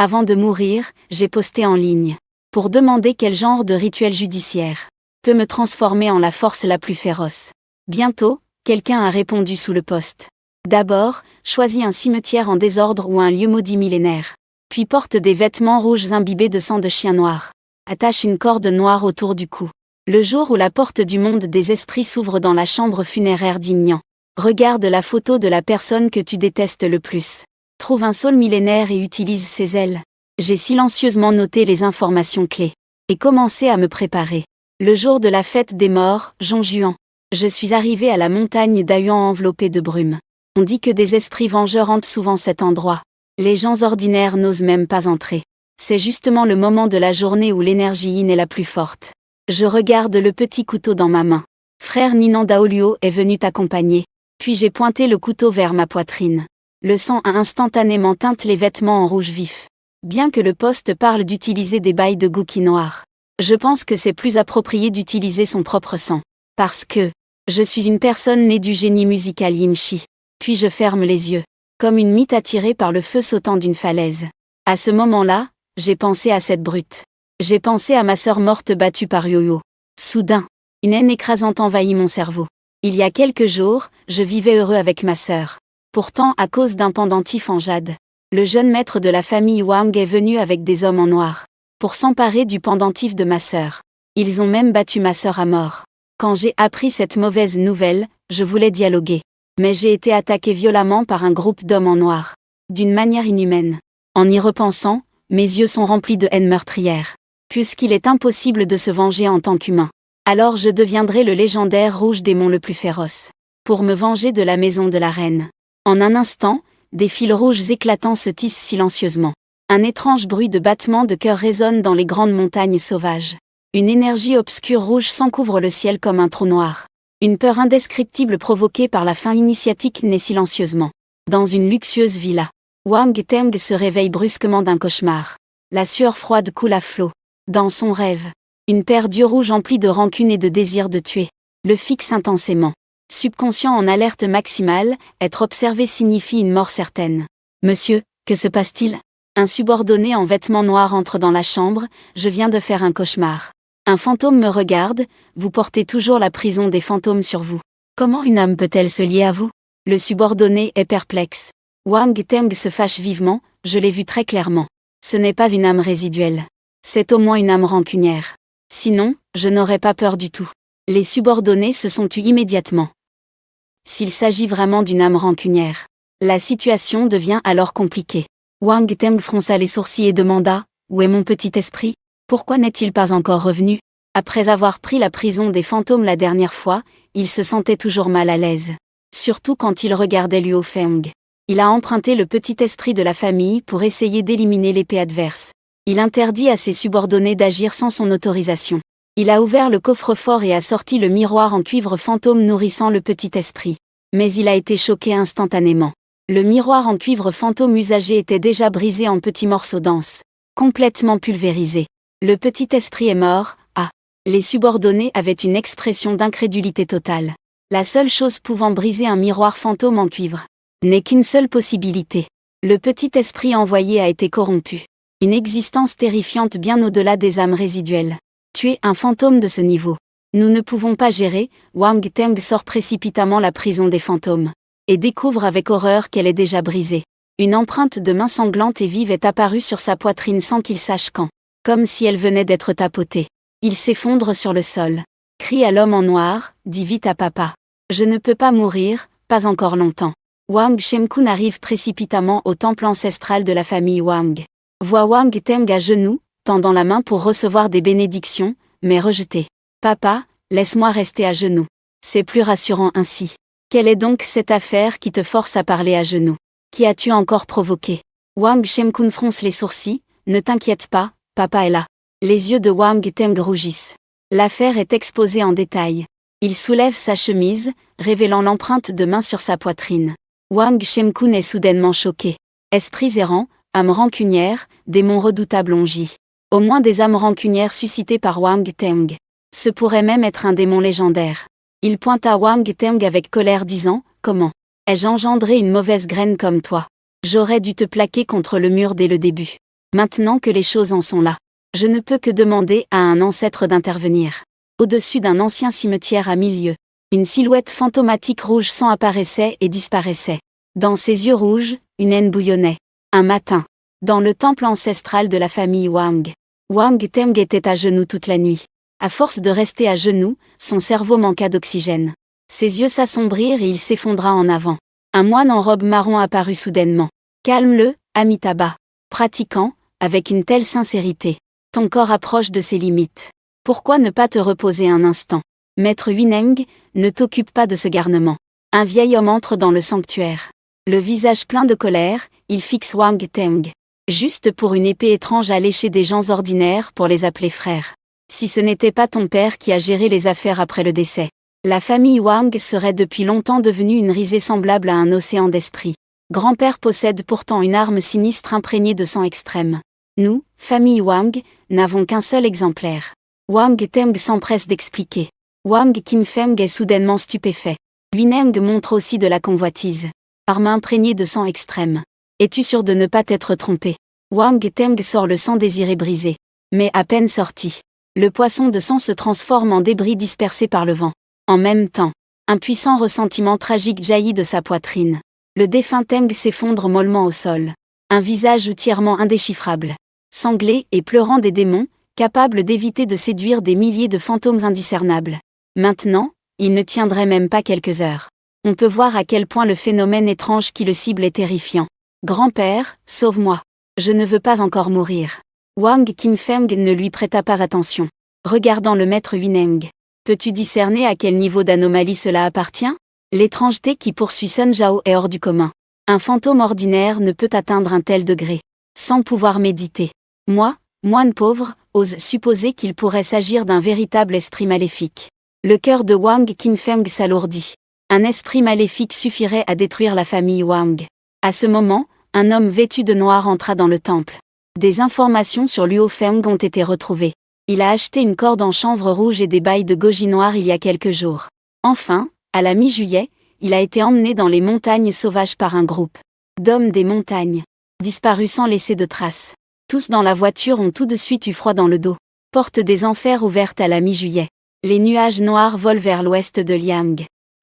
Avant de mourir, j'ai posté en ligne. Pour demander quel genre de rituel judiciaire peut me transformer en la force la plus féroce. Bientôt, quelqu'un a répondu sous le post. D'abord, choisis un cimetière en désordre ou un lieu maudit millénaire. Puis porte des vêtements rouges imbibés de sang de chien noir. Attache une corde noire autour du cou. Le jour où la porte du monde des esprits s'ouvre dans la chambre funéraire d'Ignan, regarde la photo de la personne que tu détestes le plus. Trouve un saule millénaire et utilise ses ailes. J'ai silencieusement noté les informations clés. Et commencé à me préparer. Le jour de la fête des morts, Jonjuan. Je suis arrivé à la montagne d'Ayuan enveloppée de brume. On dit que des esprits vengeurs hantent souvent cet endroit. Les gens ordinaires n'osent même pas entrer. C'est justement le moment de la journée où l'énergie yin est la plus forte. Je regarde le petit couteau dans ma main. Frère Ninanda Olio est venu t'accompagner. Puis j'ai pointé le couteau vers ma poitrine. Le sang a instantanément teint les vêtements en rouge vif. Bien que le poste parle d'utiliser des bails de Guki noir, je pense que c'est plus approprié d'utiliser son propre sang. Parce que je suis une personne née du génie musical Yimchi. Puis je ferme les yeux, comme une mythe attirée par le feu sautant d'une falaise. À ce moment-là, j'ai pensé à cette brute. J'ai pensé à ma sœur morte battue par Yo-Yo. Soudain, une haine écrasante envahit mon cerveau. Il y a quelques jours, je vivais heureux avec ma sœur. Pourtant, à cause d'un pendentif en jade, le jeune maître de la famille Wang est venu avec des hommes en noir, pour s'emparer du pendentif de ma sœur. Ils ont même battu ma sœur à mort. Quand j'ai appris cette mauvaise nouvelle, je voulais dialoguer. Mais j'ai été attaqué violemment par un groupe d'hommes en noir. D'une manière inhumaine. En y repensant, mes yeux sont remplis de haine meurtrière. Puisqu'il est impossible de se venger en tant qu'humain. Alors je deviendrai le légendaire rouge démon le plus féroce. Pour me venger de la maison de la reine. En un instant, des fils rouges éclatants se tissent silencieusement. Un étrange bruit de battement de cœur résonne dans les grandes montagnes sauvages. Une énergie obscure rouge s'encouvre le ciel comme un trou noir. Une peur indescriptible provoquée par la faim initiatique naît silencieusement. Dans une luxueuse villa, Wang Teng se réveille brusquement d'un cauchemar. La sueur froide coule à flot. Dans son rêve, une paire d'yeux rouges emplis de rancune et de désir de tuer, le fixe intensément. Subconscient en alerte maximale, être observé signifie une mort certaine. Monsieur, que se passe-t-il? Un subordonné en vêtements noirs entre dans la chambre, je viens de faire un cauchemar. Un fantôme me regarde, vous portez toujours la prison des fantômes sur vous. Comment une âme peut-elle se lier à vous? Le subordonné est perplexe. Wang Teng se fâche vivement, je l'ai vu très clairement. Ce n'est pas une âme résiduelle. C'est au moins une âme rancunière. Sinon, je n'aurais pas peur du tout. Les subordonnés se sont tus immédiatement. S'il s'agit vraiment d'une âme rancunière, la situation devient alors compliquée. Wang Teng fronça les sourcils et demanda, où est mon petit esprit? Pourquoi n'est-il pas encore revenu? Après avoir pris la prison des fantômes la dernière fois, il se sentait toujours mal à l'aise. Surtout quand il regardait Luo Feng. Il a emprunté le petit esprit de la famille pour essayer d'éliminer l'épée adverse. Il interdit à ses subordonnés d'agir sans son autorisation. Il a ouvert le coffre-fort et a sorti le miroir en cuivre fantôme nourrissant le petit esprit. Mais il a été choqué instantanément. Le miroir en cuivre fantôme usagé était déjà brisé en petits morceaux denses. Complètement pulvérisé. Le petit esprit est mort, ah. Les subordonnés avaient une expression d'incrédulité totale. La seule chose pouvant briser un miroir fantôme en cuivre n'est qu'une seule possibilité. Le petit esprit envoyé a été corrompu. Une existence terrifiante bien au-delà des âmes résiduelles. Tuer un fantôme de ce niveau. Nous ne pouvons pas gérer. Wang Teng sort précipitamment la prison des fantômes. Et découvre avec horreur qu'elle est déjà brisée. Une empreinte de main sanglante et vive est apparue sur sa poitrine sans qu'il sache quand. Comme si elle venait d'être tapotée. Il s'effondre sur le sol. Crie à l'homme en noir, dis vite à papa. Je ne peux pas mourir, pas encore longtemps. Wang Shemkun arrive précipitamment au temple ancestral de la famille Wang. Voit Wang Teng à genoux, tendant la main pour recevoir des bénédictions, mais rejeté. Papa, laisse-moi rester à genoux. C'est plus rassurant ainsi. Quelle est donc cette affaire qui te force à parler à genoux? Qui as-tu encore provoqué? Wang Shemkun fronce les sourcils, ne t'inquiète pas, papa est là. Les yeux de Wang Teng rougissent. L'affaire est exposée en détail. Il soulève sa chemise, révélant l'empreinte de main sur sa poitrine. Wang Shemkun est soudainement choqué. Esprits errants, âmes rancunières, démons redoutables ongi. Au moins des âmes rancunières suscitées par Wang Teng. Ce pourrait même être un démon légendaire. Il pointe à Wang Teng avec colère disant, comment ai-je engendré une mauvaise graine comme toi? J'aurais dû te plaquer contre le mur dès le début. Maintenant que les choses en sont là, je ne peux que demander à un ancêtre d'intervenir. Au-dessus d'un ancien cimetière à 1000 lieues, une silhouette fantomatique rouge sang apparaissait et disparaissait. Dans ses yeux rouges, une haine bouillonnait. Un matin, dans le temple ancestral de la famille Wang, Wang Teng était à genoux toute la nuit. À force de rester à genoux, son cerveau manqua d'oxygène. Ses yeux s'assombrirent et il s'effondra en avant. Un moine en robe marron apparut soudainement. Calme-le, Amitabha. Pratiquant, avec une telle sincérité. Ton corps approche de ses limites. Pourquoi ne pas te reposer un instant? Maître Huineng, ne t'occupe pas de ce garnement. Un vieil homme entre dans le sanctuaire. Le visage plein de colère, il fixe Wang Teng. Juste pour une épée étrange à lécher des gens ordinaires pour les appeler frères. Si ce n'était pas ton père qui a géré les affaires après le décès, la famille Wang serait depuis longtemps devenue une risée semblable à un océan d'esprit. Grand-père possède pourtant une arme sinistre imprégnée de sang extrême. Nous, famille Wang, n'avons qu'un seul exemplaire. Wang Teng s'empresse d'expliquer. Wang Qinfeng est soudainement stupéfait. Huineng montre aussi de la convoitise. Arme imprégnée de sang extrême. Es-tu sûr de ne pas t'être trompé? Wang Teng sort le sang désiré brisé. Mais à peine sorti, le poisson de sang se transforme en débris dispersés par le vent. En même temps, un puissant ressentiment tragique jaillit de sa poitrine. Le défunt Teng s'effondre mollement au sol. Un visage entièrement indéchiffrable. Sanglé et pleurant des démons, capable d'éviter de séduire des milliers de fantômes indiscernables. Maintenant, il ne tiendrait même pas quelques heures. On peut voir à quel point le phénomène étrange qui le cible est terrifiant. Grand-père, sauve-moi. Je ne veux pas encore mourir. Wang Qinfeng ne lui prêta pas attention. Regardant le maître Huineng. Peux-tu discerner à quel niveau d'anomalie cela appartient? L'étrangeté qui poursuit Sun Zhao est hors du commun. Un fantôme ordinaire ne peut atteindre un tel degré, sans pouvoir méditer. Moi, moine pauvre, ose supposer qu'il pourrait s'agir d'un véritable esprit maléfique. Le cœur de Wang Qinfeng s'alourdit. Un esprit maléfique suffirait à détruire la famille Wang. À ce moment, un homme vêtu de noir entra dans le temple. Des informations sur Luo Feng ont été retrouvées. Il a acheté une corde en chanvre rouge et des bailles de goji noir il y a quelques jours. Enfin, à la mi-juillet, il a été emmené dans les montagnes sauvages par un groupe d'hommes des montagnes, disparus sans laisser de traces. Tous dans la voiture ont tout de suite eu froid dans le dos. Porte des enfers ouverte à la mi-juillet. Les nuages noirs volent vers l'ouest de Liang.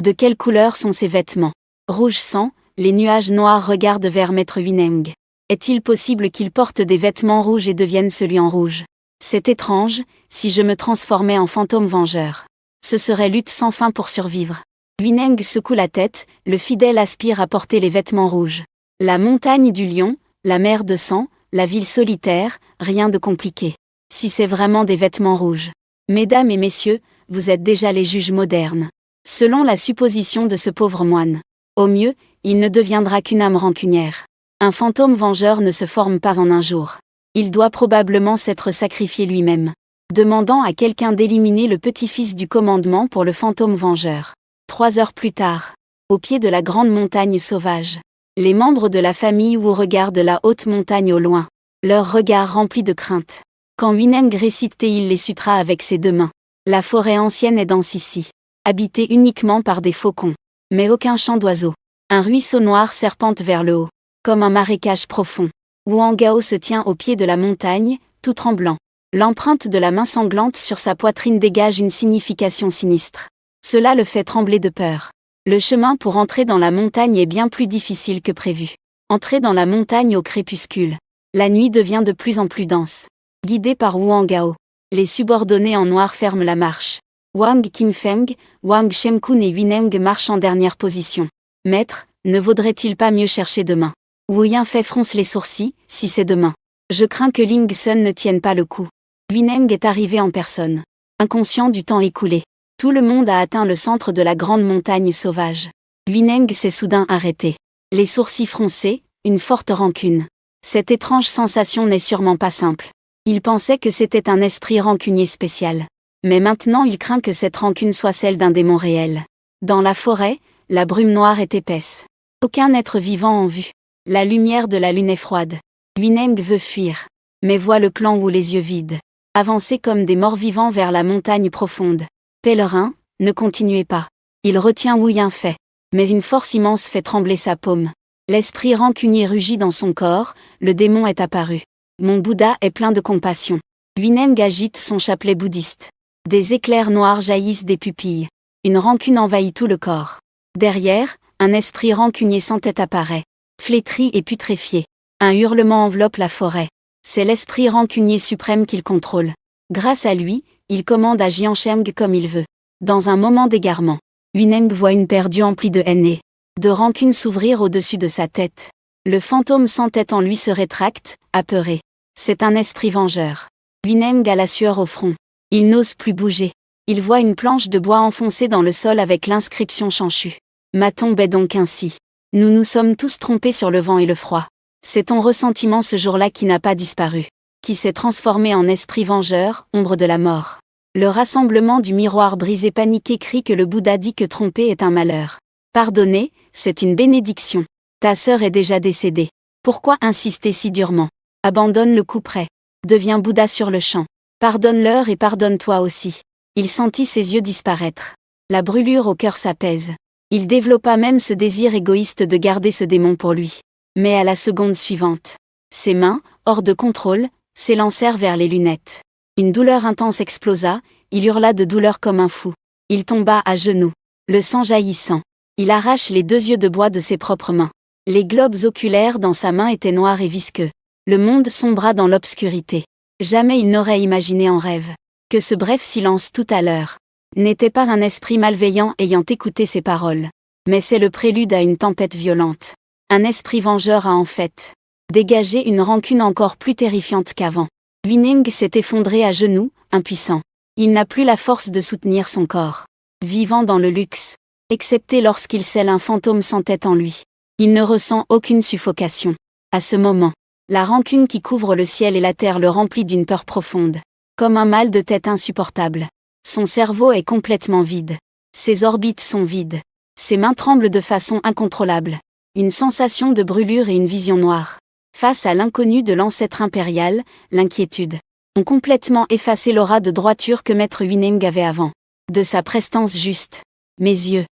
De quelle couleur sont ses vêtements? Rouge sang, les nuages noirs regardent vers Maître Huineng. Est-il possible qu'il porte des vêtements rouges et devienne celui en rouge? C'est étrange, si je me transformais en fantôme vengeur. Ce serait lutte sans fin pour survivre. Huineng secoue la tête, le fidèle aspire à porter les vêtements rouges. La montagne du lion, la mer de sang, la ville solitaire, rien de compliqué. Si c'est vraiment des vêtements rouges. Mesdames et messieurs, vous êtes déjà les juges modernes. Selon la supposition de ce pauvre moine. Au mieux, il ne deviendra qu'une âme rancunière. Un fantôme vengeur ne se forme pas en un jour. Il doit probablement s'être sacrifié lui-même. Demandant à quelqu'un d'éliminer le petit-fils du commandement pour le fantôme vengeur. 3 heures plus tard, au pied de la grande montagne sauvage, les membres de la famille Wu regardent la haute montagne au loin, leur regard rempli de crainte. Quand Huineng récite et il les sutra avec ses 2 mains. La forêt ancienne est dense ici, habitée uniquement par des faucons, mais aucun chant d'oiseaux. Un ruisseau noir serpente vers le haut, comme un marécage profond. Wangao se tient au pied de la montagne, tout tremblant. L'empreinte de la main sanglante sur sa poitrine dégage une signification sinistre. Cela le fait trembler de peur. Le chemin pour entrer dans la montagne est bien plus difficile que prévu. Entrer dans la montagne au crépuscule. La nuit devient de plus en plus dense. Guidé par Wangao, les subordonnés en noir ferment la marche. Wang Qinfeng, Wang Shengkun et Huineng marchent en dernière position. Maître, ne vaudrait-il pas mieux chercher demain? Wu Yanfei fronce les sourcils, si c'est demain. Je crains que Ling Sun ne tienne pas le coup. Huineng est arrivé en personne. Inconscient du temps écoulé. Tout le monde a atteint le centre de la grande montagne sauvage. Huineng s'est soudain arrêté. Les sourcils froncés, une forte rancune. Cette étrange sensation n'est sûrement pas simple. Il pensait que c'était un esprit rancunier spécial. Mais maintenant il craint que cette rancune soit celle d'un démon réel. Dans la forêt, la brume noire est épaisse. Aucun être vivant en vue. La lumière de la lune est froide. Huineng veut fuir. Mais voit le clan Wu les yeux vides. Avancer comme des morts-vivants vers la montagne profonde. Pèlerin, ne continuez pas. Il retient Wu Yanfei. Mais une force immense fait trembler sa paume. L'esprit rancunier rugit dans son corps, le démon est apparu. Mon Bouddha est plein de compassion. Huineng agite son chapelet bouddhiste. Des éclairs noirs jaillissent des pupilles. Une rancune envahit tout le corps. Derrière, un esprit rancunier sans tête apparaît. Flétri et putréfié. Un hurlement enveloppe la forêt. C'est l'esprit rancunier suprême qu'il contrôle. Grâce à lui, il commande à Jiansheng comme il veut. Dans un moment d'égarement, Huineng voit une paire d'yeux emplis de haine et de rancune s'ouvrir au-dessus de sa tête. Le fantôme sans tête en lui se rétracte, apeuré. C'est un esprit vengeur. Huineng a la sueur au front. Il n'ose plus bouger. Il voit une planche de bois enfoncée dans le sol avec l'inscription chanchue. Ma tombe est donc ainsi. Nous nous sommes tous trompés sur le vent et le froid. C'est ton ressentiment ce jour-là qui n'a pas disparu, qui s'est transformé en esprit vengeur, ombre de la mort. Le rassemblement du miroir brisé paniqué crie que le Bouddha dit que tromper est un malheur. Pardonner, c'est une bénédiction. Ta sœur est déjà décédée. Pourquoi insister si durement? Abandonne le couperet. Deviens Bouddha sur le champ. Pardonne-leur et pardonne-toi aussi. Il sentit ses yeux disparaître. La brûlure au cœur s'apaise. Il développa même ce désir égoïste de garder ce démon pour lui. Mais à la seconde suivante, ses mains, hors de contrôle, s'élancèrent vers les lunettes. Une douleur intense explosa, il hurla de douleur comme un fou. Il tomba à genoux, le sang jaillissant. Il arrache les 2 yeux de bois de ses propres mains. Les globes oculaires dans sa main étaient noirs et visqueux. Le monde sombra dans l'obscurité. Jamais il n'aurait imaginé en rêve que ce bref silence tout à l'heure n'était pas un esprit malveillant ayant écouté ses paroles. Mais c'est le prélude à une tempête violente. Un esprit vengeur a en fait dégagé une rancune encore plus terrifiante qu'avant. Huineng s'est effondré à genoux, impuissant. Il n'a plus la force de soutenir son corps. Vivant dans le luxe, excepté lorsqu'il scelle un fantôme sans tête en lui. Il ne ressent aucune suffocation. À ce moment, la rancune qui couvre le ciel et la terre le remplit d'une peur profonde. Comme un mal de tête insupportable. Son cerveau est complètement vide. Ses orbites sont vides. Ses mains tremblent de façon incontrôlable. Une sensation de brûlure et une vision noire. Face à l'inconnu de l'ancêtre impérial, l'inquiétude ont complètement effacé l'aura de droiture que Maître Huineng avait avant. De sa prestance juste. Mes yeux.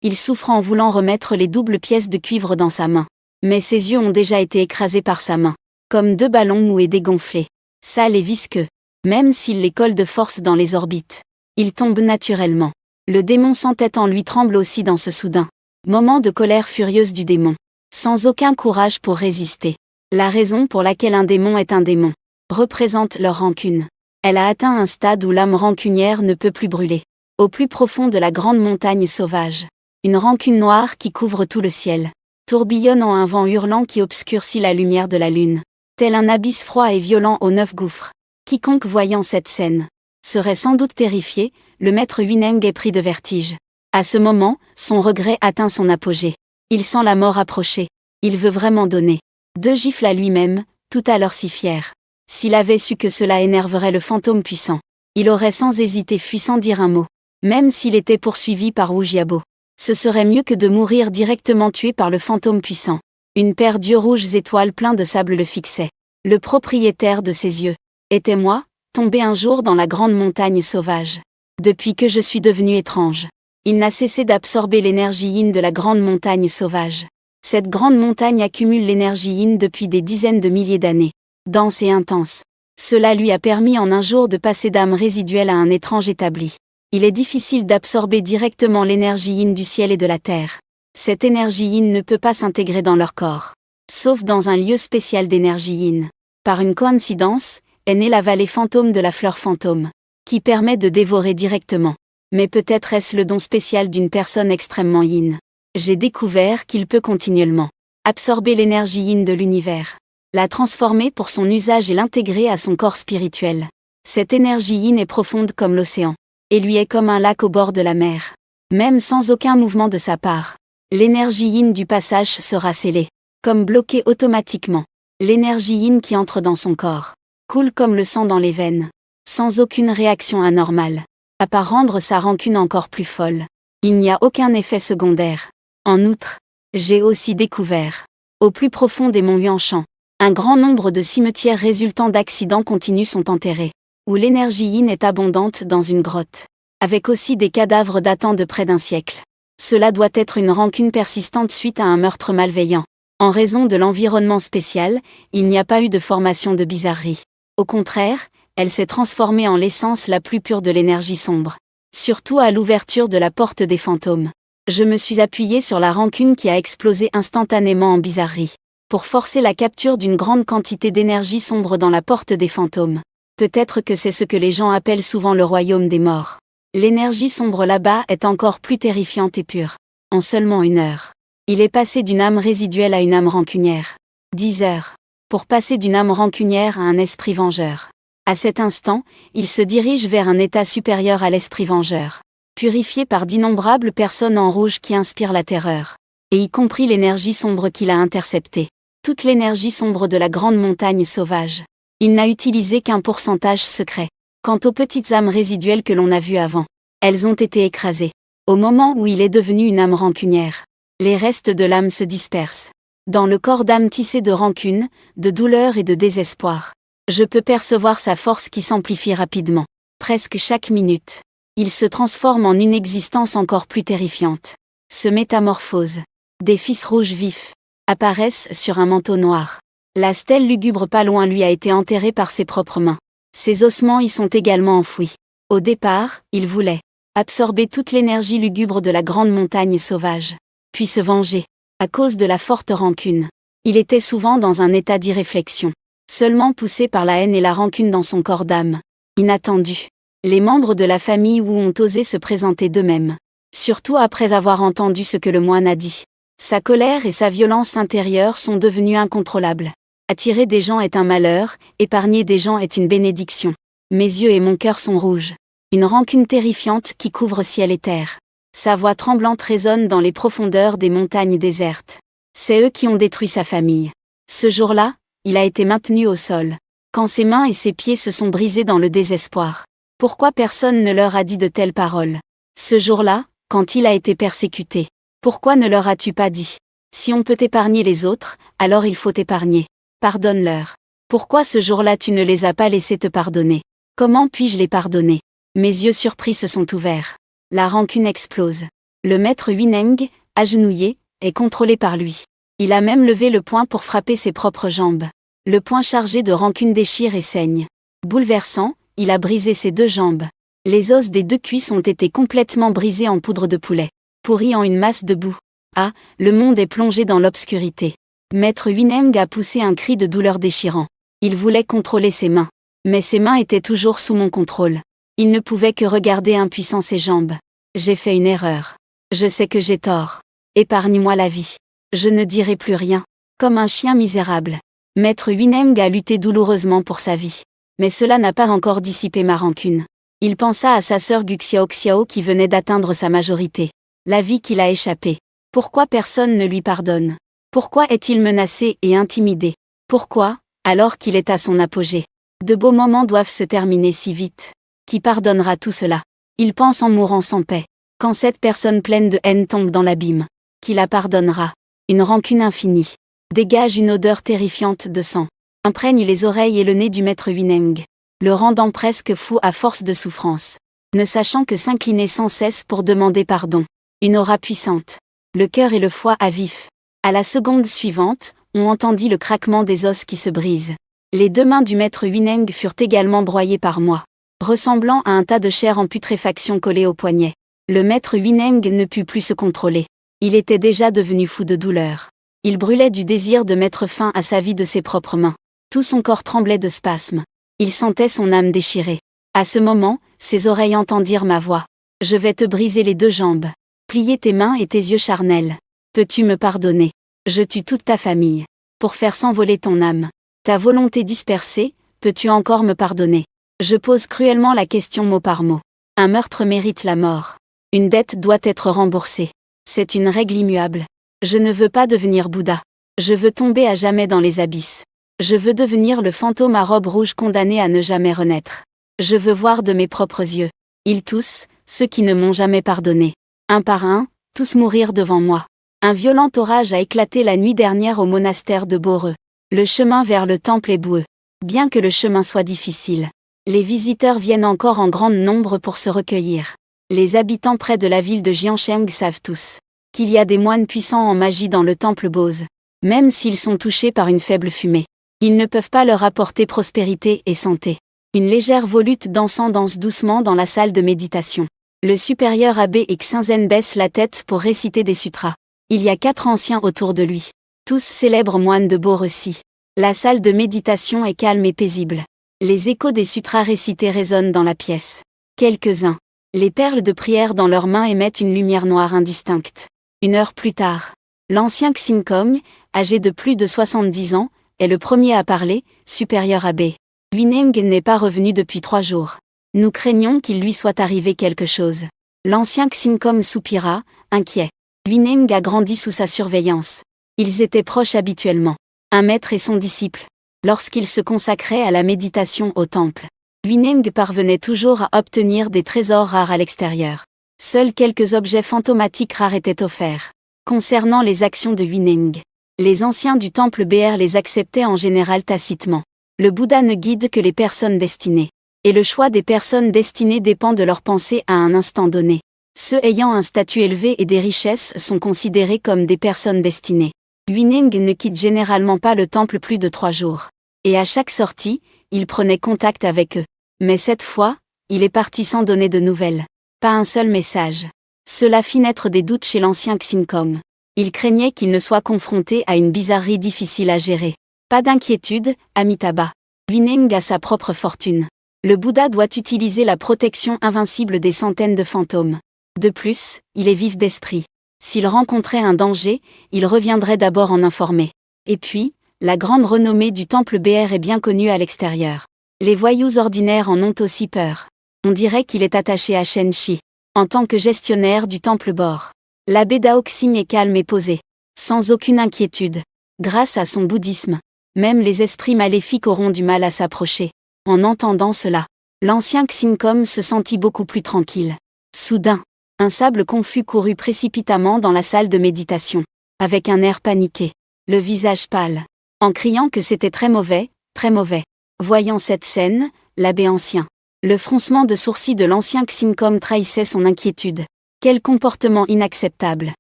Il souffre en voulant remettre les doubles pièces de cuivre dans sa main. Mais ses yeux ont déjà été écrasés par sa main. Comme 2 ballons mous et dégonflés. Sales et visqueux. Même s'il les colle de force dans les orbites. Il tombe naturellement. Le démon sans tête en lui tremble aussi dans ce soudain moment de colère furieuse du démon. Sans aucun courage pour résister. La raison pour laquelle un démon est un démon représente leur rancune. Elle a atteint un stade où l'âme rancunière ne peut plus brûler. Au plus profond de la grande montagne sauvage. Une rancune noire qui couvre tout le ciel. Tourbillonne en un vent hurlant qui obscurcit la lumière de la lune. Tel un abysse froid et violent aux 9 gouffres. Quiconque voyant cette scène serait sans doute terrifié, le maître Huineng est pris de vertige. À ce moment, son regret atteint son apogée. Il sent la mort approcher. Il veut vraiment donner 2 gifles à lui-même, tout à l'heure si fier. S'il avait su que cela énerverait le fantôme puissant, il aurait sans hésiter fui sans dire un mot. Même s'il était poursuivi par Wu Jiabo. Ce serait mieux que de mourir directement tué par le fantôme puissant. Une paire d'yeux rouges étoiles pleins de sable le fixait. Le propriétaire de ses yeux était moi, tombé un jour dans la grande montagne sauvage. Depuis que je suis devenu étrange. Il n'a cessé d'absorber l'énergie yin de la grande montagne sauvage. Cette grande montagne accumule l'énergie yin depuis des dizaines de milliers d'années. Dense et intense. Cela lui a permis en un jour de passer d'âme résiduelle à un étrange établi. Il est difficile d'absorber directement l'énergie yin du ciel et de la terre. Cette énergie yin ne peut pas s'intégrer dans leur corps. Sauf dans un lieu spécial d'énergie yin. Par une coïncidence, est née la vallée fantôme de la fleur fantôme, qui permet de dévorer directement. Mais peut-être est-ce le don spécial d'une personne extrêmement yin. J'ai découvert qu'il peut continuellement absorber l'énergie yin de l'univers, la transformer pour son usage et l'intégrer à son corps spirituel. Cette énergie yin est profonde comme l'océan, et lui est comme un lac au bord de la mer. Même sans aucun mouvement de sa part, l'énergie yin du passage sera scellée, comme bloquée automatiquement. L'énergie yin qui entre dans son corps coule comme le sang dans les veines, sans aucune réaction anormale. À part rendre sa rancune encore plus folle. Il n'y a aucun effet secondaire. En outre, j'ai aussi découvert, au plus profond des monts Yuanshan, un grand nombre de cimetières résultant d'accidents continus sont enterrés, où l'énergie yin est abondante dans une grotte, avec aussi des cadavres datant de près d'1 siècle. Cela doit être une rancune persistante suite à un meurtre malveillant. En raison de l'environnement spécial, il n'y a pas eu de formation de bizarrerie. Au contraire, elle s'est transformée en l'essence la plus pure de l'énergie sombre. Surtout à l'ouverture de la porte des fantômes. Je me suis appuyé sur la rancune qui a explosé instantanément en bizarrerie. Pour forcer la capture d'une grande quantité d'énergie sombre dans la porte des fantômes. Peut-être que c'est ce que les gens appellent souvent le royaume des morts. L'énergie sombre là-bas est encore plus terrifiante et pure. En seulement 1 heure. Il est passé d'une âme résiduelle à une âme rancunière. 10 heures. Pour passer d'une âme rancunière à un esprit vengeur. À cet instant, il se dirige vers un état supérieur à l'esprit vengeur. Purifié par d'innombrables personnes en rouge qui inspirent la terreur. Et y compris l'énergie sombre qu'il a interceptée. Toute l'énergie sombre de la grande montagne sauvage. Il n'a utilisé qu'un pourcentage secret. Quant aux petites âmes résiduelles que l'on a vues avant, elles ont été écrasées. Au moment où il est devenu une âme rancunière, les restes de l'âme se dispersent. Dans le corps d'âme tissé de rancune, de douleur et de désespoir. Je peux percevoir sa force qui s'amplifie rapidement. Presque chaque minute. Il se transforme en une existence encore plus terrifiante. Se métamorphose. Des fils rouges vifs apparaissent sur un manteau noir. La stèle lugubre pas loin lui a été enterrée par ses propres mains. Ses ossements y sont également enfouis. Au départ, il voulait absorber toute l'énergie lugubre de la grande montagne sauvage. Puis se venger. À cause de la forte rancune. Il était souvent dans un état d'irréflexion. Seulement poussé par la haine et la rancune dans son corps d'âme. Inattendu. Les membres de la famille Wu ont osé se présenter d'eux-mêmes. Surtout après avoir entendu ce que le moine a dit. Sa colère et sa violence intérieure sont devenues incontrôlables. Attirer des gens est un malheur, épargner des gens est une bénédiction. Mes yeux et mon cœur sont rouges. Une rancune terrifiante qui couvre ciel et terre. Sa voix tremblante résonne dans les profondeurs des montagnes désertes. C'est eux qui ont détruit sa famille. Ce jour-là, il a été maintenu au sol. Quand ses mains et ses pieds se sont brisés dans le désespoir. Pourquoi personne ne leur a dit de telles paroles? Ce jour-là, quand il a été persécuté. Pourquoi ne leur as-tu pas dit? Si on peut épargner les autres, alors il faut épargner. Pardonne-leur. Pourquoi ce jour-là tu ne les as pas laissés te pardonner? Comment puis-je les pardonner? Mes yeux surpris se sont ouverts. La rancune explose. Le maître Huineng, agenouillé, est contrôlé par lui. Il a même levé le poing pour frapper ses propres jambes. Le poing chargé de rancune déchire et saigne. Bouleversant, il a brisé ses 2 jambes. Les os des 2 cuisses ont été complètement brisés en poudre de poulet. Pourris en une masse de boue. Ah, le monde est plongé dans l'obscurité. Maître Huineng a poussé un cri de douleur déchirant. Il voulait contrôler ses mains. Mais ses mains étaient toujours sous mon contrôle. Il ne pouvait que regarder impuissant ses jambes. J'ai fait une erreur. Je sais que j'ai tort. Épargne-moi la vie. Je ne dirai plus rien. Comme un chien misérable. Maître Huineng a lutté douloureusement pour sa vie. Mais cela n'a pas encore dissipé ma rancune. Il pensa à sa sœur Guxiao qui venait d'atteindre sa majorité. La vie qu'il a échappée. Pourquoi personne ne lui pardonne? Pourquoi est-il menacé et intimidé? Pourquoi, alors qu'il est à son apogée? De beaux moments doivent se terminer si vite. Qui pardonnera tout cela? Il pense en mourant sans paix. Quand cette personne pleine de haine tombe dans l'abîme. Qui la pardonnera? Une rancune infinie. Dégage une odeur terrifiante de sang. Imprègne les oreilles et le nez du maître Huineng. Le rendant presque fou à force de souffrance. Ne sachant que s'incliner sans cesse pour demander pardon. Une aura puissante. Le cœur et le foie à vif. À la seconde suivante, on entendit le craquement des os qui se brisent. Les 2 mains du maître Huineng furent également broyées par moi. Ressemblant à un tas de chair en putréfaction collé au poignet. Le maître Huineng ne put plus se contrôler. Il était déjà devenu fou de douleur. Il brûlait du désir de mettre fin à sa vie de ses propres mains. Tout son corps tremblait de spasmes. Il sentait son âme déchirée. À ce moment, ses oreilles entendirent ma voix. Je vais te briser les 2 jambes. Plier tes mains et tes yeux charnels. Peux-tu me pardonner? Je tue toute ta famille. Pour faire s'envoler ton âme. Ta volonté dispersée, peux-tu encore me pardonner? Je pose cruellement la question mot par mot. Un meurtre mérite la mort. Une dette doit être remboursée. C'est une règle immuable. Je ne veux pas devenir Bouddha. Je veux tomber à jamais dans les abysses. Je veux devenir le fantôme à robe rouge condamné à ne jamais renaître. Je veux voir de mes propres yeux. Ils tous, ceux qui ne m'ont jamais pardonné. Un par un, tous mourir devant moi. Un violent orage a éclaté la nuit dernière au monastère de Boreux. Le chemin vers le temple est boueux. Bien que le chemin soit difficile. Les visiteurs viennent encore en grand nombre pour se recueillir. Les habitants près de la ville de Jiancheng savent tous qu'il y a des moines puissants en magie dans le temple Bose. Même s'ils sont touchés par une faible fumée, ils ne peuvent pas leur apporter prospérité et santé. Une volute d'encens danse doucement dans la salle de méditation. Le supérieur abbé Xinzen baisse la tête pour réciter des sutras. Il y a 4 anciens autour de lui. Tous célèbres moines de beau récit. La salle de méditation est calme et paisible. Les échos des sutras récités résonnent dans la pièce. Quelques-uns. Les perles de prière dans leurs mains émettent une lumière noire indistincte. 1 heure plus tard. L'ancien Xinkom, âgé de plus de 70 ans, est le premier à parler, supérieur abbé. Huineng n'est pas revenu depuis 3 jours. Nous craignons qu'il lui soit arrivé quelque chose. L'ancien Xinkom soupira, inquiet. Huineng a grandi sous sa surveillance. Ils étaient proches habituellement. Un maître et son disciple. Lorsqu'il se consacrait à la méditation au temple, Huineng parvenait toujours à obtenir des trésors rares à l'extérieur. Seuls quelques objets fantomatiques rares étaient offerts. Concernant les actions de Huineng, les anciens du temple BR les acceptaient en général tacitement. Le Bouddha ne guide que les personnes destinées. Et le choix des personnes destinées dépend de leurs pensées à un instant donné. Ceux ayant un statut élevé et des richesses sont considérés comme des personnes destinées. Huineng ne quitte généralement pas le temple plus de 3 jours. Et à chaque sortie, il prenait contact avec eux. Mais cette fois, il est parti sans donner de nouvelles. Pas un seul message. Cela fit naître des doutes chez l'ancien Xinkom. Il craignait qu'il ne soit confronté à une bizarrerie difficile à gérer. Pas d'inquiétude, Amitabha. Huineng a sa propre fortune. Le Bouddha doit utiliser la protection invincible des centaines de fantômes. De plus, il est vif d'esprit. S'il rencontrait un danger, il reviendrait d'abord en informer. Et puis, la grande renommée du temple BR est bien connue à l'extérieur. Les voyous ordinaires en ont aussi peur. On dirait qu'il est attaché à Shenshi. En tant que gestionnaire du temple Bor, l'abbé Daoxing est calme et posé, sans aucune inquiétude. Grâce à son bouddhisme, même les esprits maléfiques auront du mal à s'approcher. En entendant cela, l'ancien Xinkom se sentit beaucoup plus tranquille. Soudain, un sable confus courut précipitamment dans la salle de méditation, avec un air paniqué, le visage pâle, en criant que c'était très mauvais, très mauvais. Voyant cette scène, l'abbé ancien, le froncement de sourcils de l'ancien Xinkom trahissait son inquiétude. Quel comportement inacceptable.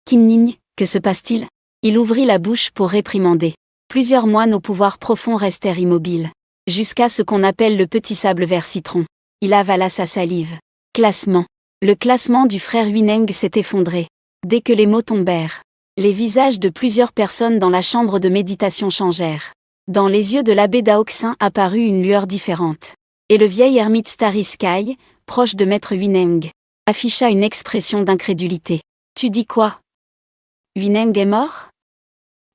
Kinning, que se passe-t-il? Il ouvrit la bouche pour réprimander. Plusieurs moines au pouvoir profond restèrent immobiles, jusqu'à ce qu'on appelle le petit sable vert citron. Il avala sa salive. Classement. Le classement du frère Huineng s'est effondré. Dès que les mots tombèrent, les visages de plusieurs personnes dans la chambre de méditation changèrent. Dans les yeux de l'abbé Daoxing apparut une lueur différente. Et le vieil ermite Starry Sky, proche de maître Huineng, afficha une expression d'incrédulité. Tu dis quoi? Huineng est mort?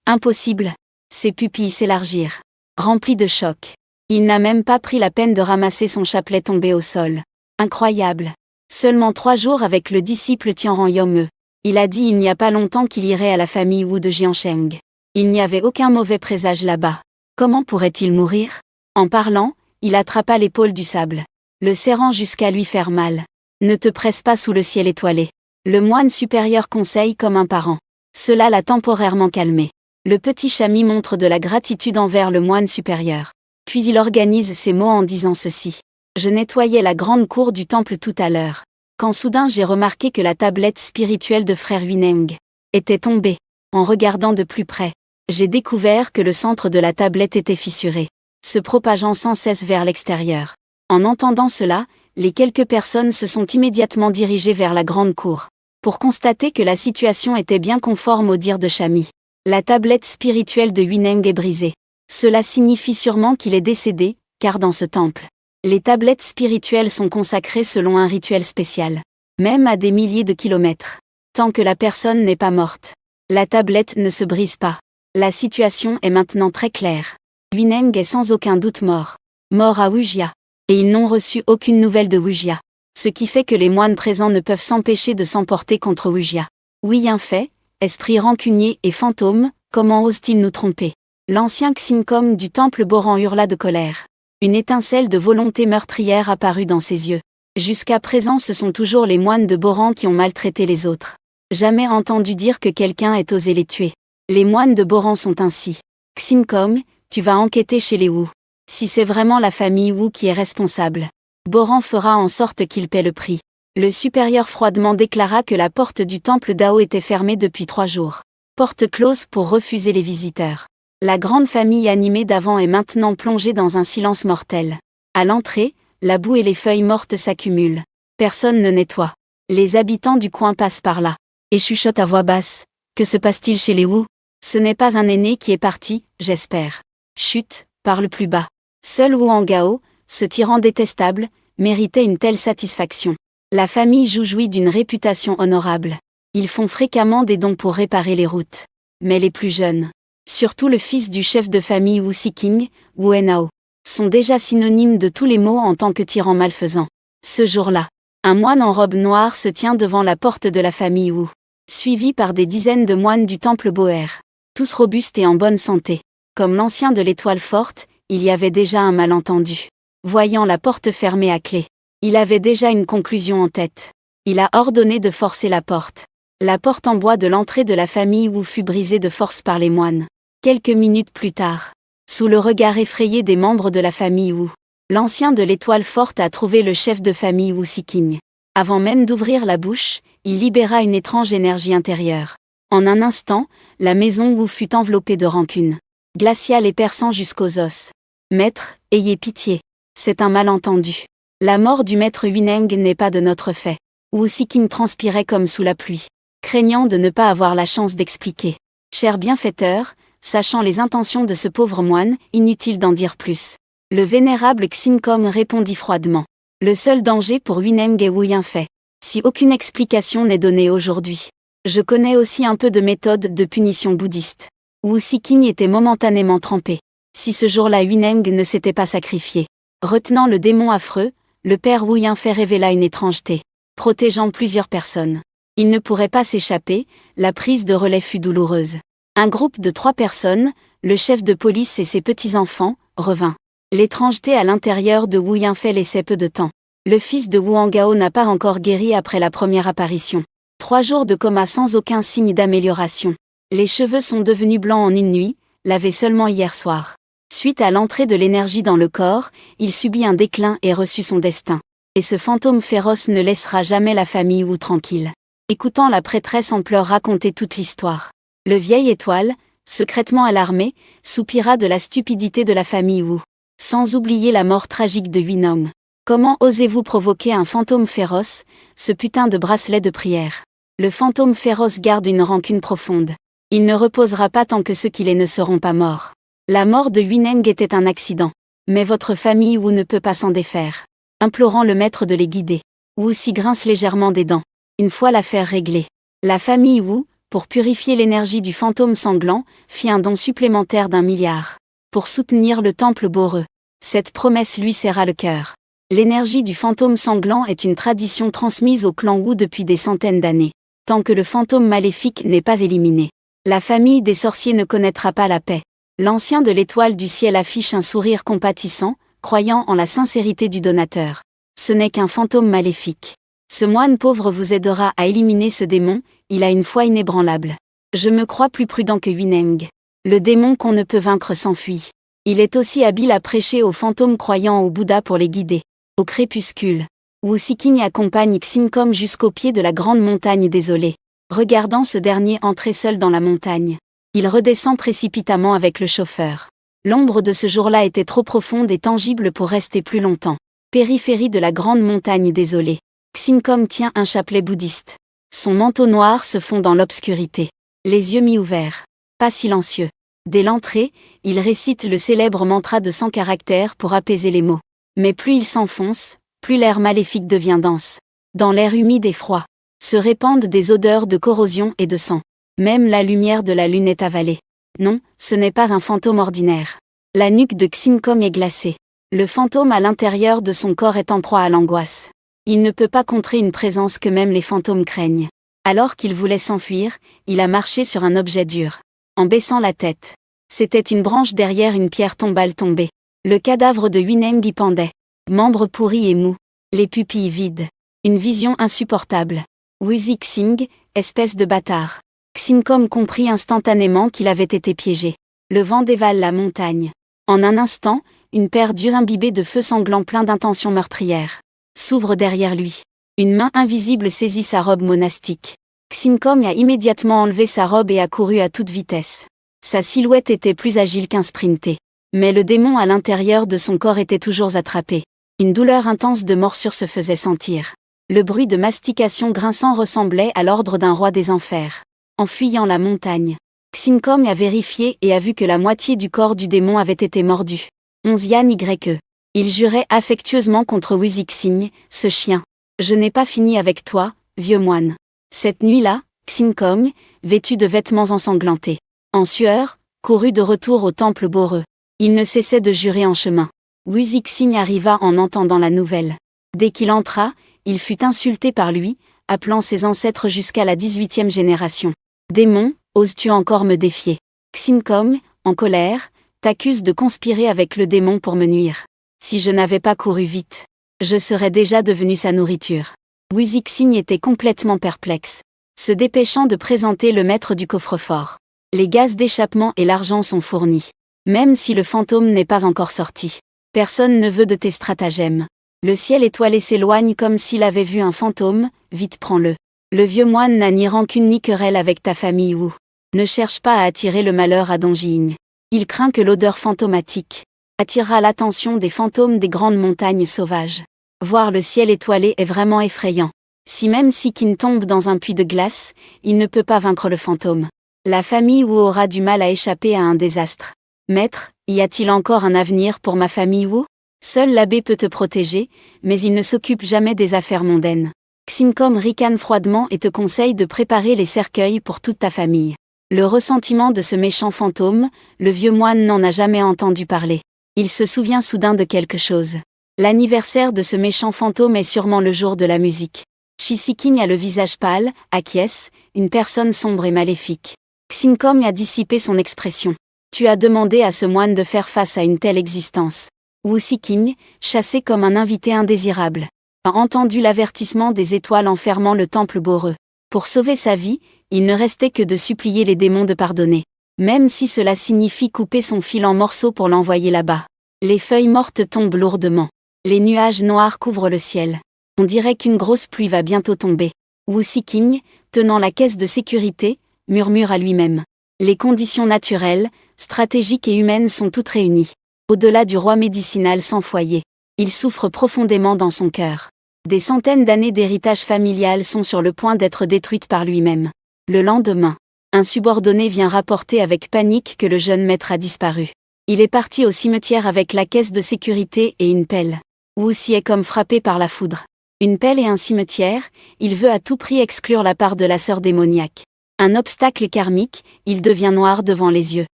Impossible. Ses pupilles s'élargirent, remplies de choc. Il n'a même pas pris la peine de ramasser son chapelet tombé au sol. Incroyable. Seulement 3 jours avec le disciple Tianran Yome. Il a dit il n'y a pas longtemps qu'il irait à la famille Wu de Jiansheng. Il n'y avait aucun mauvais présage là-bas. Comment pourrait-il mourir? En parlant, il attrapa l'épaule du sable, le serrant jusqu'à lui faire mal. Ne te presse pas sous le ciel étoilé. Le moine supérieur conseille comme un parent. Cela l'a temporairement calmé. Le petit Chami montre de la gratitude envers le moine supérieur. Puis il organise ses mots en disant ceci. Je nettoyais la grande cour du temple tout à l'heure, quand soudain j'ai remarqué que la tablette spirituelle de frère Huineng était tombée. En regardant de plus près, j'ai découvert que le centre de la tablette était fissuré, se propageant sans cesse vers l'extérieur. En entendant cela, les quelques personnes se sont immédiatement dirigées vers la grande cour, pour constater que la situation était bien conforme au dire de Chami. La tablette spirituelle de Huineng est brisée. Cela signifie sûrement qu'il est décédé, car dans ce temple, les tablettes spirituelles sont consacrées selon un rituel spécial, même à des milliers de kilomètres. Tant que la personne n'est pas morte, la tablette ne se brise pas. La situation est maintenant très claire. Huineng est sans aucun doute mort. Mort à Wujia. Et ils n'ont reçu aucune nouvelle de Wujia. Ce qui fait que les moines présents ne peuvent s'empêcher de s'emporter contre Wujia. Oui, un fait, esprit rancunier et fantôme, comment osent-ils nous tromper? L'ancien Xinkom du temple Boran hurla de colère. Une étincelle de volonté meurtrière apparut dans ses yeux. Jusqu'à présent, ce sont toujours les moines de Boran qui ont maltraité les autres. Jamais entendu dire que quelqu'un ait osé les tuer. Les moines de Boran sont ainsi. Xinkom, tu vas enquêter chez les Wu. Si c'est vraiment la famille Wu qui est responsable, Boran fera en sorte qu'il paie le prix. Le supérieur froidement déclara que la porte du temple Dao était fermée depuis 3 jours. Porte close pour refuser les visiteurs. La grande famille animée d'avant est maintenant plongée dans un silence mortel. À l'entrée, la boue et les feuilles mortes s'accumulent. Personne ne nettoie. Les habitants du coin passent par là et chuchotent à voix basse. Que se passe-t-il chez les Wu? Ce n'est pas un aîné qui est parti, j'espère. Chut, parle plus bas. Seul Wu Hangao, ce tyran détestable, méritait une telle satisfaction. La famille Zhu jouit d'une réputation honorable. Ils font fréquemment des dons pour réparer les routes. Mais les plus jeunes, surtout le fils du chef de famille Wu Siqing, Wu Enao, sont déjà synonymes de tous les maux en tant que tyran malfaisant. Ce jour-là, un moine en robe noire se tient devant la porte de la famille Wu, suivi par des dizaines de moines du temple Boer, tous robustes et en bonne santé. Comme l'ancien de l'Étoile Forte, il y avait déjà un malentendu. Voyant la porte fermée à clé, il avait déjà une conclusion en tête. Il a ordonné de forcer la porte. La porte en bois de l'entrée de la famille Wu fut brisée de force par les moines. Quelques minutes plus tard, sous le regard effrayé des membres de la famille Wu, l'ancien de l'Étoile Forte a trouvé le chef de famille Wu Siqing. Avant même d'ouvrir la bouche, il libéra une étrange énergie intérieure. En un instant, la maison Wu fut enveloppée de rancune, glaciale et perçant jusqu'aux os. Maître, ayez pitié. C'est un malentendu. La mort du maître Huineng n'est pas de notre fait. Wu Siqing transpirait comme sous la pluie, craignant de ne pas avoir la chance d'expliquer. Cher bienfaiteur, sachant les intentions de ce pauvre moine, inutile d'en dire plus. Le vénérable Xingkom répondit froidement. Le seul danger pour Huineng est Wu Yanfei. Si aucune explication n'est donnée aujourd'hui. Je connais aussi un peu de méthode de punition bouddhiste. Wu Siqing était momentanément trempé. Si ce jour-là Huineng ne s'était pas sacrifié. Retenant le démon affreux, le père Wu Yanfei révéla une étrangeté, protégeant plusieurs personnes. Il ne pourrait pas s'échapper, la prise de relais fut douloureuse. Un groupe de 3 personnes, le chef de police et ses petits-enfants, revint. L'étrangeté à l'intérieur de Wu Yanfei laissait peu de temps. Le fils de Wu Hangao n'a pas encore guéri après la première apparition. 3 jours de coma sans aucun signe d'amélioration. Les cheveux sont devenus blancs en une nuit, lavés seulement hier soir. Suite à l'entrée de l'énergie dans le corps, il subit un déclin et reçut son destin. Et ce fantôme féroce ne laissera jamais la famille Wu tranquille. Écoutant la prêtresse en pleurs raconter toute l'histoire, le vieil étoile, secrètement alarmé, soupira de la stupidité de la famille Wu. Sans oublier la mort tragique de 8 hommes. Comment osez-vous provoquer un fantôme féroce, ce putain de bracelet de prière? Le fantôme féroce garde une rancune profonde. Il ne reposera pas tant que ceux qu'il est ne seront pas morts. La mort de Huineng était un accident. Mais votre famille Wu ne peut pas s'en défaire. Implorant le maître de les guider. Wu s'y grince légèrement des dents. Une fois l'affaire réglée, la famille Wu, pour purifier l'énergie du fantôme sanglant, fit un don supplémentaire d'1 milliard. Pour soutenir le temple Boreux. Cette promesse lui serra le cœur. L'énergie du fantôme sanglant est une tradition transmise au clan Wu depuis des centaines d'années. Tant que le fantôme maléfique n'est pas éliminé, la famille des sorciers ne connaîtra pas la paix. L'ancien de l'Étoile du ciel affiche un sourire compatissant, croyant en la sincérité du donateur. Ce n'est qu'un fantôme maléfique. Ce moine pauvre vous aidera à éliminer ce démon, il a une foi inébranlable. Je me crois plus prudent que Huineng. Le démon qu'on ne peut vaincre s'enfuit. Il est aussi habile à prêcher aux fantômes croyant au Bouddha pour les guider. Au crépuscule, Wu Siqing accompagne Xingkom jusqu'au pied de la grande montagne désolée. Regardant ce dernier entrer seul dans la montagne, il redescend précipitamment avec le chauffeur. L'ombre de ce jour-là était trop profonde et tangible pour rester plus longtemps. Périphérie de la grande montagne désolée. Xingkom tient un chapelet bouddhiste. Son manteau noir se fond dans l'obscurité. Les yeux mi-ouverts. Pas silencieux. Dès l'entrée, il récite le célèbre mantra de 100 caractères pour apaiser les maux. Mais plus il s'enfonce, plus l'air maléfique devient dense. Dans l'air humide et froid, se répandent des odeurs de corrosion et de sang. Même la lumière de la lune est avalée. Non, ce n'est pas un fantôme ordinaire. La nuque de Xingkom est glacée. Le fantôme à l'intérieur de son corps est en proie à l'angoisse. Il ne peut pas contrer une présence que même les fantômes craignent. Alors qu'il voulait s'enfuir, il a marché sur un objet dur. En baissant la tête. C'était une branche derrière une pierre tombale tombée. Le cadavre de Huineng y pendait. Membres pourris et mous. Les pupilles vides. Une vision insupportable. Wu Xing, espèce de bâtard. Xingkom comprit instantanément qu'il avait été piégé. Le vent dévale la montagne. En un instant, une paire d'yeux imbibés de feu sanglant plein d'intentions meurtrières s'ouvre derrière lui. Une main invisible saisit sa robe monastique. Xincom a immédiatement enlevé sa robe et a couru à toute vitesse. Sa silhouette était plus agile qu'un sprinté. Mais le démon à l'intérieur de son corps était toujours attrapé. Une douleur intense de morsure se faisait sentir. Le bruit de mastication grinçant ressemblait à l'ordre d'un roi des enfers. En fuyant la montagne, Xincom a vérifié et a vu que la moitié du corps du démon avait été mordu. 11 Yan YE. Il jurait affectueusement contre Wuzixing, ce chien. Je n'ai pas fini avec toi, vieux moine. Cette nuit-là, Xincom, vêtu de vêtements ensanglantés, en sueur, courut de retour au temple Boreux. Il ne cessait de jurer en chemin. Wuzixing arriva en entendant la nouvelle. Dès qu'il entra, il fut insulté par lui, appelant ses ancêtres jusqu'à la 18e génération. Démon, oses-tu encore me défier? Xincom, en colère, t'accuse de conspirer avec le démon pour me nuire. Si je n'avais pas couru vite, je serais déjà devenu sa nourriture. Wuzixing était complètement perplexe, se dépêchant de présenter le maître du coffre-fort. Les gaz d'échappement et l'argent sont fournis. Même si le fantôme n'est pas encore sorti. Personne ne veut de tes stratagèmes. Le ciel étoilé s'éloigne comme s'il avait vu un fantôme, vite prends-le. Le vieux moine n'a ni rancune ni querelle avec ta famille ou ne cherche pas à attirer le malheur à Dongjing. Il craint que l'odeur fantomatique attirera l'attention des fantômes des grandes montagnes sauvages. Voir le ciel étoilé est vraiment effrayant. Si même Sikin tombe dans un puits de glace, il ne peut pas vaincre le fantôme. La famille Wu aura du mal à échapper à un désastre. Maître, y a-t-il encore un avenir pour ma famille Wu? Seul l'abbé peut te protéger, mais il ne s'occupe jamais des affaires mondaines. Xincom ricane froidement et te conseille de préparer les cercueils pour toute ta famille. Le ressentiment de ce méchant fantôme, le vieux moine n'en a jamais entendu parler. Il se souvient soudain de quelque chose. L'anniversaire de ce méchant fantôme est sûrement le jour de la musique. Shisikin a le visage pâle, acquiesce, une personne sombre et maléfique. Xincom a dissipé son expression. Tu as demandé à ce moine de faire face à une telle existence. Wu Siking, chassé comme un invité indésirable, a entendu l'avertissement des étoiles enfermant le temple Boreux. Pour sauver sa vie, il ne restait que de supplier les démons de pardonner. Même si cela signifie couper son fil en morceaux pour l'envoyer là-bas. Les feuilles mortes tombent lourdement. Les nuages noirs couvrent le ciel. On dirait qu'une grosse pluie va bientôt tomber. Wu Siking, tenant la caisse de sécurité, murmure à lui-même. Les conditions naturelles, stratégiques et humaines sont toutes réunies. Au-delà du roi médicinal sans foyer. Il souffre profondément dans son cœur. Des centaines d'années d'héritage familial sont sur le point d'être détruites par lui-même. Le lendemain, un subordonné vient rapporter avec panique que le jeune maître a disparu. Il est parti au cimetière avec la caisse de sécurité et une pelle. Wu s'y est comme frappé par la foudre. Une pelle et un cimetière, il veut à tout prix exclure la part de la sœur démoniaque. Un obstacle karmique, il devient noir devant les yeux.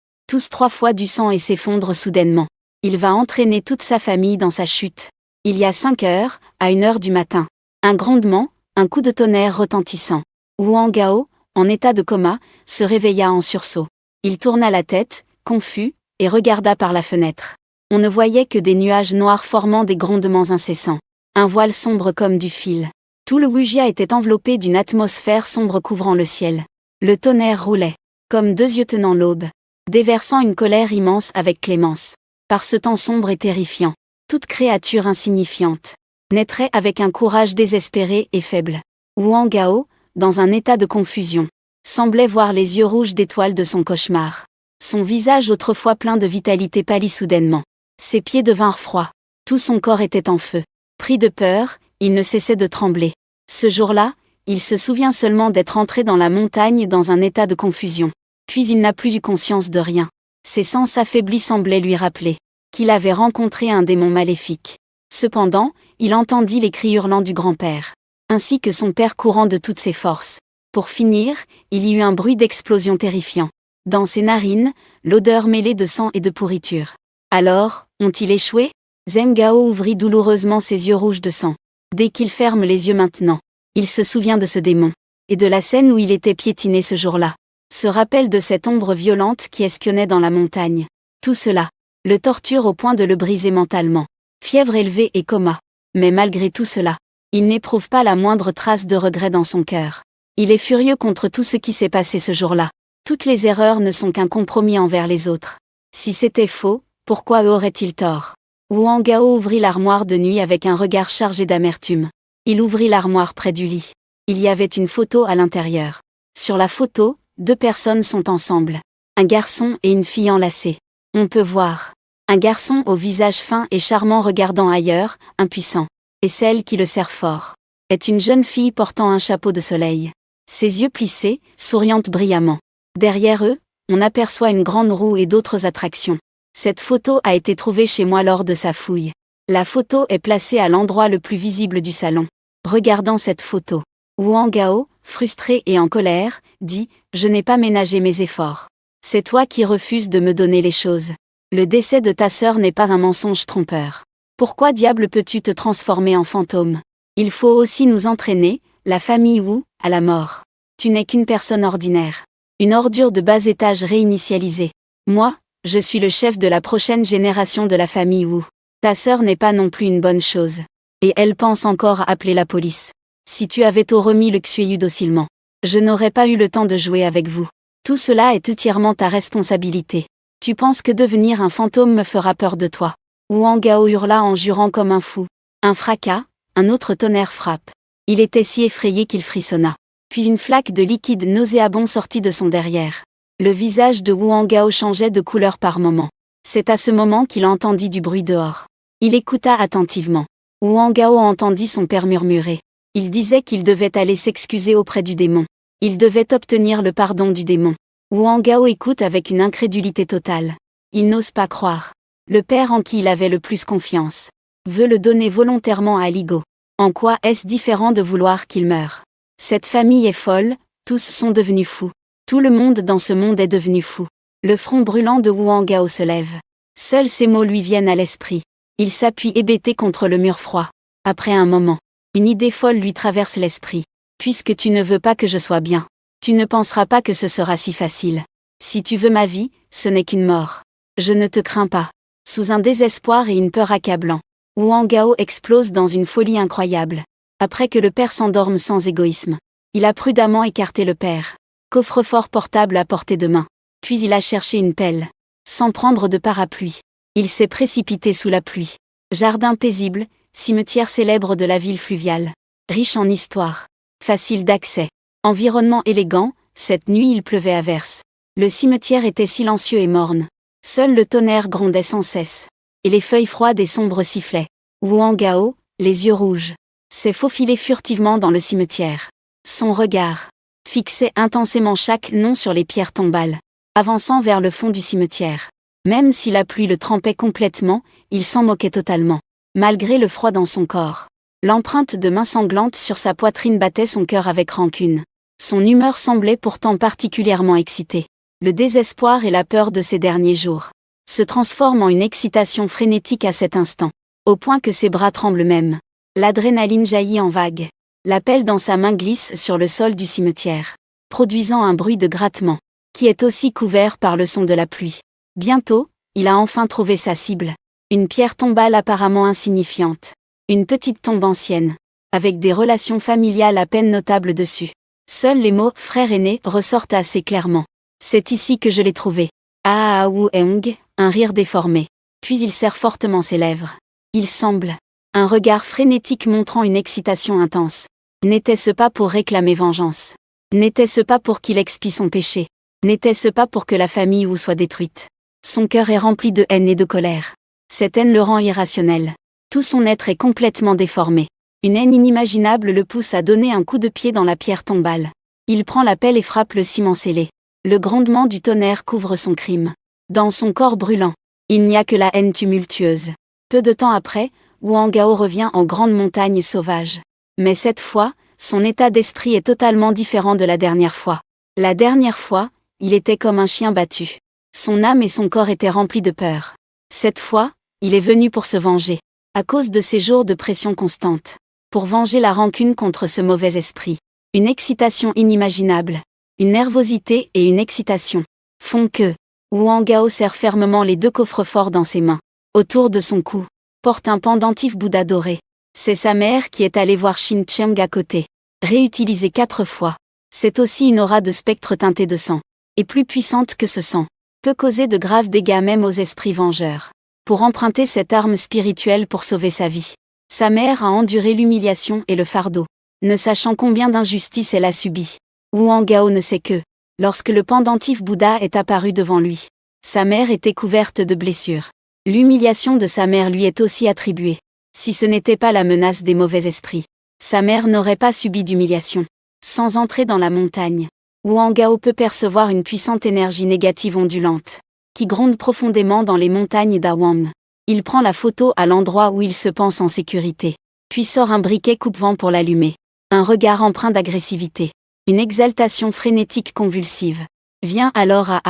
Tousse 3 fois du sang et s'effondre soudainement. Il va entraîner toute sa famille dans sa chute. Il y a 5 heures, à 1 heure du matin. Un grondement, un coup de tonnerre retentissant. Wang Gao, en état de coma, se réveilla en sursaut. Il tourna la tête, confus, et regarda par la fenêtre. On ne voyait que des nuages noirs formant des grondements incessants. Un voile sombre comme du fil. Tout le Wuxia était enveloppé d'une atmosphère sombre couvrant le ciel. Le tonnerre roulait, comme 2 yeux tenant l'aube, déversant une colère immense avec clémence. Par ce temps sombre et terrifiant, toute créature insignifiante naîtrait avec un courage désespéré et faible. Wang Gao, dans un état de confusion, semblait voir les yeux rouges d'étoiles de son cauchemar. Son visage autrefois plein de vitalité pâlit soudainement. Ses pieds devinrent froids. Tout son corps était en feu. Pris de peur, il ne cessait de trembler. Ce jour-là, il se souvient seulement d'être entré dans la montagne dans un état de confusion. Puis il n'a plus eu conscience de rien. Ses sens affaiblis semblaient lui rappeler qu'il avait rencontré un démon maléfique. Cependant, il entendit les cris hurlants du grand-père, ainsi que son père courant de toutes ses forces. Pour finir, il y eut un bruit d'explosion terrifiant. Dans ses narines, l'odeur mêlée de sang et de pourriture. Alors, ont-ils échoué? Zheng Gao ouvrit douloureusement ses yeux rouges de sang. Dès qu'il ferme les yeux maintenant, il se souvient de ce démon, et de la scène où il était piétiné ce jour-là. Se rappelle de cette ombre violente qui espionnait dans la montagne. Tout cela le torture au point de le briser mentalement. Fièvre élevée et coma. Mais malgré tout cela, il n'éprouve pas la moindre trace de regret dans son cœur. Il est furieux contre tout ce qui s'est passé ce jour-là. Toutes les erreurs ne sont qu'un compromis envers les autres. Si c'était faux, pourquoi eux auraient-ils tort? Wang Gao ouvrit l'armoire de nuit avec un regard chargé d'amertume. Il ouvrit l'armoire près du lit. Il y avait une photo à l'intérieur. Sur la photo, 2 personnes sont ensemble. Un garçon et une fille enlacés. On peut voir un garçon au visage fin et charmant regardant ailleurs, impuissant. Et celle qui le serre fort est une jeune fille portant un chapeau de soleil. Ses yeux plissés, souriante brillamment. Derrière eux, on aperçoit une grande roue et d'autres attractions. Cette photo a été trouvée chez moi lors de sa fouille. La photo est placée à l'endroit le plus visible du salon. Regardant cette photo, Wang Gao, frustré et en colère, dit « Je n'ai pas ménagé mes efforts. C'est toi qui refuses de me donner les choses. Le décès de ta sœur n'est pas un mensonge trompeur. Pourquoi diable peux-tu te transformer en fantôme? Il faut aussi nous entraîner, la famille Wu, à la mort. Tu n'es qu'une personne ordinaire. Une ordure de bas étage réinitialisée. Moi, je suis le chef de la prochaine génération de la famille Wu. Ta sœur n'est pas non plus une bonne chose. Et elle pense encore à appeler la police. Si tu avais tôt remis le Xueyu docilement, je n'aurais pas eu le temps de jouer avec vous. Tout cela est entièrement ta responsabilité. Tu penses que devenir un fantôme me fera peur de toi? Wang Gao hurla en jurant comme un fou. Un fracas, un autre tonnerre frappe. Il était si effrayé qu'il frissonna. Puis une flaque de liquide nauséabond sortit de son derrière. Le visage de Wang Gao changeait de couleur par moments. C'est à ce moment qu'il entendit du bruit dehors. Il écouta attentivement. Wang Gao entendit son père murmurer. Il disait qu'il devait aller s'excuser auprès du démon. Il devait obtenir le pardon du démon. Wang Gao écoute avec une incrédulité totale. Il n'ose pas croire. Le père en qui il avait le plus confiance veut le donner volontairement à Ligo. En quoi est-ce différent de vouloir qu'il meure? Cette famille est folle, tous sont devenus fous. Tout le monde dans ce monde est devenu fou. Le front brûlant de Wang Gao se lève. Seuls ces mots lui viennent à l'esprit. Il s'appuie hébété contre le mur froid. Après un moment, une idée folle lui traverse l'esprit. Puisque tu ne veux pas que je sois bien, tu ne penseras pas que ce sera si facile. Si tu veux ma vie, ce n'est qu'une mort. Je ne te crains pas. Sous un désespoir et une peur accablant, Wang Gao explose dans une folie incroyable. Après que le père s'endorme sans égoïsme, il a prudemment écarté le père. Coffre-fort portable à portée de main. Puis il a cherché une pelle. Sans prendre de parapluie, il s'est précipité sous la pluie. Jardin paisible, cimetière célèbre de la ville fluviale. Riche en histoire. Facile d'accès. Environnement élégant, cette nuit il pleuvait à verse. Le cimetière était silencieux et morne. Seul le tonnerre grondait sans cesse. Et les feuilles froides et sombres sifflaient. Wang Gao, les yeux rouges, s'est faufilé furtivement dans le cimetière. Son regard fixait intensément chaque nom sur les pierres tombales, avançant vers le fond du cimetière. Même si la pluie le trempait complètement, il s'en moquait totalement. Malgré le froid dans son corps, l'empreinte de main sanglante sur sa poitrine battait son cœur avec rancune. Son humeur semblait pourtant particulièrement excitée. Le désespoir et la peur de ces derniers jours se transforment en une excitation frénétique à cet instant, au point que ses bras tremblent même. L'adrénaline jaillit en vagues. La pelle dans sa main glisse sur le sol du cimetière, produisant un bruit de grattement, qui est aussi couvert par le son de la pluie. Bientôt, il a enfin trouvé sa cible. Une pierre tombale apparemment insignifiante. Une petite tombe ancienne, avec des relations familiales à peine notables dessus. Seuls les mots « frère aîné » ressortent assez clairement. C'est ici que je l'ai trouvé. Ah Wu Eng, un rire déformé. Puis il serre fortement ses lèvres. Il semble. Un regard frénétique montrant une excitation intense. N'était-ce pas pour réclamer vengeance? N'était-ce pas pour qu'il expie son péché? N'était-ce pas pour que la famille Wu soit détruite? Son cœur est rempli de haine et de colère. Cette haine le rend irrationnel. Tout son être est complètement déformé. Une haine inimaginable le pousse à donner un coup de pied dans la pierre tombale. Il prend la pelle et frappe le ciment scellé. Le grondement du tonnerre couvre son crime. Dans son corps brûlant, il n'y a que la haine tumultueuse. Peu de temps après, Wang Gao revient en grande montagne sauvage. Mais cette fois, son état d'esprit est totalement différent de la dernière fois. La dernière fois, il était comme un chien battu. Son âme et son corps étaient remplis de peur. Cette fois, il est venu pour se venger. À cause de ces jours de pression constante. Pour venger la rancune contre ce mauvais esprit. Une excitation inimaginable. Une nervosité et une excitation font que Wang Gao serre fermement les 2 coffres-forts dans ses mains. Autour de son cou, porte un pendentif Bouddha doré. C'est sa mère qui est allée voir Shin Cheng à côté. Réutilisé 4 fois. C'est aussi une aura de spectre teinté de sang. Et plus puissante que ce sang. Peut causer de graves dégâts même aux esprits vengeurs. Pour emprunter cette arme spirituelle pour sauver sa vie. Sa mère a enduré l'humiliation et le fardeau. Ne sachant combien d'injustices elle a subi. Wang Gao ne sait que, lorsque le pendentif Bouddha est apparu devant lui, sa mère était couverte de blessures. L'humiliation de sa mère lui est aussi attribuée. Si ce n'était pas la menace des mauvais esprits, sa mère n'aurait pas subi d'humiliation. Sans entrer dans la montagne, Wang Gao peut percevoir une puissante énergie négative ondulante, qui gronde profondément dans les montagnes d'Awam. Il prend la photo à l'endroit où il se pense en sécurité, puis sort un briquet coupe-vent pour l'allumer. Un regard empreint d'agressivité. Une exaltation frénétique convulsive. Viens alors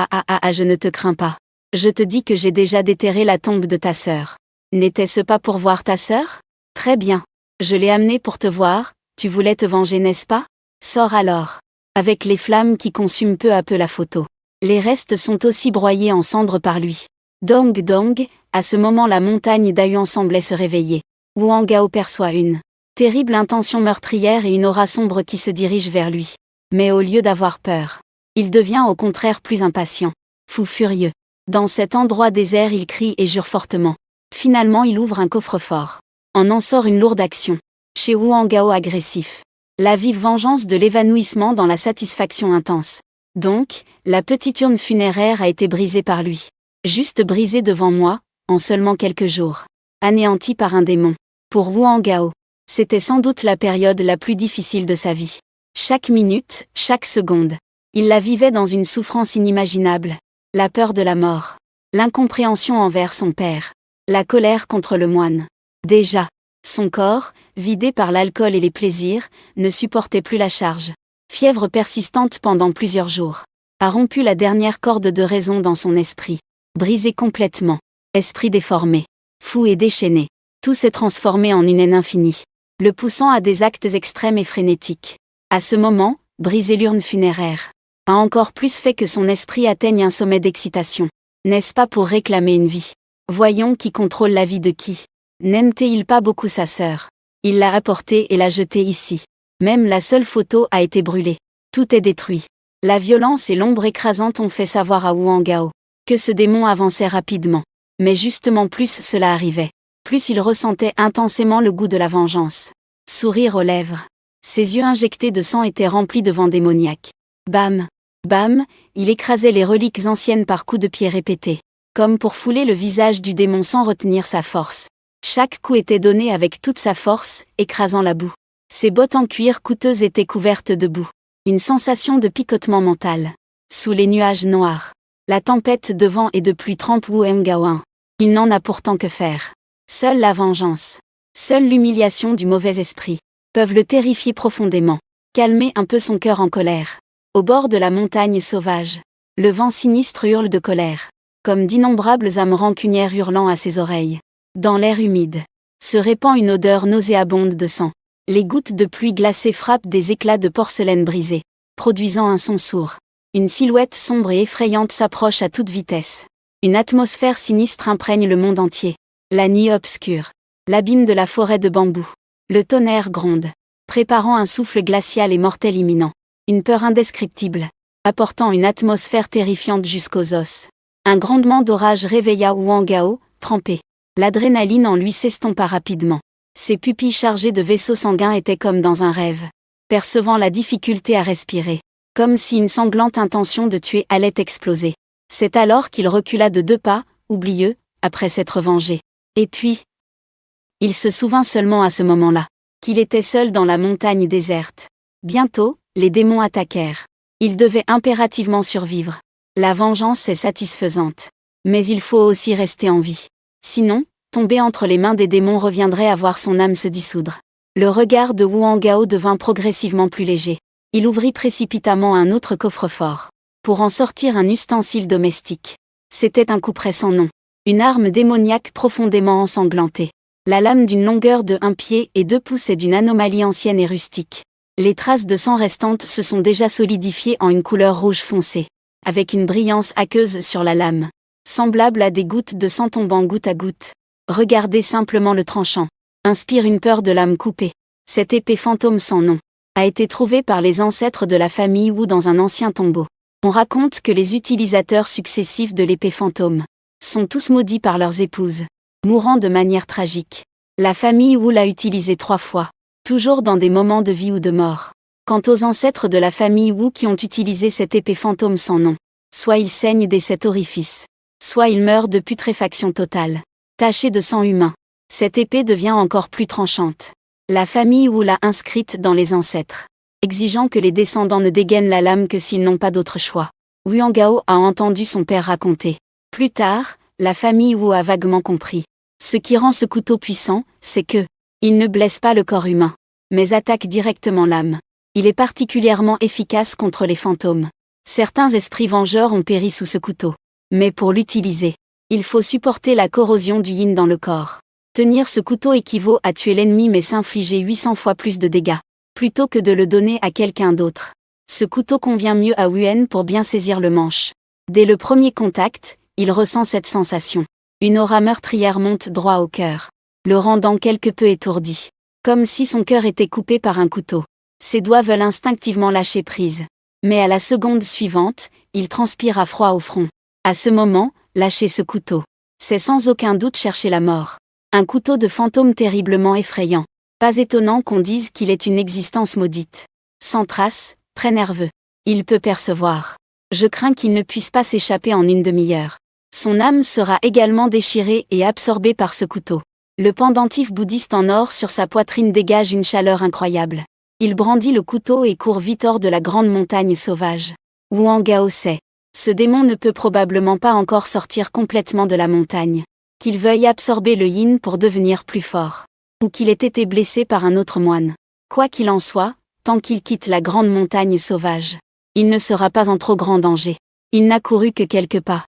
je ne te crains pas. Je te dis que j'ai déjà déterré la tombe de ta sœur. N'était-ce pas pour voir ta sœur? Très bien. Je l'ai amenée pour te voir, tu voulais te venger, n'est-ce pas? Sors alors. Avec les flammes qui consument peu à peu la photo. Les restes sont aussi broyés en cendres par lui. Dong dong, à ce moment la montagne d'Ayuan semblait se réveiller. Wang Gao perçoit une terrible intention meurtrière et une aura sombre qui se dirige vers lui. Mais au lieu d'avoir peur, il devient au contraire plus impatient. Fou furieux. Dans cet endroit désert il crie et jure fortement. Finalement il ouvre un coffre-fort. En sort une lourde action. Chez Wang Gao agressif. La vive vengeance de l'évanouissement dans la satisfaction intense. Donc, la petite urne funéraire a été brisée par lui. Juste brisée devant moi, en seulement quelques jours. Anéantie par un démon. Pour Wang Gao, c'était sans doute la période la plus difficile de sa vie. Chaque minute, chaque seconde. Il la vivait dans une souffrance inimaginable. La peur de la mort. L'incompréhension envers son père. La colère contre le moine. Déjà, son corps, vidé par l'alcool et les plaisirs, ne supportait plus la charge. Fièvre persistante pendant plusieurs jours. A rompu la dernière corde de raison dans son esprit. Brisé complètement. Esprit déformé. Fou et déchaîné. Tout s'est transformé en une haine infinie. Le poussant à des actes extrêmes et frénétiques. À ce moment, briser l'urne funéraire a encore plus fait que son esprit atteigne un sommet d'excitation. N'est-ce pas pour réclamer une vie? Voyons qui contrôle la vie de qui. N'aime-t-il pas beaucoup sa sœur? Il l'a apportée et l'a jetée ici. Même la seule photo a été brûlée. Tout est détruit. La violence et l'ombre écrasante ont fait savoir à Wang Gao que ce démon avançait rapidement. Mais justement plus cela arrivait, plus il ressentait intensément le goût de la vengeance. Sourire aux lèvres. Ses yeux injectés de sang étaient remplis de vent démoniaque. Bam! Bam! Il écrasait les reliques anciennes par coups de pied répétés. Comme pour fouler le visage du démon sans retenir sa force. Chaque coup était donné avec toute sa force, écrasant la boue. Ses bottes en cuir coûteuses étaient couvertes de boue. Une sensation de picotement mental. Sous les nuages noirs. La tempête de vent et de pluie trempe Wang Gao. Il n'en a pourtant que faire. Seule la vengeance. Seule l'humiliation du mauvais esprit peuvent le terrifier profondément. Calmer un peu son cœur en colère. Au bord de la montagne sauvage, le vent sinistre hurle de colère. Comme d'innombrables âmes rancunières hurlant à ses oreilles. Dans l'air humide, se répand une odeur nauséabonde de sang. Les gouttes de pluie glacée frappent des éclats de porcelaine brisée, produisant un son sourd. Une silhouette sombre et effrayante s'approche à toute vitesse. Une atmosphère sinistre imprègne le monde entier. La nuit obscure. L'abîme de la forêt de bambou. Le tonnerre gronde, préparant un souffle glacial et mortel imminent. Une peur indescriptible, apportant une atmosphère terrifiante jusqu'aux os. Un grondement d'orage réveilla Wang Gao, trempé. L'adrénaline en lui s'estompa rapidement. Ses pupilles chargées de vaisseaux sanguins étaient comme dans un rêve. Percevant la difficulté à respirer. Comme si une sanglante intention de tuer allait exploser. C'est alors qu'il recula de 2 pas, oublieux, après s'être vengé. Et puis, il se souvint seulement à ce moment-là, qu'il était seul dans la montagne déserte. Bientôt, les démons attaquèrent. Il devait impérativement survivre. La vengeance est satisfaisante. Mais il faut aussi rester en vie. Sinon, tomber entre les mains des démons reviendrait à voir son âme se dissoudre. Le regard de Wang Gao devint progressivement plus léger. Il ouvrit précipitamment un autre coffre-fort. Pour en sortir un ustensile domestique. C'était un couperet sans nom. Une arme démoniaque profondément ensanglantée. La lame d'une longueur de 1 pied et 2 pouces est d'une anomalie ancienne et rustique. Les traces de sang restantes se sont déjà solidifiées en une couleur rouge foncé. Avec une brillance aqueuse sur la lame. Semblable à des gouttes de sang tombant goutte à goutte. Regardez simplement le tranchant. Inspire une peur de l'âme coupée. Cette épée fantôme sans nom a été trouvée par les ancêtres de la famille Wu dans un ancien tombeau. On raconte que les utilisateurs successifs de l'épée fantôme sont tous maudits par leurs épouses, mourant de manière tragique. La famille Wu l'a utilisée 3 fois, toujours dans des moments de vie ou de mort. Quant aux ancêtres de la famille Wu qui ont utilisé cette épée fantôme sans nom, soit ils saignent des 7 orifices, soit ils meurent de putréfaction totale. Tachée de sang humain, cette épée devient encore plus tranchante. La famille Wu l'a inscrite dans les ancêtres, exigeant que les descendants ne dégainent la lame que s'ils n'ont pas d'autre choix. Huang Gao a entendu son père raconter. Plus tard, la famille Wu a vaguement compris. Ce qui rend ce couteau puissant, c'est que, il ne blesse pas le corps humain, mais attaque directement l'âme. Il est particulièrement efficace contre les fantômes. Certains esprits vengeurs ont péri sous ce couteau. Mais pour l'utiliser, il faut supporter la corrosion du yin dans le corps. Tenir ce couteau équivaut à tuer l'ennemi mais s'infliger 800 fois plus de dégâts, plutôt que de le donner à quelqu'un d'autre. Ce couteau convient mieux à Wen pour bien saisir le manche. Dès le premier contact, il ressent cette sensation. Une aura meurtrière monte droit au cœur, le rendant quelque peu étourdi. Comme si son cœur était coupé par un couteau. Ses doigts veulent instinctivement lâcher prise. Mais à la seconde suivante, il transpire à froid au front. À ce moment, lâcher ce couteau, c'est sans aucun doute chercher la mort. Un couteau de fantôme terriblement effrayant. Pas étonnant qu'on dise qu'il est une existence maudite. Sans trace, très nerveux. Il peut percevoir. Je crains qu'il ne puisse pas s'échapper en une demi-heure. Son âme sera également déchirée et absorbée par ce couteau. Le pendentif bouddhiste en or sur sa poitrine dégage une chaleur incroyable. Il brandit le couteau et court vite hors de la grande montagne sauvage. Huang Gao sait. Ce démon ne peut probablement pas encore sortir complètement de la montagne. Qu'il veuille absorber le yin pour devenir plus fort. Ou qu'il ait été blessé par un autre moine. Quoi qu'il en soit, tant qu'il quitte la grande montagne sauvage, il ne sera pas en trop grand danger. Il n'a couru que quelques pas.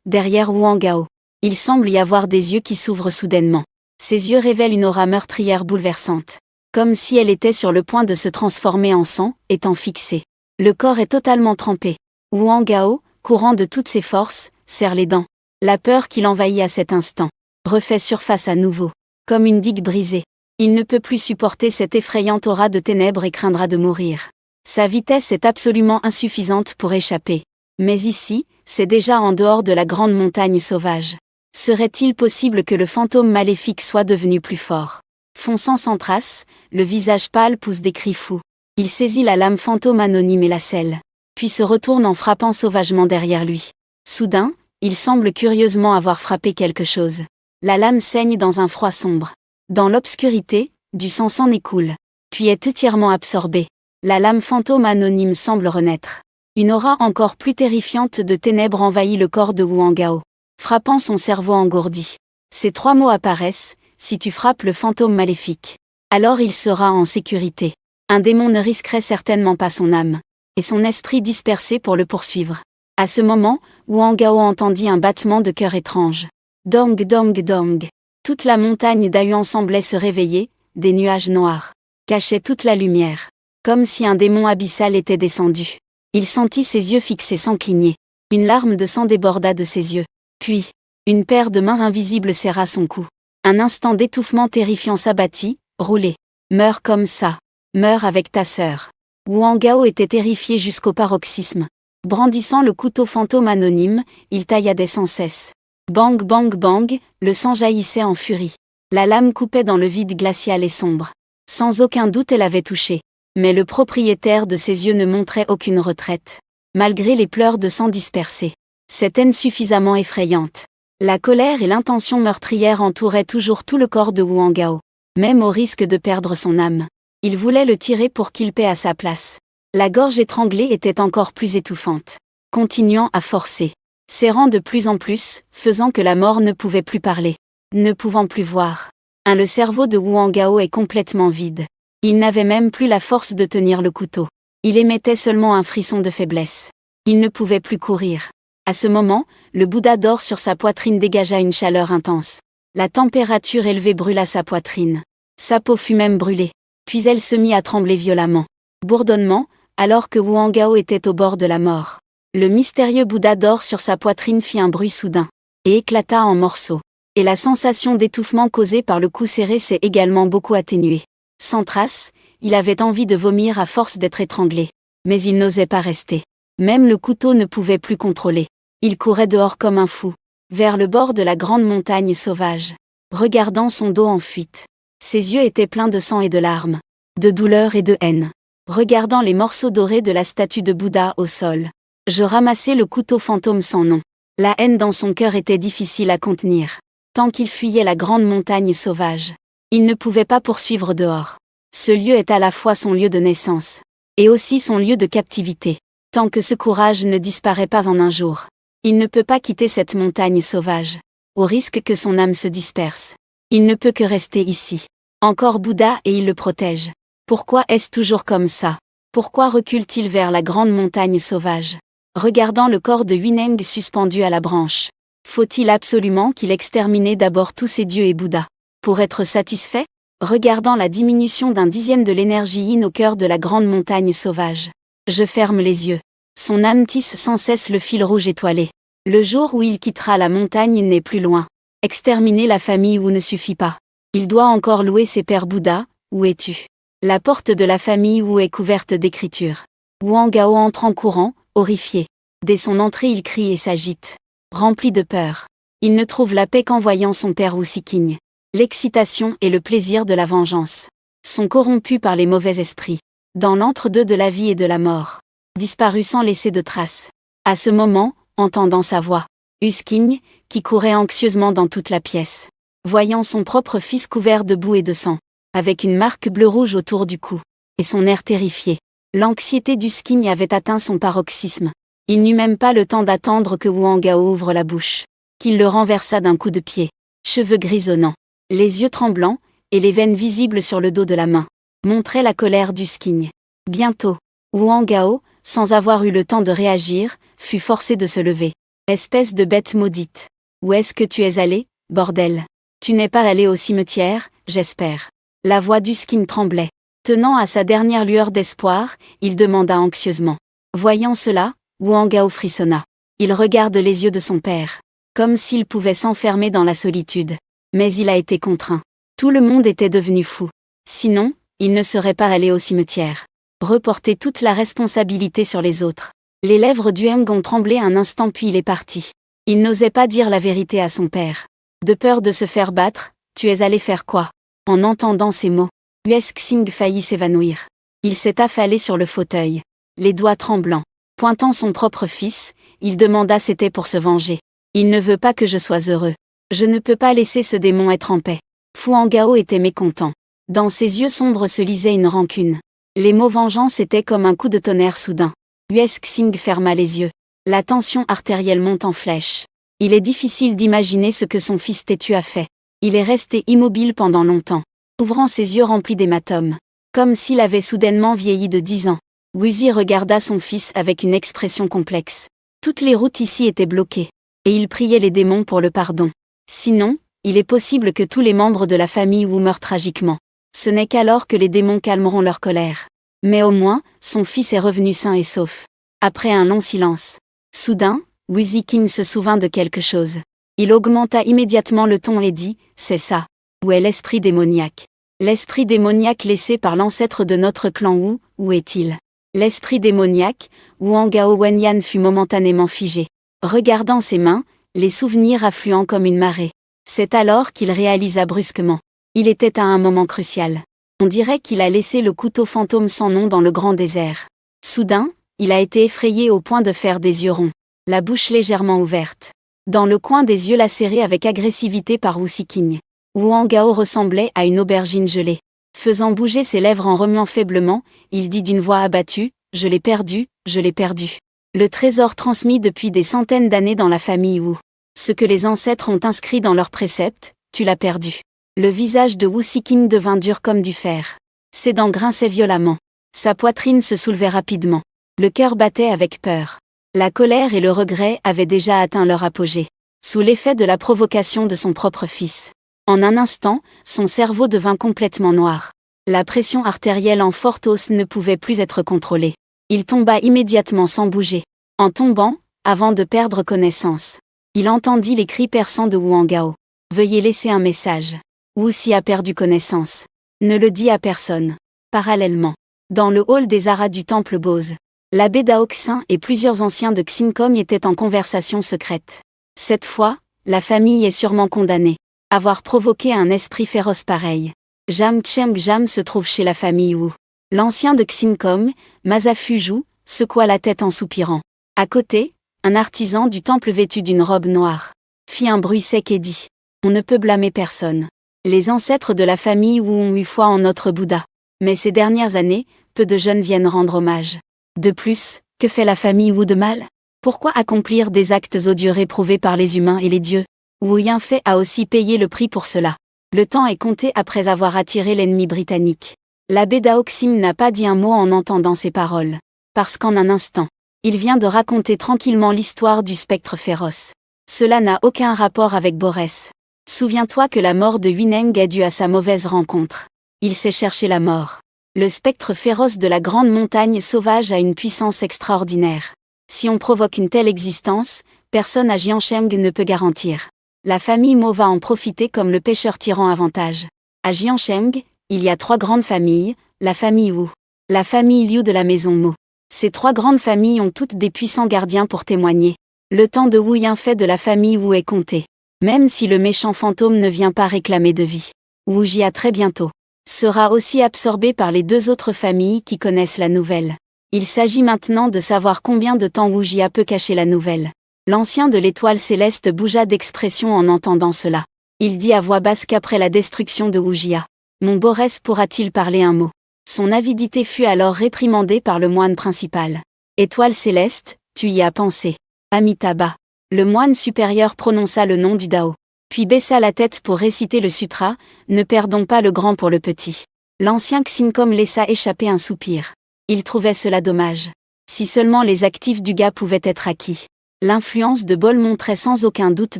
Derrière Huang Gao. Il semble y avoir des yeux qui s'ouvrent soudainement. Ses yeux révèlent une aura meurtrière bouleversante. Comme si elle était sur le point de se transformer en sang, étant fixée. Le corps est totalement trempé. Huang Gao, courant de toutes ses forces, serre les dents. La peur qui l'envahit à cet instant refait surface à nouveau, comme une digue brisée. Il ne peut plus supporter cette effrayante aura de ténèbres et craindra de mourir. Sa vitesse est absolument insuffisante pour échapper. Mais ici, c'est déjà en dehors de la grande montagne sauvage. Serait-il possible que le fantôme maléfique soit devenu plus fort? Fonçant sans trace, le visage pâle pousse des cris fous. Il saisit la lame fantôme anonyme et la scelle, puis se retourne en frappant sauvagement derrière lui. Soudain, il semble curieusement avoir frappé quelque chose. La lame saigne dans un froid sombre. Dans l'obscurité, du sang s'en écoule, puis est entièrement absorbé. La lame fantôme anonyme semble renaître. Une aura encore plus terrifiante de ténèbres envahit le corps de Huang Gao, frappant son cerveau engourdi. Ces 3 mots apparaissent: si tu frappes le fantôme maléfique, alors il sera en sécurité. Un démon ne risquerait certainement pas son âme et son esprit dispersé pour le poursuivre. À ce moment, Huang Gao entendit un battement de cœur étrange. Dong dong dong. Toute la montagne d'Ayuan semblait se réveiller, des nuages noirs cachaient toute la lumière, comme si un démon abyssal était descendu. Il sentit ses yeux fixés sans cligner. Une larme de sang déborda de ses yeux. Puis, une paire de mains invisibles serra son cou. Un instant d'étouffement terrifiant s'abattit, roulé. Meurs comme ça. Meurs avec ta sœur. Huang Gao était terrifié jusqu'au paroxysme. Brandissant le couteau fantôme anonyme, il tailladait sans cesse. Bang bang bang, le sang jaillissait en furie. La lame coupait dans le vide glacial et sombre. Sans aucun doute elle avait touché. Mais le propriétaire de ses yeux ne montrait aucune retraite. Malgré les pleurs de sang dispersés. Cette haine suffisamment effrayante. La colère et l'intention meurtrière entouraient toujours tout le corps de Huang Gao. Même au risque de perdre son âme. Il voulait le tirer pour qu'il paie à sa place. La gorge étranglée était encore plus étouffante. Continuant à forcer. Serrant de plus en plus, faisant que la mort ne pouvait plus parler. Ne pouvant plus voir. Le cerveau de Huang Gao est complètement vide. Il n'avait même plus la force de tenir le couteau. Il émettait seulement un frisson de faiblesse. Il ne pouvait plus courir. À ce moment, le Bouddha d'or sur sa poitrine dégagea une chaleur intense. La température élevée brûla sa poitrine. Sa peau fut même brûlée. Puis elle se mit à trembler violemment. Bourdonnement, alors que Huang Gao était au bord de la mort. Le mystérieux Bouddha d'or sur sa poitrine fit un bruit soudain, et éclata en morceaux. Et la sensation d'étouffement causée par le coup serré s'est également beaucoup atténuée. Sans trace, il avait envie de vomir à force d'être étranglé. Mais il n'osait pas rester. Même le couteau ne pouvait plus contrôler. Il courait dehors comme un fou, vers le bord de la grande montagne sauvage, regardant son dos en fuite. Ses yeux étaient pleins de sang et de larmes, de douleur et de haine. regardant les morceaux dorés de la statue de Bouddha au sol. Je ramassai le couteau fantôme sans nom. La haine dans son cœur était difficile à contenir. Tant qu'il fuyait la grande montagne sauvage, il ne pouvait pas poursuivre dehors. Ce lieu est à la fois son lieu de naissance, et aussi son lieu de captivité. Tant que ce courage ne disparaît pas en un jour, il ne peut pas quitter cette montagne sauvage, au risque que son âme se disperse. Il ne peut que rester ici. Encore Bouddha et il le protège. Pourquoi est-ce toujours comme ça? Pourquoi recule-t-il vers la grande montagne sauvage, regardant le corps de Huineng suspendu à la branche? Faut-il absolument qu'il extermine d'abord tous ces dieux et Bouddha, pour être satisfait? Regardant la diminution d'un dixième de l'énergie yin au cœur de la grande montagne sauvage, je ferme les yeux. Son âme tisse sans cesse le fil rouge étoilé. Le jour où il quittera la montagne n'est plus loin. Exterminer la famille Wu ne suffit pas. Il doit encore louer ses pères Bouddha. Où es-tu? La porte de la famille Wu est couverte d'écritures. Wang Gao entre en courant, horrifié. Dès son entrée il crie et s'agite. Rempli de peur. Il ne trouve la paix qu'en voyant son père Wu Siqing. L'excitation et le plaisir de la vengeance sont corrompus par les mauvais esprits. Dans l'entre-deux de la vie et de la mort, disparu sans laisser de traces. À ce moment, entendant sa voix, Husking, qui courait anxieusement dans toute la pièce, voyant son propre fils couvert de boue et de sang, avec une marque bleu-rouge autour du cou, et son air terrifié. L'anxiété d'Husking avait atteint son paroxysme. Il n'eut même pas le temps d'attendre que Wang Gao ouvre la bouche, qu'il le renversa d'un coup de pied. Cheveux grisonnants, les yeux tremblants, et les veines visibles sur le dos de la main, montraient la colère d'Husking. Bientôt, Wang Gao, sans avoir eu le temps de réagir, fut forcé de se lever. Espèce de bête maudite. Où est-ce que tu es allé, bordel? Tu n'es pas allé au cimetière, j'espère. La voix d'Husking tremblait. Tenant à sa dernière lueur d'espoir, il demanda anxieusement. Voyant cela, Wang Gao frissonna. Il regarde les yeux de son père, comme s'il pouvait s'enfermer dans la solitude. Mais il a été contraint. Tout le monde était devenu fou. Sinon, il ne serait pas allé au cimetière. Reporter toute la responsabilité sur les autres. Les lèvres d'Huang ont tremblé un instant puis il est parti. Il n'osait pas dire la vérité à son père. De peur de se faire battre, tu es allé faire quoi? En entendant ces mots, Husking faillit s'évanouir. Il s'est affalé sur le fauteuil, les doigts tremblants. Pointant son propre fils, il demanda c'était pour se venger. Il ne veut pas que je sois heureux. Je ne peux pas laisser ce démon être en paix. Wang Gao était mécontent. Dans ses yeux sombres se lisait une rancune. Les mots vengeance étaient comme un coup de tonnerre soudain. Husking ferma les yeux. La tension artérielle monte en flèche. Il est difficile d'imaginer ce que son fils têtu a fait. Il est resté immobile pendant longtemps, ouvrant ses yeux remplis d'hématomes, comme s'il avait soudainement vieilli de 10 ans. Wuzi regarda son fils avec une expression complexe. Toutes les routes ici étaient bloquées, et il priait les démons pour le pardon. Sinon, il est possible que tous les membres de la famille Wu meurent tragiquement. Ce n'est qu'alors que les démons calmeront leur colère. Mais au moins, son fils est revenu sain et sauf. Après un long silence. Soudain, Wu Ziqing se souvint de quelque chose. Il augmenta immédiatement le ton et dit, c'est ça. Où est l'esprit démoniaque? L'esprit démoniaque laissé par l'ancêtre de notre clan Wu, où est-il? L'esprit démoniaque, Wang Gao Wenyan fut momentanément figé. Regardant ses mains, les souvenirs affluant comme une marée. C'est alors qu'il réalisa brusquement. Il était à un moment crucial. On dirait qu'il a laissé le couteau fantôme sans nom dans le grand désert. Soudain, il a été effrayé au point de faire des yeux ronds, la bouche légèrement ouverte. Dans le coin des yeux lacérés avec agressivité par Wu Siqing, Wang Gao ressemblait à une aubergine gelée. Faisant bouger ses lèvres en remuant faiblement, il dit d'une voix abattue, « Je l'ai perdu, je l'ai perdu. » Le trésor transmis depuis des centaines d'années dans la famille Wu. Ce que les ancêtres ont inscrit dans leurs préceptes, tu l'as perdu. Le visage de Wu Siqing devint dur comme du fer. Ses dents grinçaient violemment. Sa poitrine se soulevait rapidement. Le cœur battait avec peur. La colère et le regret avaient déjà atteint leur apogée, sous l'effet de la provocation de son propre fils. En un instant, son cerveau devint complètement noir. La pression artérielle en forte hausse ne pouvait plus être contrôlée. Il tomba immédiatement sans bouger. En tombant, avant de perdre connaissance, il entendit les cris perçants de Wang Gao. « Veuillez laisser un message. Wu Si a perdu connaissance. Ne le dis à personne. » Parallèlement, dans le hall des aras du temple Bose, l'abbé Daoxin et plusieurs anciens de Xingkong étaient en conversation secrète. Cette fois, la famille est sûrement condamnée. Avoir provoqué un esprit féroce pareil. Jam Cheng Jam se trouve chez la famille Wu. L'ancien de Xinkom, Masafuju, secoua la tête en soupirant. À côté, un artisan du temple vêtu d'une robe noire fit un bruit sec et dit « On ne peut blâmer personne. Les ancêtres de la famille Wu ont eu foi en notre Bouddha. Mais ces dernières années, peu de jeunes viennent rendre hommage. De plus, que fait la famille Wu de mal? Pourquoi accomplir des actes odieux réprouvés par les humains et les dieux? Wu Yinfei a aussi payé le prix pour cela. Le temps est compté après avoir attiré l'ennemi britannique. » L'abbé Daoxim n'a pas dit un mot en entendant ces paroles. Parce qu'en un instant, il vient de raconter tranquillement l'histoire du spectre féroce. Cela n'a aucun rapport avec Borès. Souviens-toi que la mort de Huineng est due à sa mauvaise rencontre. Il s'est cherché la mort. Le spectre féroce de la grande montagne sauvage a une puissance extraordinaire. Si on provoque une telle existence, personne à Jiancheng ne peut garantir. La famille Mo va en profiter comme le pêcheur tirant avantage. À Jiancheng, il y a 3 grandes familles, la famille Wu, la famille Liu de la maison Mo. Ces 3 grandes familles ont toutes des puissants gardiens pour témoigner. Le temps de Wu Yinfei de la famille Wu est compté. Même si le méchant fantôme ne vient pas réclamer de vie, Wu Jia très bientôt sera aussi absorbé par les 2 autres familles qui connaissent la nouvelle. Il s'agit maintenant de savoir combien de temps Wu Jia peut cacher la nouvelle. L'ancien de l'étoile céleste bougea d'expression en entendant cela. Il dit à voix basse qu'après la destruction de Wu Jia, mon Borès pourra-t-il parler un mot? Son avidité fut alors réprimandée par le moine principal. Étoile céleste, tu y as pensé. Amitabha. Le moine supérieur prononça le nom du Dao, puis baissa la tête pour réciter le sutra, ne perdons pas le grand pour le petit. L'ancien Xinkom laissa échapper un soupir. Il trouvait cela dommage. Si seulement les actifs du gars pouvaient être acquis. L'influence de Bol montrait sans aucun doute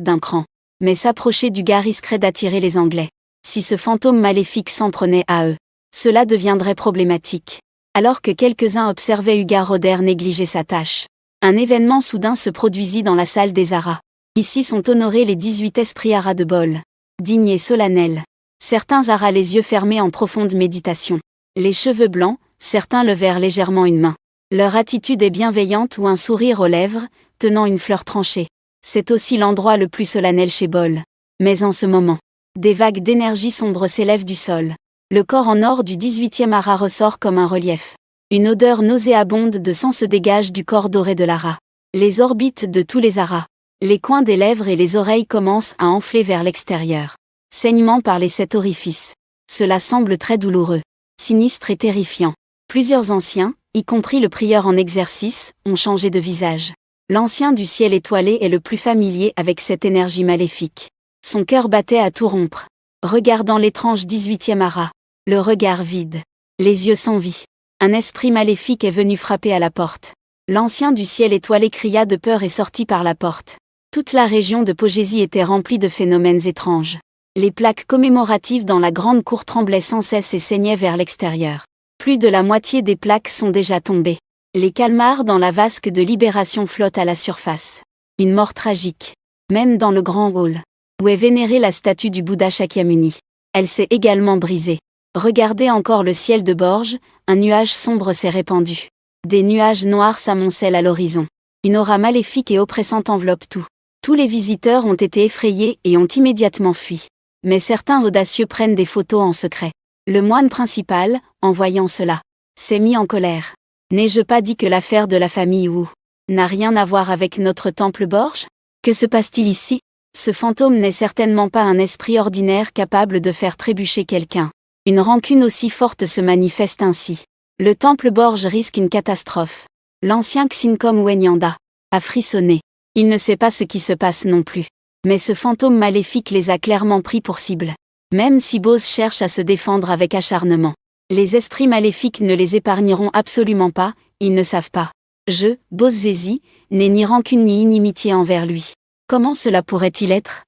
d'un cran. Mais s'approcher du gars risquerait d'attirer les Anglais. Si ce fantôme maléfique s'en prenait à eux, cela deviendrait problématique. Alors que quelques-uns observaient Uga Roder négliger sa tâche, un événement soudain se produisit dans la salle des Aras. Ici sont honorés les 18 esprits Aras de Bol. Dignes et solennels. Certains Aras les yeux fermés en profonde méditation. Les cheveux blancs, certains levèrent légèrement une main. Leur attitude est bienveillante ou un sourire aux lèvres, tenant une fleur tranchée. C'est aussi l'endroit le plus solennel chez Bol. Mais en ce moment, des vagues d'énergie sombre s'élèvent du sol. Le corps en or du 18e Ara ressort comme un relief. Une odeur nauséabonde de sang se dégage du corps doré de l'Ara. Les orbites de tous les Aras, les coins des lèvres et les oreilles commencent à enfler vers l'extérieur. Saignement par les 7 orifices. Cela semble très douloureux, sinistre et terrifiant. Plusieurs anciens, y compris le prieur en exercice, ont changé de visage. L'ancien du ciel étoilé est le plus familier avec cette énergie maléfique. Son cœur battait à tout rompre. Regardant l'étrange 18e Ara, le regard vide, les yeux sans vie. Un esprit maléfique est venu frapper à la porte. L'ancien du ciel étoilé cria de peur et sortit par la porte. Toute la région de Pogésie était remplie de phénomènes étranges. Les plaques commémoratives dans la grande cour tremblaient sans cesse et saignaient vers l'extérieur. Plus de la moitié des plaques sont déjà tombées. Les calmars dans la vasque de libération flottent à la surface. Une mort tragique. Même dans le grand hall, où est vénérée la statue du Bouddha Shakyamuni. Elle s'est également brisée. Regardez encore le ciel de Borges, un nuage sombre s'est répandu. Des nuages noirs s'amoncellent à l'horizon. Une aura maléfique et oppressante enveloppe tout. Tous les visiteurs ont été effrayés et ont immédiatement fui. Mais certains audacieux prennent des photos en secret. Le moine principal, en voyant cela, s'est mis en colère. N'ai-je pas dit que l'affaire de la famille Wu n'a rien à voir avec notre temple Borges? Que se passe-t-il ici? Ce fantôme n'est certainement pas un esprit ordinaire capable de faire trébucher quelqu'un. Une rancune aussi forte se manifeste ainsi. Le temple Borges risque une catastrophe. L'ancien Xinkom Wenyanda a frissonné. Il ne sait pas ce qui se passe non plus. Mais ce fantôme maléfique les a clairement pris pour cible. Même si Bose cherche à se défendre avec acharnement, les esprits maléfiques ne les épargneront absolument pas, ils ne savent pas. Je, Bose Zézi, n'ai ni rancune ni inimitié envers lui. Comment cela pourrait-il être?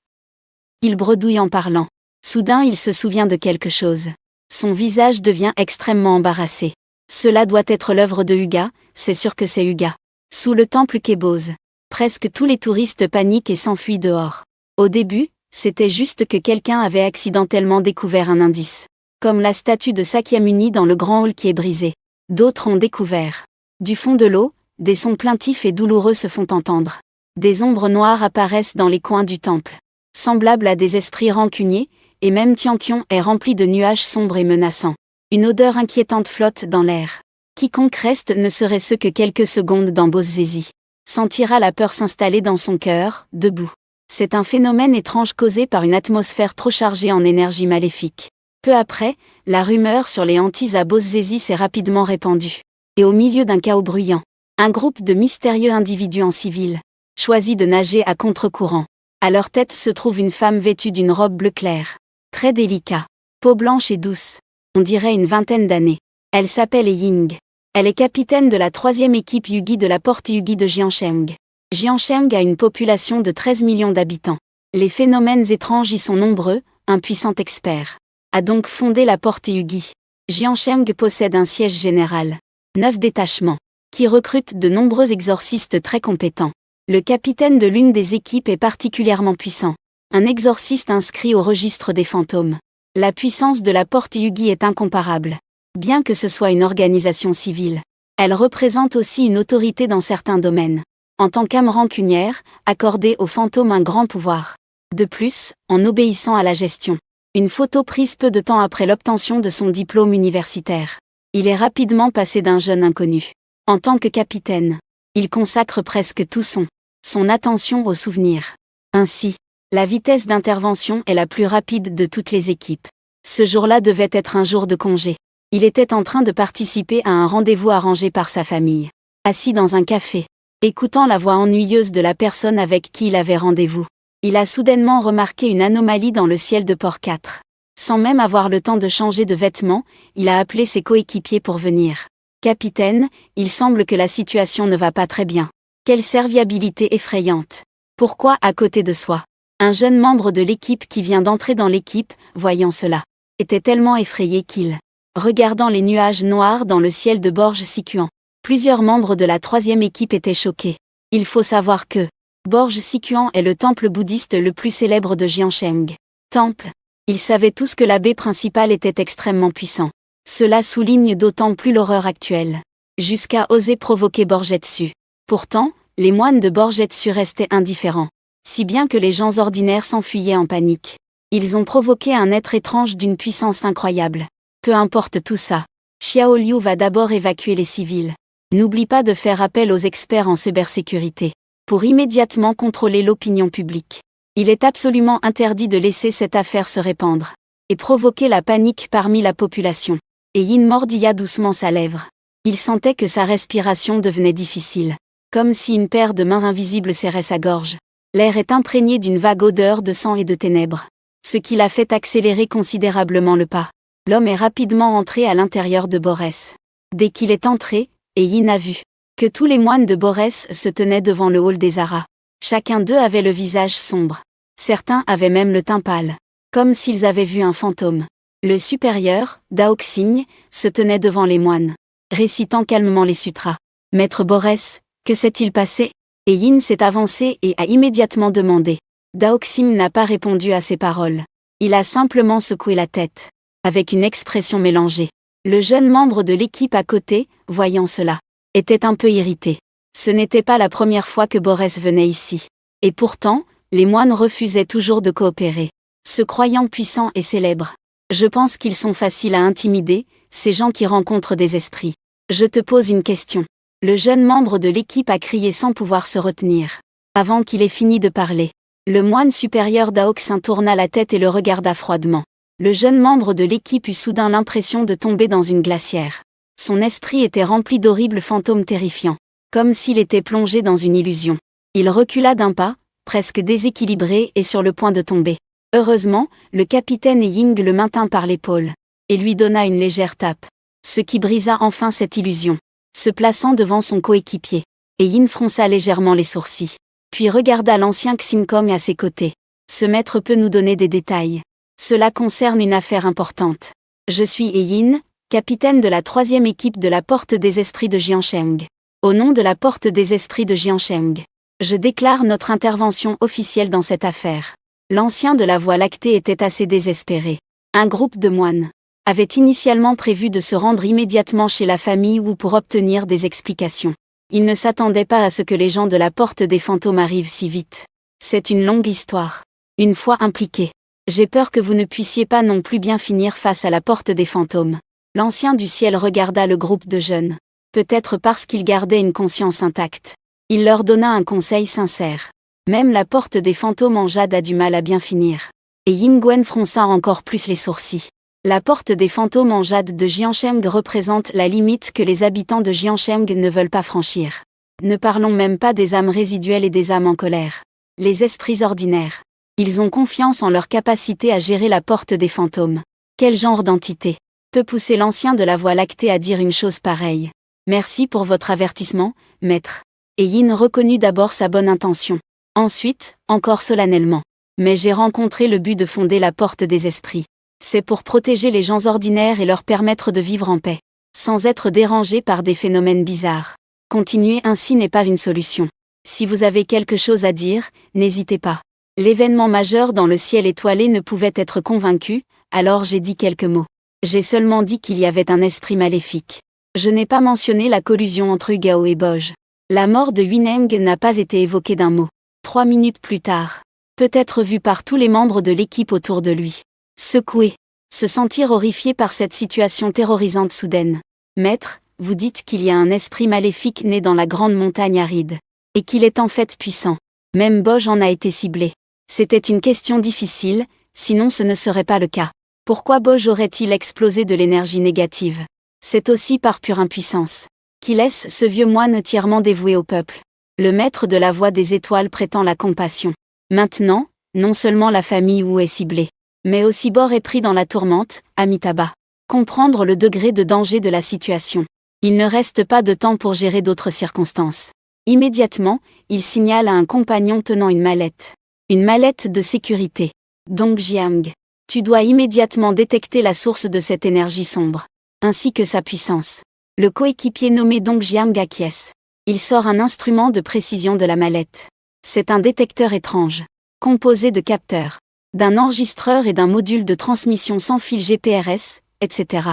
Il bredouille en parlant. Soudain il se souvient de quelque chose. Son visage devient extrêmement embarrassé. Cela doit être l'œuvre de Uga, c'est sûr que c'est Uga. Sous le temple qu'est Bose, presque tous les touristes paniquent et s'enfuient dehors. Au début, c'était juste que quelqu'un avait accidentellement découvert un indice. Comme la statue de Sakyamuni dans le grand hall qui est brisé. D'autres ont découvert. Du fond de l'eau, des sons plaintifs et douloureux se font entendre. Des ombres noires apparaissent dans les coins du temple, semblables à des esprits rancuniers, et même Tianqiong est rempli de nuages sombres et menaçants. Une odeur inquiétante flotte dans l'air. Quiconque reste ne serait-ce que quelques secondes dans Bozezi sentira la peur s'installer dans son cœur, debout. C'est un phénomène étrange causé par une atmosphère trop chargée en énergie maléfique. Peu après, la rumeur sur les hantises à Bozezi s'est rapidement répandue. Et au milieu d'un chaos bruyant, un groupe de mystérieux individus en civil choisit de nager à contre-courant. À leur tête se trouve une femme vêtue d'une robe bleu clair. Très délicat. Peau blanche et douce. On dirait une vingtaine d'années. Elle s'appelle Ying. Elle est capitaine de la 3e équipe Yugi de la porte Yugi de Jiancheng. Jiancheng a une population de 13 millions d'habitants. Les phénomènes étranges y sont nombreux, un puissant expert a donc fondé la porte Yugi. Jiancheng possède un siège général, 9 détachements, qui recrutent de nombreux exorcistes très compétents. Le capitaine de l'une des équipes est particulièrement puissant. Un exorciste inscrit au registre des fantômes. La puissance de la porte Yugi est incomparable. Bien que ce soit une organisation civile, elle représente aussi une autorité dans certains domaines. En tant qu'âme rancunière, accorder aux fantômes un grand pouvoir. De plus, en obéissant à la gestion. Une photo prise peu de temps après l'obtention de son diplôme universitaire. Il est rapidement passé d'un jeune inconnu. En tant que capitaine, il consacre presque tout son attention aux souvenirs. Ainsi, la vitesse d'intervention est la plus rapide de toutes les équipes. Ce jour-là devait être un jour de congé. Il était en train de participer à un rendez-vous arrangé par sa famille. Assis dans un café, écoutant la voix ennuyeuse de la personne avec qui il avait rendez-vous, il a soudainement remarqué une anomalie dans le ciel de port 4. Sans même avoir le temps de changer de vêtements, il a appelé ses coéquipiers pour venir. « Capitaine, il semble que la situation ne va pas très bien. Quelle serviabilité effrayante. Pourquoi à côté de soi ?» Un jeune membre de l'équipe qui vient d'entrer dans l'équipe, voyant cela, était tellement effrayé qu'il, regardant les nuages noirs dans le ciel de Borge Sicuan. Plusieurs membres de la 3e équipe étaient choqués. Il faut savoir que Borge Sicuan est le temple bouddhiste le plus célèbre de Jiancheng. Temple. Ils savaient tous que l'abbé principal était extrêmement puissant. Cela souligne d'autant plus l'horreur actuelle. Jusqu'à oser provoquer Borgetsu. Pourtant, les moines de Borgetsu restaient indifférents. Si bien que les gens ordinaires s'enfuyaient en panique. Ils ont provoqué un être étrange d'une puissance incroyable. Peu importe tout ça, Xiao Liu va d'abord évacuer les civils. N'oublie pas de faire appel aux experts en cybersécurité, pour immédiatement contrôler l'opinion publique. Il est absolument interdit de laisser cette affaire se répandre, et provoquer la panique parmi la population. Et Yin mordilla doucement sa lèvre. Il sentait que sa respiration devenait difficile, comme si une paire de mains invisibles serrait sa gorge. L'air est imprégné d'une vague odeur de sang et de ténèbres, ce qui l'a fait accélérer considérablement le pas. L'homme est rapidement entré à l'intérieur de Borès. Dès qu'il est entré, Yin a vu que tous les moines de Borès se tenaient devant le hall des Aras. Chacun d'eux avait le visage sombre. Certains avaient même le teint pâle, comme s'ils avaient vu un fantôme. Le supérieur, Daoxing, se tenait devant les moines, récitant calmement les sutras. « Maître Borès, que s'est-il passé ?» Yin s'est avancé et a immédiatement demandé. Daoxing n'a pas répondu à ces paroles. Il a simplement secoué la tête, avec une expression mélangée. Le jeune membre de l'équipe à côté, voyant cela, était un peu irrité. Ce n'était pas la première fois que Borès venait ici. Et pourtant, les moines refusaient toujours de coopérer, se croyant puissants et célèbres. Je pense qu'ils sont faciles à intimider, ces gens qui rencontrent des esprits. Je te pose une question. Le jeune membre de l'équipe a crié sans pouvoir se retenir. Avant qu'il ait fini de parler, le moine supérieur Daoxin tourna la tête et le regarda froidement. Le jeune membre de l'équipe eut soudain l'impression de tomber dans une glacière. Son esprit était rempli d'horribles fantômes terrifiants, comme s'il était plongé dans une illusion. Il recula d'un pas, presque déséquilibré et sur le point de tomber. Heureusement, le capitaine Ying le maintint par l'épaule, et lui donna une légère tape, ce qui brisa enfin cette illusion. Se plaçant devant son coéquipier, Yin fronça légèrement les sourcils, puis regarda l'ancien Xinkong à ses côtés. Ce maître peut nous donner des détails. Cela concerne une affaire importante. Je suis Yin, capitaine de la 3e équipe de la Porte des Esprits de Jiancheng. Au nom de la Porte des Esprits de Jiancheng, je déclare notre intervention officielle dans cette affaire. L'ancien de la Voie lactée était assez désespéré. Un groupe de moines avait initialement prévu de se rendre immédiatement chez la famille Wu pour obtenir des explications. Il ne s'attendait pas à ce que les gens de la Porte des Fantômes arrivent si vite. C'est une longue histoire. Une fois impliqué, j'ai peur que vous ne puissiez pas non plus bien finir face à la Porte des Fantômes. L'ancien du ciel regarda le groupe de jeunes. Peut-être parce qu'il gardait une conscience intacte. Il leur donna un conseil sincère. Même la porte des fantômes en jade a du mal à bien finir. Et Yingwen fronça encore plus les sourcils. La porte des fantômes en jade de Jiancheng représente la limite que les habitants de Jiancheng ne veulent pas franchir. Ne parlons même pas des âmes résiduelles et des âmes en colère. Les esprits ordinaires. Ils ont confiance en leur capacité à gérer la porte des fantômes. Quel genre d'entité peut pousser l'ancien de la Voie lactée à dire une chose pareille? Merci pour votre avertissement, maître. Et Yin reconnut d'abord sa bonne intention. Ensuite, encore solennellement. Mais j'ai rencontré le but de fonder la porte des esprits. C'est pour protéger les gens ordinaires et leur permettre de vivre en paix, sans être dérangés par des phénomènes bizarres. Continuer ainsi n'est pas une solution. Si vous avez quelque chose à dire, n'hésitez pas. L'événement majeur dans le ciel étoilé ne pouvait être convaincu, alors j'ai dit quelques mots. J'ai seulement dit qu'il y avait un esprit maléfique. Je n'ai pas mentionné la collusion entre Gao et Boj. La mort de Huineng n'a pas été évoquée d'un mot. 3 minutes plus tard. Peut-être vu par tous les membres de l'équipe autour de lui. Secoué. Se sentir horrifié par cette situation terrorisante soudaine. Maître, vous dites qu'il y a un esprit maléfique né dans la grande montagne aride. Et qu'il est en fait puissant. Même Boj en a été ciblé. C'était une question difficile, sinon ce ne serait pas le cas. Pourquoi Boj aurait-il explosé de l'énergie négative? C'est aussi par pure impuissance. Qui laisse ce vieux moine entièrement dévoué au peuple. Le maître de la voie des étoiles prétend la compassion. Maintenant, non seulement la famille Wu est ciblée, mais aussi Bor est pris dans la tourmente, Amitabha. Comprendre le degré de danger de la situation. Il ne reste pas de temps pour gérer d'autres circonstances. Immédiatement, il signale à un compagnon tenant une mallette. Une mallette de sécurité. Dong Jiang. Tu dois immédiatement détecter la source de cette énergie sombre, ainsi que sa puissance. Le coéquipier nommé Dong Jiang acquiesce. Il sort un instrument de précision de la mallette. C'est un détecteur étrange, composé de capteurs, d'un enregistreur et d'un module de transmission sans fil GPRS, etc.,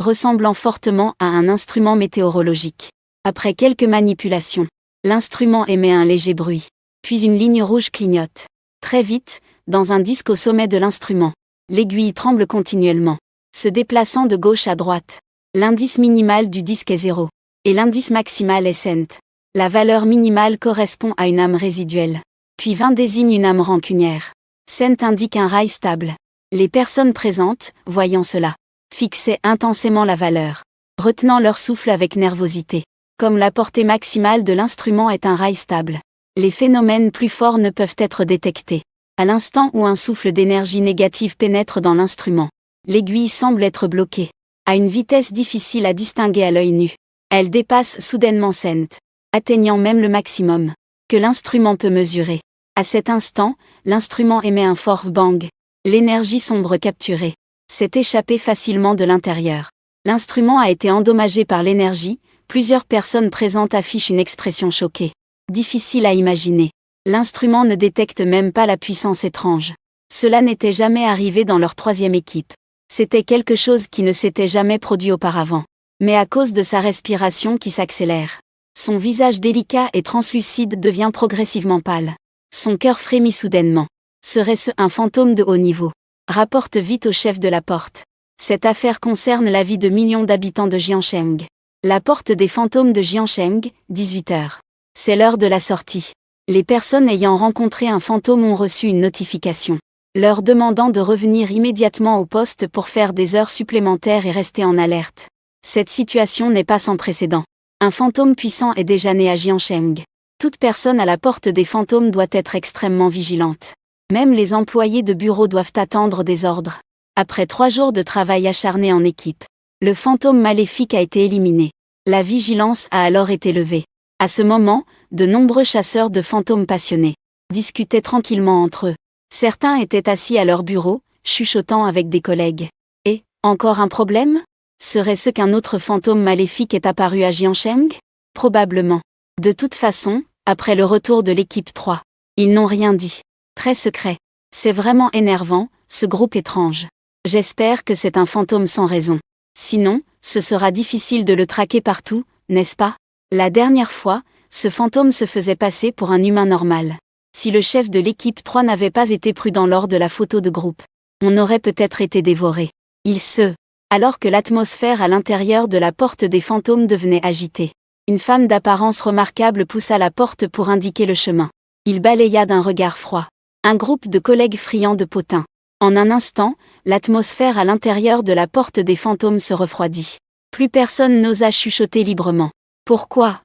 ressemblant fortement à un instrument météorologique. Après quelques manipulations, l'instrument émet un léger bruit, puis une ligne rouge clignote. Très vite, dans un disque au sommet de l'instrument, l'aiguille tremble continuellement, se déplaçant de gauche à droite. L'indice minimal du disque est 0, et l'indice maximal est cent. La valeur minimale correspond à une âme résiduelle. Puis 20 désigne une âme rancunière. Cent indique un rail stable. Les personnes présentes, voyant cela, fixaient intensément la valeur, retenant leur souffle avec nervosité. Comme la portée maximale de l'instrument est un rail stable, les phénomènes plus forts ne peuvent être détectés. À l'instant où un souffle d'énergie négative pénètre dans l'instrument, l'aiguille semble être bloquée, à une vitesse difficile à distinguer à l'œil nu. Elle dépasse soudainement cent, atteignant même le maximum que l'instrument peut mesurer. À cet instant, l'instrument émet un fort bang. L'énergie sombre capturée s'est échappée facilement de l'intérieur. L'instrument a été endommagé par l'énergie. Plusieurs personnes présentes affichent une expression choquée. Difficile à imaginer. L'instrument ne détecte même pas la puissance étrange. Cela n'était jamais arrivé dans leur troisième équipe. C'était quelque chose qui ne s'était jamais produit auparavant. Mais à cause de sa respiration qui s'accélère, son visage délicat et translucide devient progressivement pâle. Son cœur frémit soudainement. Serait-ce un fantôme de haut niveau? Rapporte vite au chef de la porte. Cette affaire concerne la vie de millions d'habitants de Jiancheng. La porte des fantômes de Jiancheng, 18h. C'est l'heure de la sortie. Les personnes ayant rencontré un fantôme ont reçu une notification, leur demandant de revenir immédiatement au poste pour faire des heures supplémentaires et rester en alerte. Cette situation n'est pas sans précédent. Un fantôme puissant est déjà né à Jiancheng. Toute personne à la porte des fantômes doit être extrêmement vigilante. Même les employés de bureau doivent attendre des ordres. Après 3 jours de travail acharné en équipe, le fantôme maléfique a été éliminé. La vigilance a alors été levée. À ce moment, de nombreux chasseurs de fantômes passionnés discutaient tranquillement entre eux. Certains étaient assis à leur bureau, chuchotant avec des collègues. Et, encore un problème? Serait-ce qu'un autre fantôme maléfique est apparu à Jiancheng? Probablement. De toute façon, après le retour de l'équipe 3, ils n'ont rien dit. Très secret. C'est vraiment énervant, ce groupe étrange. J'espère que c'est un fantôme sans raison. Sinon, ce sera difficile de le traquer partout, n'est-ce pas? La dernière fois, ce fantôme se faisait passer pour un humain normal. Si le chef de l'équipe 3 n'avait pas été prudent lors de la photo de groupe, on aurait peut-être été dévoré. Il se alors que l'atmosphère à l'intérieur de la porte des fantômes devenait agitée. Une femme d'apparence remarquable poussa la porte pour indiquer le chemin. Il balaya d'un regard froid. Un groupe de collègues friands de potins. En un instant, l'atmosphère à l'intérieur de la porte des fantômes se refroidit. Plus personne n'osa chuchoter librement. Pourquoi ?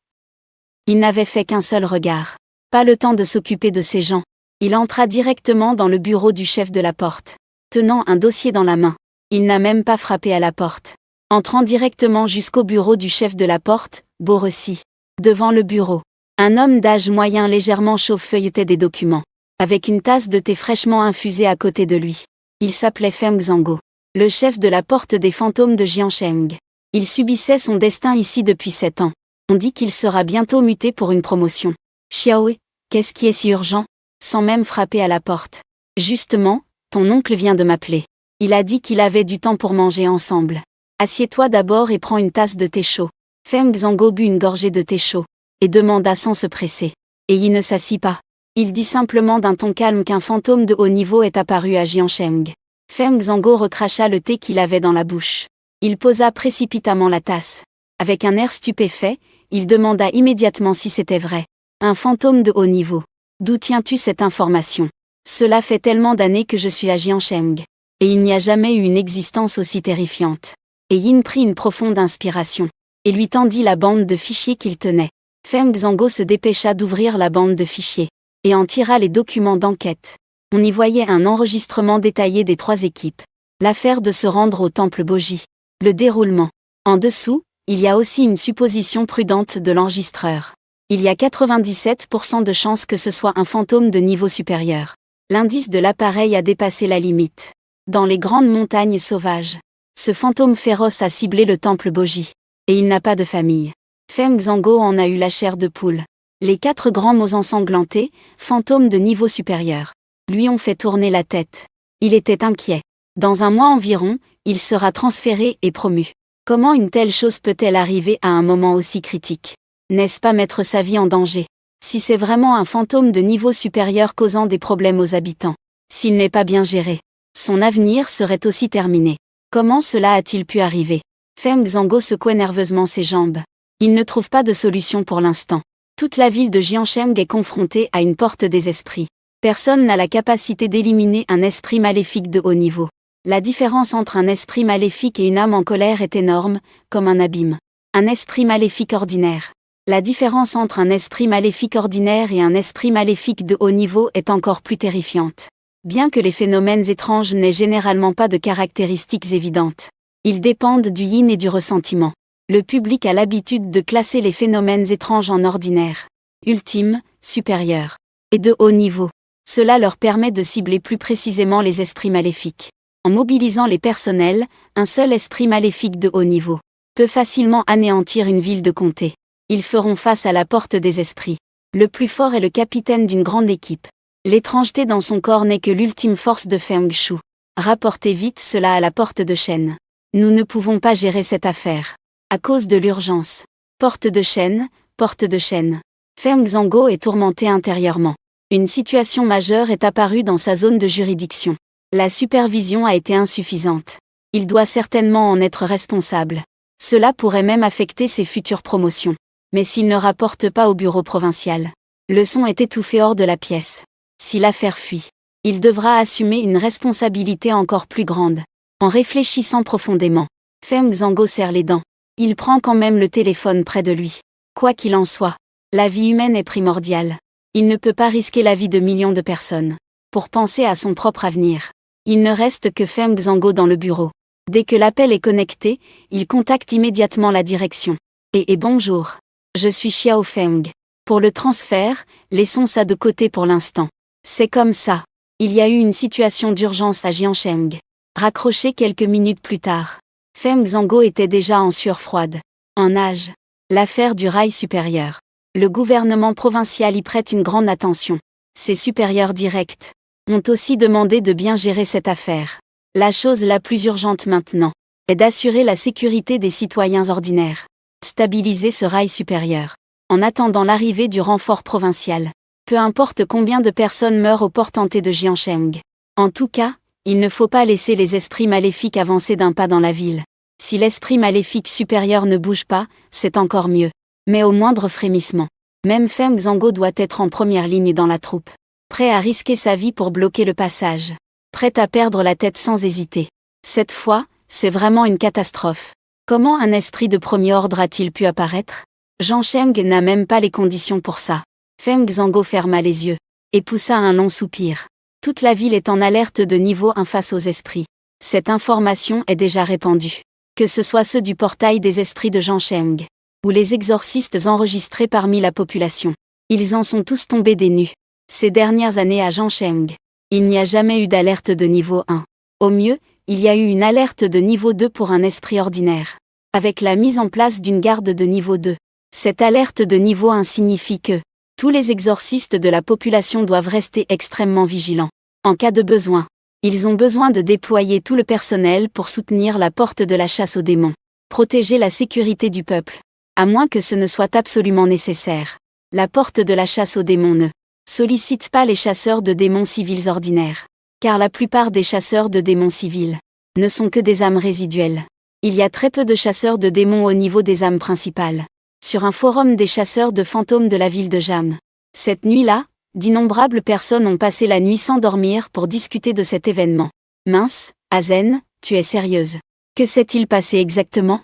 Il n'avait fait qu'un seul regard. Pas le temps de s'occuper de ces gens. Il entra directement dans le bureau du chef de la porte. Tenant un dossier dans la main. Il n'a même pas frappé à la porte. Entrant directement jusqu'au bureau du chef de la porte, Borossi. Devant le bureau. Un homme d'âge moyen légèrement chauve feuilletait des documents. Avec une tasse de thé fraîchement infusée à côté de lui. Il s'appelait Feng Zhangguo. Le chef de la porte des fantômes de Jiansheng. Il subissait son destin ici depuis 7 ans. On dit qu'il sera bientôt muté pour une promotion. Xiaoe, qu'est-ce qui est si urgent ? Sans même frapper à la porte. Justement, ton oncle vient de m'appeler. Il a dit qu'il avait du temps pour manger ensemble. Assieds-toi d'abord et prends une tasse de thé chaud. Feng Zhangguo but une gorgée de thé chaud. Et demanda sans se presser. Et il ne s'assit pas. Il dit simplement d'un ton calme qu'un fantôme de haut niveau est apparu à Jiansheng. Feng Zhangguo recracha le thé qu'il avait dans la bouche. Il posa précipitamment la tasse. Avec un air stupéfait, il demanda immédiatement si c'était vrai. Un fantôme de haut niveau. D'où tiens-tu cette information ? Cela fait tellement d'années que je suis à Jiansheng. Et il n'y a jamais eu une existence aussi terrifiante. Et Yin prit une profonde inspiration. Et lui tendit la bande de fichiers qu'il tenait. Feng Zhangguo se dépêcha d'ouvrir la bande de fichiers. Et en tira les documents d'enquête. On y voyait un enregistrement détaillé des 3 équipes. L'affaire de se rendre au temple Boji. Le déroulement. En dessous, il y a aussi une supposition prudente de l'enregistreur. Il y a 97% de chances que ce soit un fantôme de niveau supérieur. L'indice de l'appareil a dépassé la limite. Dans les grandes montagnes sauvages. Ce fantôme féroce a ciblé le temple Boji. Et il n'a pas de famille. Feng Zhangguo en a eu la chair de poule. Les 4 grands mots ensanglantés, fantômes de niveau supérieur, lui ont fait tourner la tête. Il était inquiet. Dans un mois environ, il sera transféré et promu. Comment une telle chose peut-elle arriver à un moment aussi critique ? N'est-ce pas mettre sa vie en danger ? Si c'est vraiment un fantôme de niveau supérieur causant des problèmes aux habitants, s'il n'est pas bien géré, son avenir serait aussi terminé. Comment cela a-t-il pu arriver ? Feng Zhangguo secouait nerveusement ses jambes. Il ne trouve pas de solution pour l'instant. Toute la ville de Jiansheng est confrontée à une porte des esprits. Personne n'a la capacité d'éliminer un esprit maléfique de haut niveau. La différence entre un esprit maléfique et une âme en colère est énorme, comme un abîme. Un esprit maléfique ordinaire. La différence entre un esprit maléfique ordinaire et un esprit maléfique de haut niveau est encore plus terrifiante. Bien que les phénomènes étranges n'aient généralement pas de caractéristiques évidentes. Ils dépendent du yin et du ressentiment. Le public a l'habitude de classer les phénomènes étranges en ordinaire, ultime, supérieur, et de haut niveau. Cela leur permet de cibler plus précisément les esprits maléfiques. En mobilisant les personnels, un seul esprit maléfique de haut niveau peut facilement anéantir une ville de comté. Ils feront face à la porte des esprits. Le plus fort est le capitaine d'une grande équipe. L'étrangeté dans son corps n'est que l'ultime force de Feng Shu. Rapportez vite cela à la porte de Shen. Nous ne pouvons pas gérer cette affaire. À cause de l'urgence. Porte de Shen, porte de Shen. Feng Zhangguo est tourmenté intérieurement. Une situation majeure est apparue dans sa zone de juridiction. La supervision a été insuffisante. Il doit certainement en être responsable. Cela pourrait même affecter ses futures promotions. Mais s'il ne rapporte pas au bureau provincial, le son est étouffé hors de la pièce. Si l'affaire fuit, il devra assumer une responsabilité encore plus grande. En réfléchissant profondément, Feng Zhangguo serre les dents. Il prend quand même le téléphone près de lui. Quoi qu'il en soit, la vie humaine est primordiale. Il ne peut pas risquer la vie de millions de personnes. Pour penser à son propre avenir, il ne reste que Feng Zhangguo dans le bureau. Dès que l'appel est connecté, il contacte immédiatement la direction. Et bonjour. Je suis Xiao Feng. Pour le transfert, laissons ça de côté pour l'instant. C'est comme ça. Il y a eu une situation d'urgence à Jiansheng. Raccroché quelques minutes plus tard. Feng Zhangguo était déjà en sueur froide. En âge. L'affaire du rail supérieur. Le gouvernement provincial y prête une grande attention. Ses supérieurs directs ont aussi demandé de bien gérer cette affaire. La chose la plus urgente maintenant est d'assurer la sécurité des citoyens ordinaires. Stabiliser ce rail supérieur. En attendant l'arrivée du renfort provincial. Peu importe combien de personnes meurent aux portes hantées de Jiansheng. En tout cas, il ne faut pas laisser les esprits maléfiques avancer d'un pas dans la ville. Si l'esprit maléfique supérieur ne bouge pas, c'est encore mieux. Mais au moindre frémissement, même Feng Zhangguo doit être en première ligne dans la troupe. Prêt à risquer sa vie pour bloquer le passage. Prêt à perdre la tête sans hésiter. Cette fois, c'est vraiment une catastrophe. Comment un esprit de premier ordre a-t-il pu apparaître? Zhang Sheng n'a même pas les conditions pour ça. Feng Zhangguo ferma les yeux et poussa un long soupir. Toute la ville est en alerte de niveau 1 face aux esprits. Cette information est déjà répandue. Que ce soit ceux du portail des esprits de Zhang Sheng, ou les exorcistes enregistrés parmi la population. Ils en sont tous tombés des nues. Ces dernières années à Zhang Sheng, il n'y a jamais eu d'alerte de niveau 1. Au mieux, il y a eu une alerte de niveau 2 pour un esprit ordinaire. Avec la mise en place d'une garde de niveau 2. Cette alerte de niveau 1 signifie que tous les exorcistes de la population doivent rester extrêmement vigilants. En cas de besoin, ils ont besoin de déployer tout le personnel pour soutenir la porte de la chasse aux démons. Protéger la sécurité du peuple. À moins que ce ne soit absolument nécessaire. La porte de la chasse aux démons ne sollicite pas les chasseurs de démons civils ordinaires. Car la plupart des chasseurs de démons civils ne sont que des âmes résiduelles. Il y a très peu de chasseurs de démons au niveau des âmes principales. Sur un forum des chasseurs de fantômes de la ville de Jam. Cette nuit-là, d'innombrables personnes ont passé la nuit sans dormir pour discuter de cet événement. Mince, Azen, tu es sérieuse. Que s'est-il passé exactement?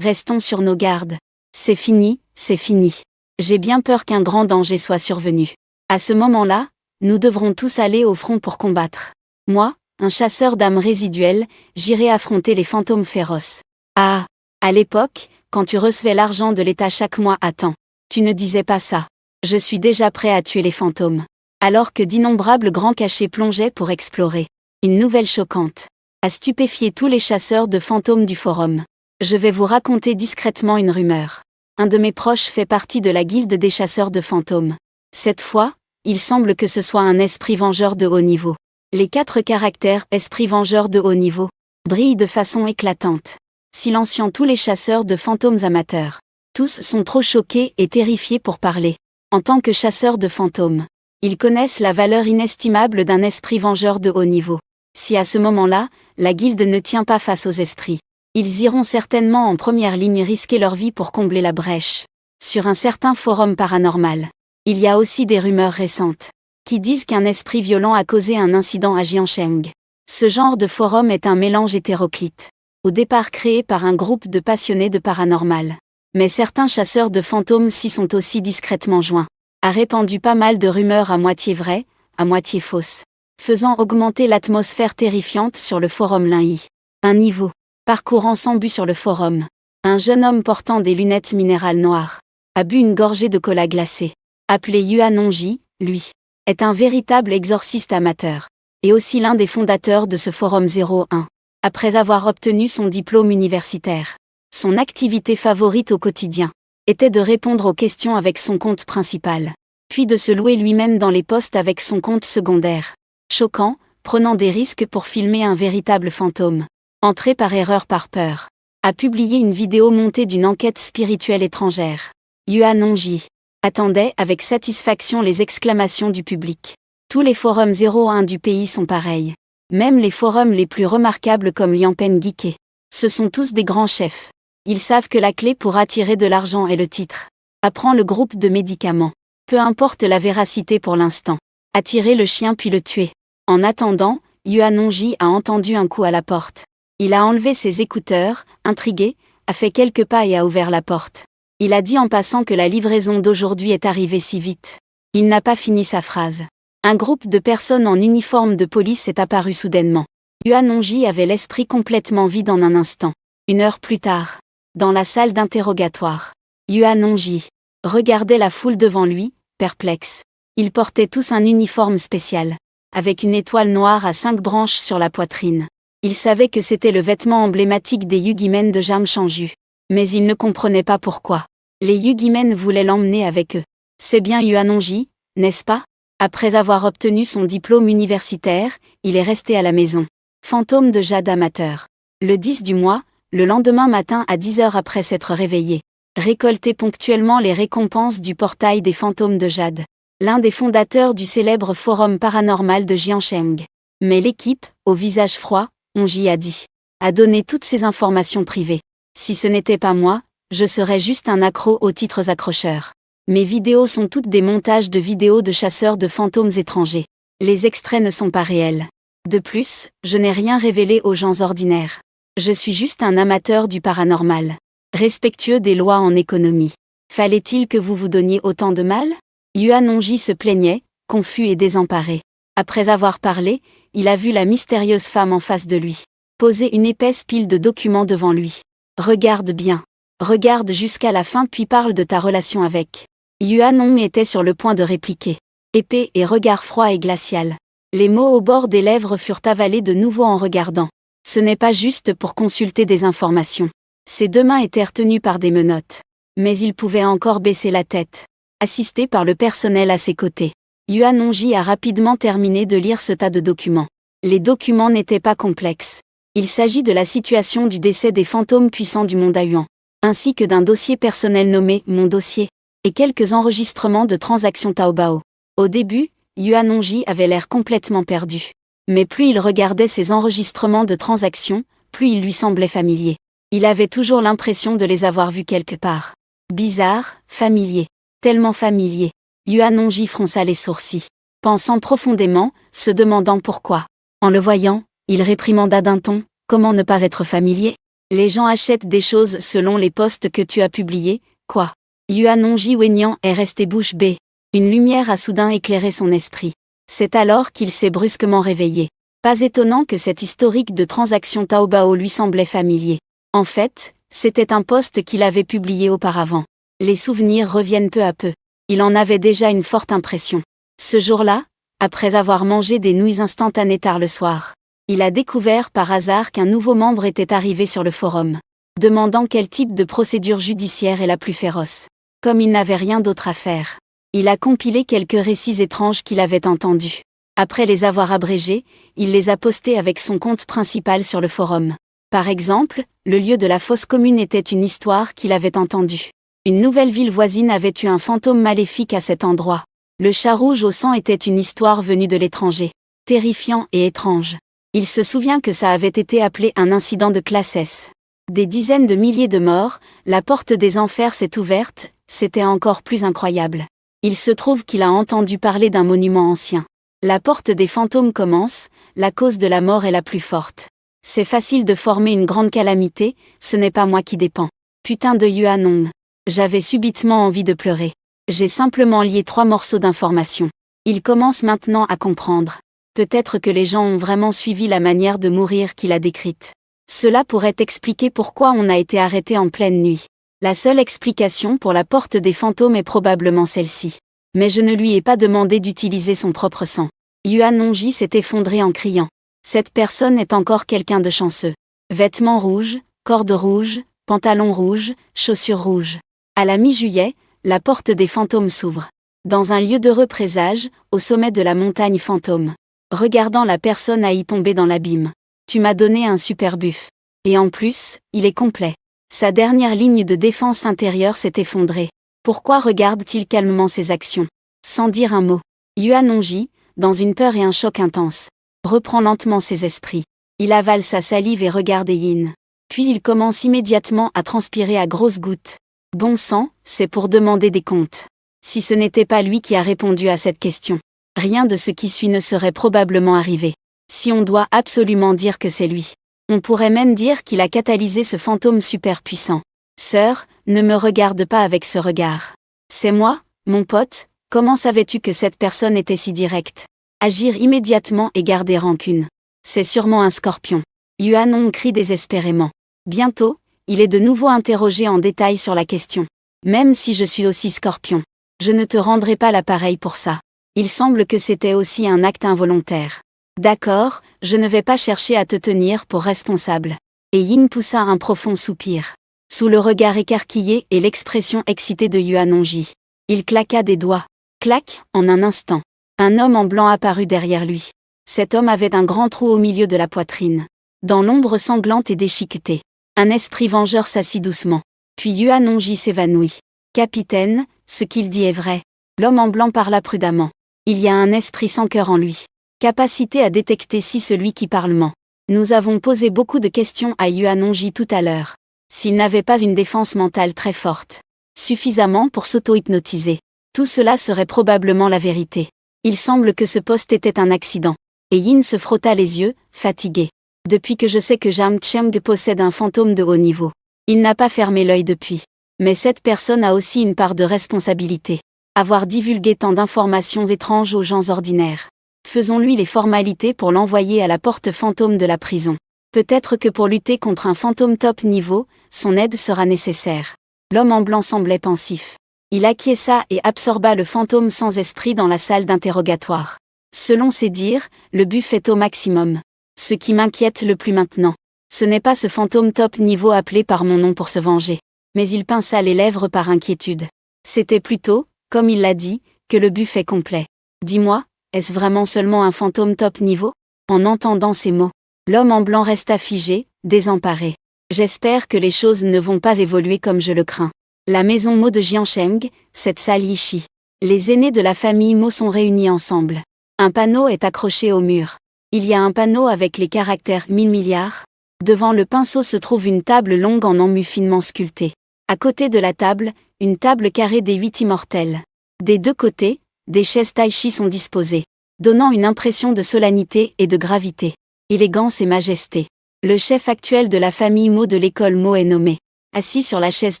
Restons sur nos gardes. C'est fini, c'est fini. J'ai bien peur qu'un grand danger soit survenu. À ce moment-là, nous devrons tous aller au front pour combattre. Moi, un chasseur d'âmes résiduelles, j'irai affronter les fantômes féroces. Ah, à l'époque, quand tu recevais l'argent de l'État chaque mois à temps, tu ne disais pas ça. Je suis déjà prêt à tuer les fantômes. Alors que d'innombrables grands cachets plongeaient pour explorer. Une nouvelle choquante. A stupéfié tous les chasseurs de fantômes du forum. Je vais vous raconter discrètement une rumeur. Un de mes proches fait partie de la guilde des chasseurs de fantômes. Cette fois, il semble que ce soit un esprit vengeur de haut niveau. Les 4 caractères « esprit vengeur de haut niveau » brillent de façon éclatante, silenciant tous les chasseurs de fantômes amateurs. Tous sont trop choqués et terrifiés pour parler. En tant que chasseurs de fantômes, ils connaissent la valeur inestimable d'un esprit vengeur de haut niveau. Si à ce moment-là, la guilde ne tient pas face aux esprits, ils iront certainement en première ligne risquer leur vie pour combler la brèche. Sur un certain forum paranormal, il y a aussi des rumeurs récentes qui disent qu'un esprit violent a causé un incident à Jiangsheng. Ce genre de forum est un mélange hétéroclite, au départ créé par un groupe de passionnés de paranormal. Mais certains chasseurs de fantômes s'y sont aussi discrètement joints. A répandu pas mal de rumeurs à moitié vraies, à moitié fausses, faisant augmenter l'atmosphère terrifiante sur le forum Linyi. Un niveau, parcourant sans but sur le forum. Un jeune homme portant des lunettes minérales noires a bu une gorgée de cola glacé. Appelé Yuanongji, lui, est un véritable exorciste amateur, et aussi l'un des fondateurs de ce forum 01. Après avoir obtenu son diplôme universitaire, son activité favorite au quotidien était de répondre aux questions avec son compte principal, puis de se louer lui-même dans les posts avec son compte secondaire. Choquant, prenant des risques pour filmer un véritable fantôme. Entré par erreur par peur. A publié une vidéo montée d'une enquête spirituelle étrangère. Yuanongji attendait avec satisfaction les exclamations du public. Tous les forums 01 du pays sont pareils. Même les forums les plus remarquables comme Lianpen Geeké. Ce sont tous des grands chefs. Ils savent que la clé pour attirer de l'argent est le titre. Apprends le groupe de médicaments. Peu importe la véracité pour l'instant. Attirer le chien puis le tuer. En attendant, Yuanongji a entendu un coup à la porte. Il a enlevé ses écouteurs, intrigué, a fait quelques pas et a ouvert la porte. Il a dit en passant que la livraison d'aujourd'hui est arrivée si vite. Il n'a pas fini sa phrase. Un groupe de personnes en uniforme de police est apparu soudainement. Yuanongji avait l'esprit complètement vide en un instant. 1 heure plus tard, dans la salle d'interrogatoire, Yuanongji regardait la foule devant lui, perplexe. Ils portaient tous un uniforme spécial, avec une étoile noire à 5 branches sur la poitrine. Il savait que c'était le vêtement emblématique des Yugimen de Jam Chanju. Mais il ne comprenait pas pourquoi. Les Yugimen voulaient l'emmener avec eux. C'est bien Yuanongji, n'est-ce pas? Après avoir obtenu son diplôme universitaire, il est resté à la maison. Fantôme de Jade amateur. Le 10 du mois, le lendemain matin à 10 heures après s'être réveillé. Récolter ponctuellement les récompenses du portail des fantômes de Jade. L'un des fondateurs du célèbre forum paranormal de Jiangsheng. Mais l'équipe, au visage froid, Onji a dit. à donner toutes ces informations privées. Si ce n'était pas moi, je serais juste un accro aux titres accrocheurs. Mes vidéos sont toutes des montages de vidéos de chasseurs de fantômes étrangers. Les extraits ne sont pas réels. De plus, je n'ai rien révélé aux gens ordinaires. Je suis juste un amateur du paranormal. Respectueux des lois en économie. Fallait-il que vous vous donniez autant de mal? Yuan-Hongji se plaignait, confus et désemparé. Après avoir parlé, il a vu la mystérieuse femme en face de lui. Poser une épaisse pile de documents devant lui. Regarde bien. Regarde jusqu'à la fin puis parle de ta relation avec. Yuan-Hong était sur le point de répliquer. Épée et regard froid et glacial. Les mots au bord des lèvres furent avalés de nouveau en regardant. Ce n'est pas juste pour consulter des informations. Ses deux mains étaient retenues par des menottes. Mais il pouvait encore baisser la tête. Assisté par le personnel à ses côtés. Yuan-Hongji a rapidement terminé de lire ce tas de documents. Les documents n'étaient pas complexes. Il s'agit de la situation du décès des fantômes puissants du monde Huan, ainsi que d'un dossier personnel nommé « Mon dossier », et quelques enregistrements de transactions Taobao. Au début, Yuan-Hongji avait l'air complètement perdu. Mais plus il regardait ces enregistrements de transactions, plus ils lui semblaient familiers. Il avait toujours l'impression de les avoir vus quelque part. Bizarre, familier. Tellement familier. Yuan-Hongji fronça les sourcils, pensant profondément, se demandant pourquoi. En le voyant, il réprimanda d'un ton, comment ne pas être familier? Les gens achètent des choses selon les posts que tu as publiés, quoi? Yuan-Hongji Wenyang est resté bouche bée. Une lumière a soudain éclairé son esprit. C'est alors qu'il s'est brusquement réveillé. Pas étonnant que cet historique de transactions Taobao lui semblait familier. En fait, c'était un post qu'il avait publié auparavant. Les souvenirs reviennent peu à peu. Il en avait déjà une forte impression. Ce jour-là, après avoir mangé des nouilles instantanées tard le soir, il a découvert par hasard qu'un nouveau membre était arrivé sur le forum, demandant quel type de procédure judiciaire est la plus féroce. Comme il n'avait rien d'autre à faire, il a compilé quelques récits étranges qu'il avait entendus. Après les avoir abrégés, il les a postés avec son compte principal sur le forum. Par exemple, le lieu de la fosse commune était une histoire qu'il avait entendue. Une nouvelle ville voisine avait eu un fantôme maléfique à cet endroit. Le chat rouge au sang était une histoire venue de l'étranger. Terrifiant et étrange. Il se souvient que ça avait été appelé un incident de classe S. Des dizaines de milliers de morts, la porte des enfers s'est ouverte, c'était encore plus incroyable. Il se trouve qu'il a entendu parler d'un monument ancien. La porte des fantômes commence, la cause de la mort est la plus forte. C'est facile de former une grande calamité, ce n'est pas moi qui dépend. Putain de Yuan-Hong. J'avais subitement envie de pleurer. J'ai simplement lié 3 morceaux d'information. Il commence maintenant à comprendre. Peut-être que les gens ont vraiment suivi la manière de mourir qu'il a décrite. Cela pourrait expliquer pourquoi on a été arrêté en pleine nuit. La seule explication pour la porte des fantômes est probablement celle-ci. Mais je ne lui ai pas demandé d'utiliser son propre sang. Yuan-Hongji s'est effondré en criant. Cette personne est encore quelqu'un de chanceux. Vêtements rouges, corde rouge, pantalon rouge, chaussures rouges. À la mi-juillet, la porte des fantômes s'ouvre. Dans un lieu d'heureux présage, au sommet de la montagne fantôme. Regardant la personne à y tomber dans l'abîme. Tu m'as donné un super buff. Et en plus, il est complet. Sa dernière ligne de défense intérieure s'est effondrée. Pourquoi regarde-t-il calmement ses actions? Sans dire un mot. Yuan-Hongji, dans une peur et un choc intense, reprend lentement ses esprits. Il avale sa salive et regarde Yin. Puis il commence immédiatement à transpirer à grosses gouttes. Bon sang, c'est pour demander des comptes. Si ce n'était pas lui qui a répondu à cette question, rien de ce qui suit ne serait probablement arrivé. Si on doit absolument dire que c'est lui. On pourrait même dire qu'il a catalysé ce fantôme super puissant. Sœur, ne me regarde pas avec ce regard. C'est moi, mon pote, comment savais-tu que cette personne était si directe? Agir immédiatement et garder rancune. C'est sûrement un scorpion. Yuan-Hong crie désespérément. Bientôt, il est de nouveau interrogé en détail sur la question. Même si je suis aussi scorpion, je ne te rendrai pas l'appareil pour ça. Il semble que c'était aussi un acte involontaire. D'accord, je ne vais pas chercher à te tenir pour responsable. Et Yin poussa un profond soupir. Sous le regard écarquillé et l'expression excitée de Yuan-Hongji, il claqua des doigts. Clac, en un instant. Un homme en blanc apparut derrière lui. Cet homme avait un grand trou au milieu de la poitrine. Dans l'ombre sanglante et déchiquetée, un esprit vengeur s'assit doucement. Puis Yuan-Hongji s'évanouit. Capitaine, ce qu'il dit est vrai. L'homme en blanc parla prudemment. Il y a un esprit sans cœur en lui. Capacité à détecter si celui qui parle ment. Nous avons posé beaucoup de questions à Yuanongji tout à l'heure. S'il n'avait pas une défense mentale très forte, suffisamment pour s'auto-hypnotiser, tout cela serait probablement la vérité. Il semble que ce poste était un accident. Et Yin se frotta les yeux, fatigué. Depuis que je sais que Zhang Cheng possède un fantôme de haut niveau. Il n'a pas fermé l'œil depuis. Mais cette personne a aussi une part de responsabilité. Avoir divulgué tant d'informations étranges aux gens ordinaires. Faisons-lui les formalités pour l'envoyer à la porte fantôme de la prison. Peut-être que pour lutter contre un fantôme top niveau, son aide sera nécessaire. L'homme en blanc semblait pensif. Il acquiesça et absorba le fantôme sans esprit dans la salle d'interrogatoire. Selon ses dires, le but est au maximum. Ce qui m'inquiète le plus maintenant, ce n'est pas ce fantôme top niveau appelé par mon nom pour se venger. Mais il pinça les lèvres par inquiétude. C'était plutôt, comme il l'a dit, que le buffet complet. Dis-moi, est-ce vraiment seulement un fantôme top niveau? En entendant ces mots, l'homme en blanc resta figé, désemparé. J'espère que les choses ne vont pas évoluer comme je le crains. La maison Mo de Jiansheng, cette salle Yishi. Les aînés de la famille Mo sont réunis ensemble. Un panneau est accroché au mur. Il y a un panneau avec les caractères 1000 milliards. Devant le pinceau se trouve une table longue en emmu finement sculptée. À côté de la table, une table carrée des 8 immortels. Des deux côtés, des chaises tai-chi sont disposées, donnant une impression de solennité et de gravité. Élégance et majesté. Le chef actuel de la famille Mo de l'école Mo est nommé. Assis sur la chaise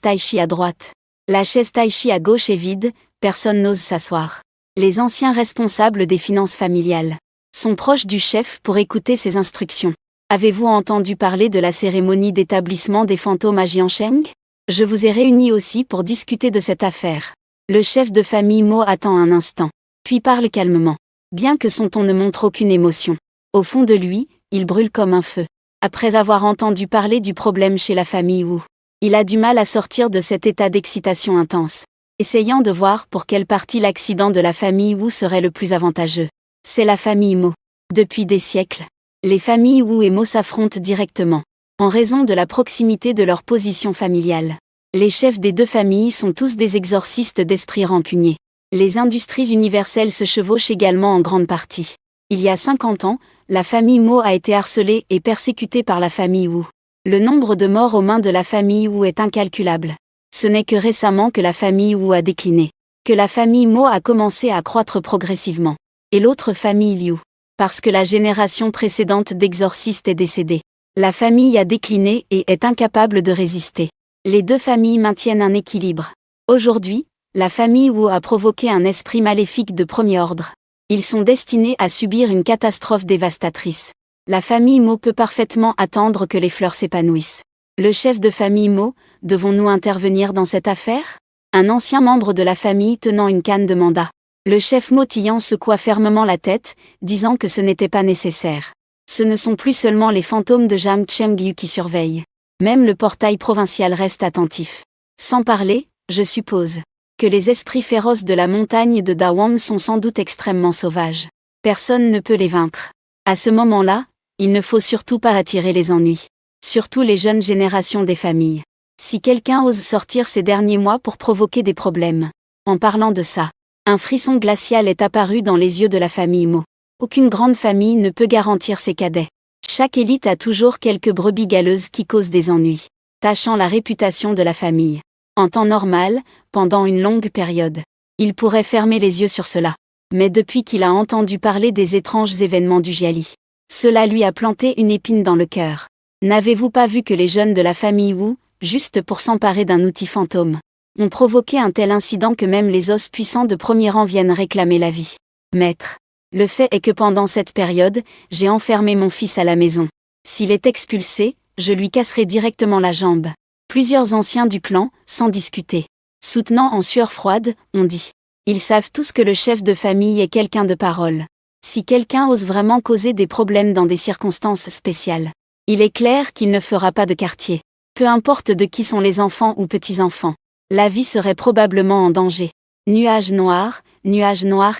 tai-chi à droite. La chaise tai-chi à gauche est vide, personne n'ose s'asseoir. Les anciens responsables des finances familiales sont proches du chef pour écouter ses instructions. Avez-vous entendu parler de la cérémonie d'établissement des fantômes à Jiansheng? Je vous ai réunis aussi pour discuter de cette affaire. Le chef de famille Mo attend un instant, puis parle calmement. Bien que son ton ne montre aucune émotion. Au fond de lui, il brûle comme un feu. Après avoir entendu parler du problème chez la famille Wu, il a du mal à sortir de cet état d'excitation intense, essayant de voir pour quelle partie l'accident de la famille Wu serait le plus avantageux. C'est la famille Mo. Depuis des siècles, les familles Wu et Mo s'affrontent directement, en raison de la proximité de leur position familiale. Les chefs des deux familles sont tous des exorcistes d'esprit rancuniers. Les industries universelles se chevauchent également en grande partie. Il y a 50 ans, la famille Mo a été harcelée et persécutée par la famille Wu. Le nombre de morts aux mains de la famille Wu est incalculable. Ce n'est que récemment que la famille Wu a décliné, que la famille Mo a commencé à croître progressivement. Et l'autre famille Liu, parce que la génération précédente d'exorcistes est décédée. La famille a décliné et est incapable de résister. Les deux familles maintiennent un équilibre. Aujourd'hui, la famille Wu a provoqué un esprit maléfique de premier ordre. Ils sont destinés à subir une catastrophe dévastatrice. La famille Mo peut parfaitement attendre que les fleurs s'épanouissent. Le chef de famille Mo, devons-nous intervenir dans cette affaire? Un ancien membre de la famille tenant une canne demanda. Le chef Motillan secoua fermement la tête, disant que ce n'était pas nécessaire. Ce ne sont plus seulement les fantômes de Zhang Chengyu qui surveillent. Même le portail provincial reste attentif. Sans parler, je suppose, que les esprits féroces de la montagne de Dawang sont sans doute extrêmement sauvages. Personne ne peut les vaincre. À ce moment-là, il ne faut surtout pas attirer les ennuis. Surtout les jeunes générations des familles. Si quelqu'un ose sortir ces derniers mois pour provoquer des problèmes. En parlant de ça, un frisson glacial est apparu dans les yeux de la famille Mo. Aucune grande famille ne peut garantir ses cadets. Chaque élite a toujours quelques brebis galeuses qui causent des ennuis, tachant la réputation de la famille. En temps normal, pendant une longue période, il pourrait fermer les yeux sur cela. Mais depuis qu'il a entendu parler des étranges événements du Jiali, cela lui a planté une épine dans le cœur. N'avez-vous pas vu que les jeunes de la famille Wu, juste pour s'emparer d'un outil fantôme, ont provoqué un tel incident que même les os puissants de premier rang viennent réclamer la vie? Maître, le fait est que pendant cette période, j'ai enfermé mon fils à la maison. S'il est expulsé, je lui casserai directement la jambe. Plusieurs anciens du clan, sans discuter, soutenant en sueur froide, ont dit. Ils savent tous que le chef de famille est quelqu'un de parole. Si quelqu'un ose vraiment causer des problèmes dans des circonstances spéciales, il est clair qu'il ne fera pas de quartier. Peu importe de qui sont les enfants ou petits-enfants, la vie serait probablement en danger. Nuage noir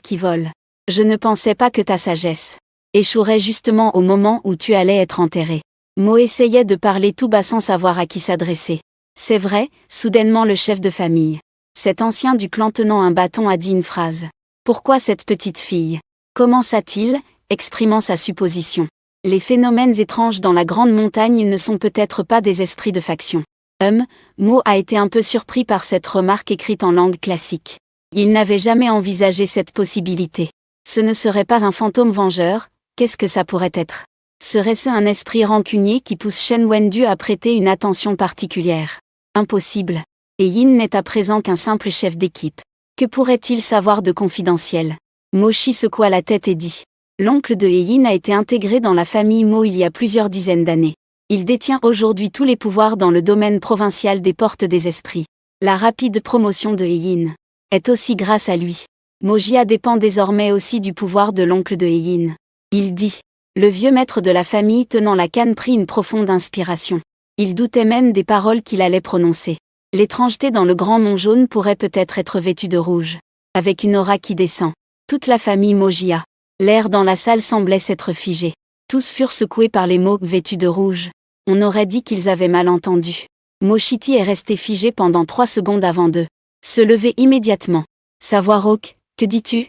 qui vole. Je ne pensais pas que ta sagesse échouerait justement au moment où tu allais être enterré. Mo essayait de parler tout bas sans savoir à qui s'adresser. C'est vrai, soudainement le chef de famille, cet ancien du clan tenant un bâton, a dit une phrase. Pourquoi cette petite fille? Commença-t-il, exprimant sa supposition. Les phénomènes étranges dans la grande montagne ne sont peut-être pas des esprits de faction. Mo a été un peu surpris par cette remarque écrite en langue classique. Il n'avait jamais envisagé cette possibilité. Ce ne serait pas un fantôme vengeur, qu'est-ce que ça pourrait être? Serait-ce un esprit rancunier qui pousse Shen Wendu à prêter une attention particulière? Impossible. Et Yin n'est à présent qu'un simple chef d'équipe. Que pourrait-il savoir de confidentiel? Moshi secoua la tête et dit. L'oncle de Yin a été intégré dans la famille Mo il y a plusieurs dizaines d'années. Il détient aujourd'hui tous les pouvoirs dans le domaine provincial des portes des esprits. La rapide promotion de Yin est aussi grâce à lui. Mojia dépend désormais aussi du pouvoir de l'oncle de Yin. Il dit. Le vieux maître de la famille tenant la canne prit une profonde inspiration. Il doutait même des paroles qu'il allait prononcer. L'étrangeté dans le grand mont jaune pourrait peut-être être vêtue de rouge. Avec une aura qui descend. Toute la famille Mojia. L'air dans la salle semblait s'être figé. Tous furent secoués par les mots vêtus de rouge. On aurait dit qu'ils avaient mal entendu. Moshiti est resté figé pendant 3 secondes avant de se lever immédiatement. Savoir Oak, que dis-tu?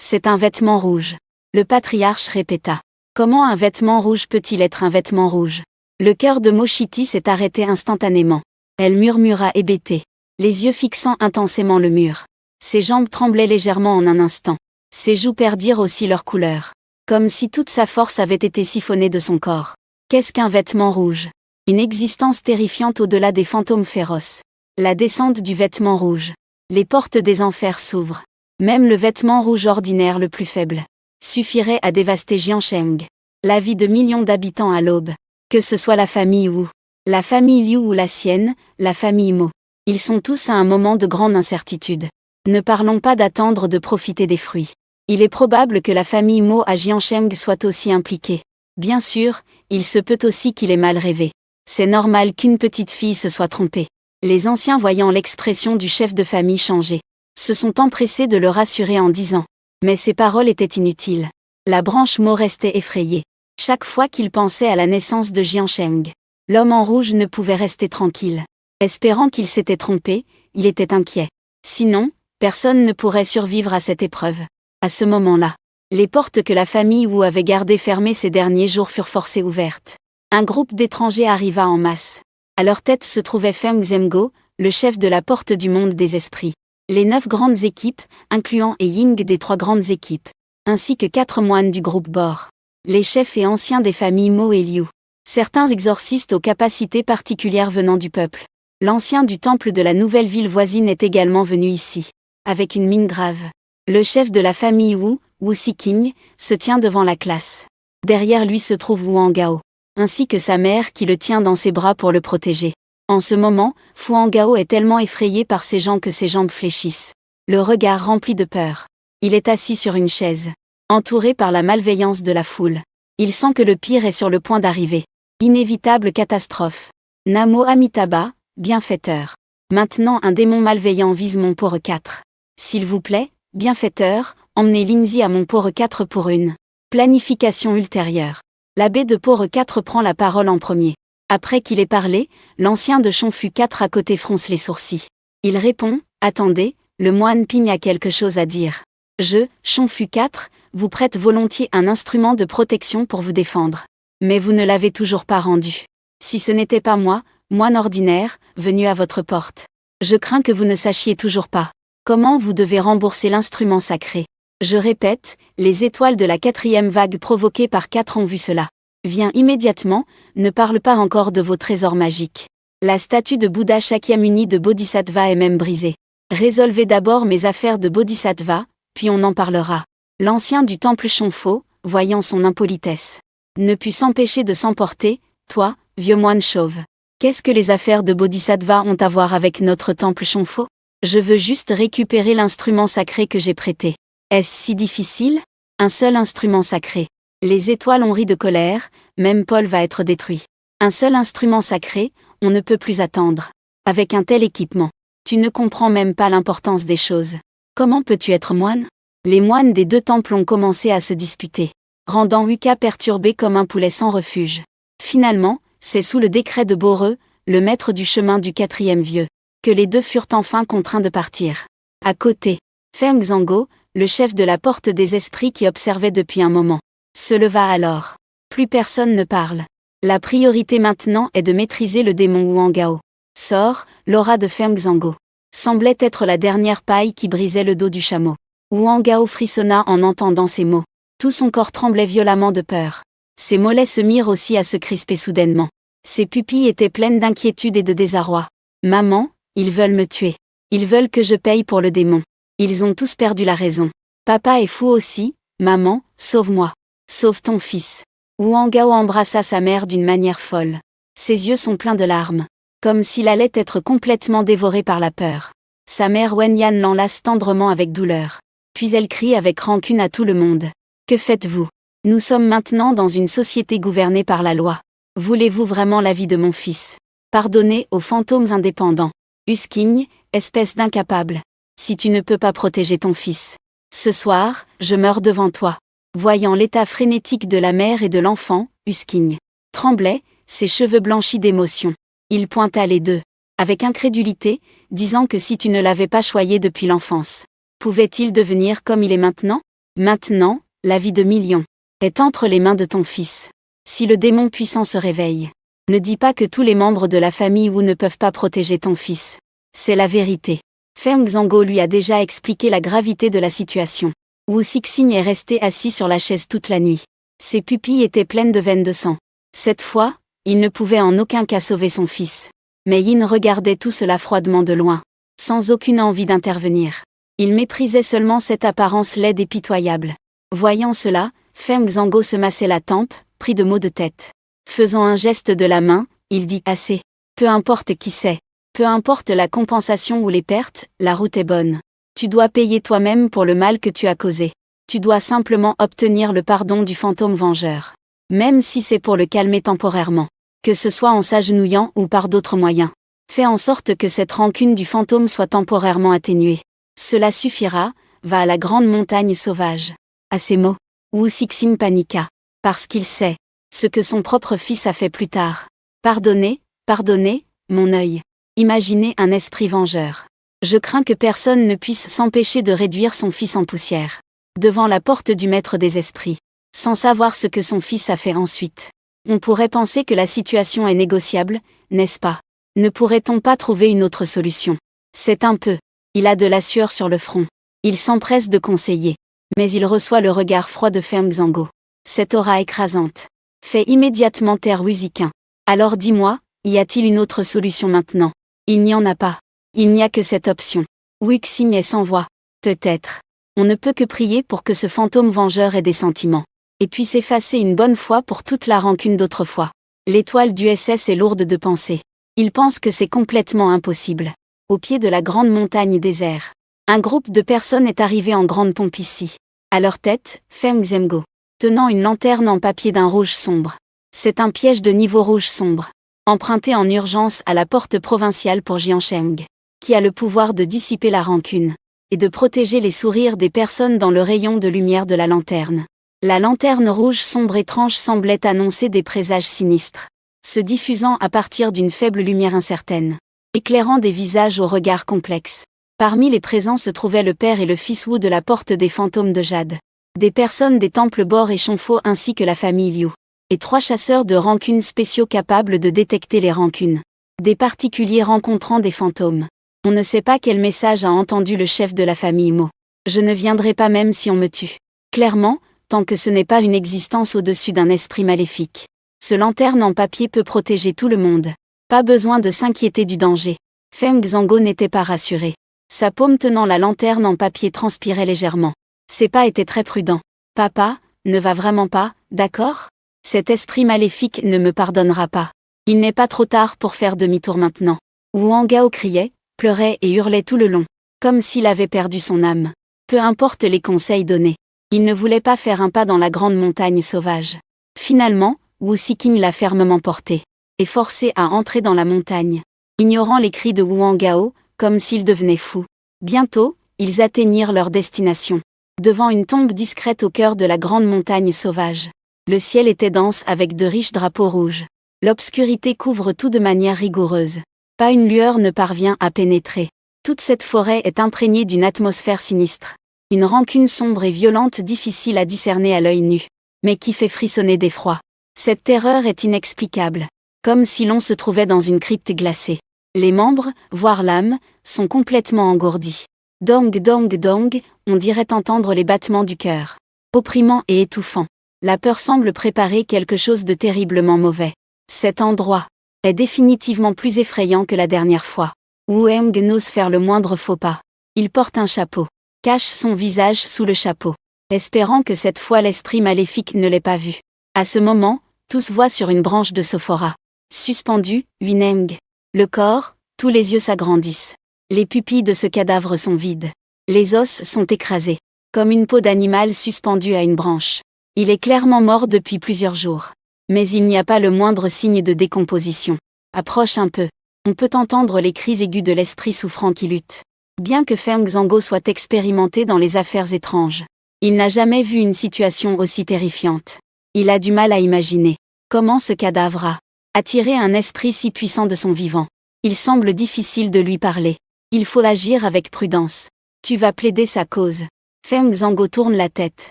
C'est un vêtement rouge. Le patriarche répéta. Comment un vêtement rouge peut-il être un vêtement rouge? Le cœur de Moshiti s'est arrêté instantanément. Elle murmura hébétée, les yeux fixant intensément le mur. Ses jambes tremblaient légèrement en un instant. Ses joues perdirent aussi leur couleur. Comme si toute sa force avait été siphonnée de son corps. Qu'est-ce qu'un vêtement rouge? Une existence terrifiante au-delà des fantômes féroces. La descente du vêtement rouge. Les portes des enfers s'ouvrent. Même le vêtement rouge ordinaire le plus faible suffirait à dévaster Jiansheng. La vie de millions d'habitants à l'aube. Que ce soit la famille Wu, la famille Liu ou la sienne, la famille Mo. Ils sont tous à un moment de grande incertitude. Ne parlons pas d'attendre de profiter des fruits. Il est probable que la famille Mo à Jiansheng soit aussi impliquée. Bien sûr, il se peut aussi qu'il ait mal rêvé. C'est normal qu'une petite fille se soit trompée. Les anciens voyant l'expression du chef de famille changer, se sont empressés de le rassurer en disant. Mais ces paroles étaient inutiles. La branche Mo restait effrayée. Chaque fois qu'il pensait à la naissance de Jiansheng, l'homme en rouge ne pouvait rester tranquille. Espérant qu'il s'était trompé, il était inquiet. Sinon, personne ne pourrait survivre à cette épreuve. À ce moment-là, les portes que la famille Wu avait gardées fermées ces derniers jours furent forcées ouvertes. Un groupe d'étrangers arriva en masse. À leur tête se trouvait Feng Zemgo, le chef de la porte du monde des esprits. Les 9 grandes équipes, incluant Ying des 3 grandes équipes, ainsi que 4 moines du groupe Bor. Les chefs et anciens des familles Mo et Liu. Certains exorcistes aux capacités particulières venant du peuple. L'ancien du temple de la nouvelle ville voisine est également venu ici. Avec une mine grave. Le chef de la famille Wu, Wu Siqing, se tient devant la classe. Derrière lui se trouve Wu Hangao, ainsi que sa mère qui le tient dans ses bras pour le protéger. En ce moment, Fu Hangao est tellement effrayé par ces gens que ses jambes fléchissent. Le regard rempli de peur. Il est assis sur une chaise, entouré par la malveillance de la foule. Il sent que le pire est sur le point d'arriver. Inévitable catastrophe. Namo Amitabha, bienfaiteur. Maintenant un démon malveillant vise mon Pore 4. S'il vous plaît, bienfaiteur, emmenez Lingzi à mon Pore 4 pour une planification ultérieure. L'abbé de Pore 4 prend la parole en premier. Après qu'il ait parlé, l'ancien de Chonfu 4 à côté fronce les sourcils. Il répond, attendez, le moine Ping a quelque chose à dire. Je, Chonfu 4, vous prête volontiers un instrument de protection pour vous défendre. Mais vous ne l'avez toujours pas rendu. Si ce n'était pas moi, moine ordinaire, venu à votre porte. Je crains que vous ne sachiez toujours pas comment vous devez rembourser l'instrument sacré. Je répète, les étoiles de la 4e vague provoquée par 4 ont vu cela. Viens immédiatement, ne parle pas encore de vos trésors magiques. La statue de Bouddha Shakyamuni de Bodhisattva est même brisée. Résolvez d'abord mes affaires de Bodhisattva, puis on en parlera. L'ancien du temple Chonfo, voyant son impolitesse, ne put s'empêcher de s'emporter. Toi, vieux moine chauve. Qu'est-ce que les affaires de Bodhisattva ont à voir avec notre temple Chonfo? Je veux juste récupérer l'instrument sacré que j'ai prêté. Est-ce si difficile? Un seul instrument sacré. Les étoiles ont ri de colère, même Paul va être détruit. Un seul instrument sacré, on ne peut plus attendre. Avec un tel équipement, tu ne comprends même pas l'importance des choses. Comment peux-tu être moine? Les moines des 2 temples ont commencé à se disputer, rendant Wukka perturbé comme un poulet sans refuge. Finalement, c'est sous le décret de Boreux, le maître du chemin du 4e vieux, que les 2 furent enfin contraints de partir. À côté, Feng Zhangguo, le chef de la porte des esprits qui observait depuis un moment, se leva alors. Plus personne ne parle. La priorité maintenant est de maîtriser le démon Huangao. Sort, l'aura de Feng Zhangguo. Semblait être la dernière paille qui brisait le dos du chameau. Huangao frissonna en entendant ces mots. Tout son corps tremblait violemment de peur. Ses mollets se mirent aussi à se crisper soudainement. Ses pupilles étaient pleines d'inquiétude et de désarroi. Maman, ils veulent me tuer. Ils veulent que je paye pour le démon. Ils ont tous perdu la raison. Papa est fou aussi. Maman, sauve-moi. Sauve ton fils. Huangao embrassa sa mère d'une manière folle. Ses yeux sont pleins de larmes. Comme s'il allait être complètement dévoré par la peur. Sa mère Wenyan l'enlace tendrement avec douleur. Puis elle crie avec rancune à tout le monde. Que faites-vous? Nous sommes maintenant dans une société gouvernée par la loi. Voulez-vous vraiment la vie de mon fils? Pardonnez aux fantômes indépendants. Usking, espèce d'incapable. Si tu ne peux pas protéger ton fils. Ce soir, je meurs devant toi. Voyant l'état frénétique de la mère et de l'enfant, Usking tremblait, ses cheveux blanchis d'émotion. Il pointa les deux, avec incrédulité, disant que si tu ne l'avais pas choyé depuis l'enfance, pouvait-il devenir comme il est maintenant? Maintenant, la vie de millions est entre les mains de ton fils. Si le démon puissant se réveille, ne dis pas que tous les membres de la famille Wu ne peuvent pas protéger ton fils. C'est la vérité. Feng Zhangguo lui a déjà expliqué la gravité de la situation. Wu Xixing est resté assis sur la chaise toute la nuit. Ses pupilles étaient pleines de veines de sang. Cette fois, il ne pouvait en aucun cas sauver son fils. Mais Yin regardait tout cela froidement de loin, sans aucune envie d'intervenir. Il méprisait seulement cette apparence laide et pitoyable. Voyant cela, Feng Zhangguo se massait la tempe, pris de maux de tête. Faisant un geste de la main, il dit « Assez. Peu importe qui c'est. Peu importe la compensation ou les pertes, la route est bonne. Tu dois payer toi-même pour le mal que tu as causé. Tu dois simplement obtenir le pardon du fantôme vengeur. Même si c'est pour le calmer temporairement. Que ce soit en s'agenouillant ou par d'autres moyens. Fais en sorte que cette rancune du fantôme soit temporairement atténuée. Cela suffira, va à la grande montagne sauvage. » À ces mots, Wu Xixing paniqua. Parce qu'il sait ce que son propre fils a fait plus tard. Pardonnez, pardonnez, mon œil. Imaginez un esprit vengeur. Je crains que personne ne puisse s'empêcher de réduire son fils en poussière. Devant la porte du maître des esprits. Sans savoir ce que son fils a fait ensuite. On pourrait penser que la situation est négociable, n'est-ce pas? Ne pourrait-on pas trouver une autre solution? C'est un peu. Il a de la sueur sur le front. Il s'empresse de conseiller. Mais il reçoit le regard froid de Feng Zhangguo. Cette aura écrasante fait immédiatement taire Wu Ziqing. Alors dis-moi, y a-t-il une autre solution maintenant? Il n'y en a pas. Il n'y a que cette option. Wu Xing est sans voix. Peut-être. On ne peut que prier pour que ce fantôme vengeur ait des sentiments. Et puisse effacer une bonne fois pour toute la rancune d'autrefois. L'étoile du SS est lourde de pensée. Il pense que c'est complètement impossible. Au pied de la grande montagne désert. Un groupe de personnes est arrivé en grande pompe ici. À leur tête, Feng Zhangguo, tenant une lanterne en papier d'un rouge sombre. C'est un piège de niveau rouge sombre. Emprunté en urgence à la porte provinciale pour Jiansheng. Qui a le pouvoir de dissiper la rancune. Et de protéger les sourires des personnes dans le rayon de lumière de la lanterne. La lanterne rouge sombre étrange semblait annoncer des présages sinistres. Se diffusant à partir d'une faible lumière incertaine. Éclairant des visages au regard complexe. Parmi les présents se trouvaient le père et le fils Wu de la porte des fantômes de jade. Des personnes des temples Bor et Chonfo ainsi que la famille Liu. Et 3 chasseurs de rancune spéciaux capables de détecter les rancunes. Des particuliers rencontrant des fantômes. On ne sait pas quel message a entendu le chef de la famille Mo. Je ne viendrai pas même si on me tue. Clairement, tant que ce n'est pas une existence au-dessus d'un esprit maléfique. Ce lanterne en papier peut protéger tout le monde. Pas besoin de s'inquiéter du danger. Feng Zhangguo n'était pas rassuré. Sa paume tenant la lanterne en papier transpirait légèrement. Ses pas étaient très prudents. Papa, ne va vraiment pas, d'accord? Cet esprit maléfique ne me pardonnera pas. Il n'est pas trop tard pour faire demi-tour maintenant. Huangao criait, pleurait et hurlait tout le long. Comme s'il avait perdu son âme. Peu importe les conseils donnés. Il ne voulait pas faire un pas dans la grande montagne sauvage. Finalement, Wu Xixing l'a fermement porté. Et forcé à entrer dans la montagne. Ignorant les cris de Huangao, comme s'il devenait fou. Bientôt, ils atteignirent leur destination. Devant une tombe discrète au cœur de la grande montagne sauvage. Le ciel était dense avec de riches drapeaux rouges. L'obscurité couvre tout de manière rigoureuse. Pas une lueur ne parvient à pénétrer. Toute cette forêt est imprégnée d'une atmosphère sinistre. Une rancune sombre et violente difficile à discerner à l'œil nu. Mais qui fait frissonner d'effroi. Cette terreur est inexplicable. Comme si l'on se trouvait dans une crypte glacée. Les membres, voire l'âme, sont complètement engourdis. Dong dong dong, on dirait entendre les battements du cœur. Opprimant et étouffant. La peur semble préparer quelque chose de terriblement mauvais. Cet endroit est définitivement plus effrayant que la dernière fois. Wang n'ose faire le moindre faux pas. Il porte un chapeau. Cache son visage sous le chapeau. Espérant que cette fois l'esprit maléfique ne l'ait pas vu. À ce moment, tous voient sur une branche de Sophora. Suspendu, Wineng. Le corps, tous les yeux s'agrandissent. Les pupilles de ce cadavre sont vides. Les os sont écrasés. Comme une peau d'animal suspendue à une branche. Il est clairement mort depuis plusieurs jours. Mais il n'y a pas le moindre signe de décomposition. Approche un peu. On peut entendre les cris aigus de l'esprit souffrant qui lutte. Bien que Feng Zhangguo soit expérimenté dans les affaires étranges, il n'a jamais vu une situation aussi terrifiante. Il a du mal à imaginer comment ce cadavre a attiré un esprit si puissant de son vivant. Il semble difficile de lui parler. Il faut agir avec prudence. Tu vas plaider sa cause. Feng Zhangguo tourne la tête.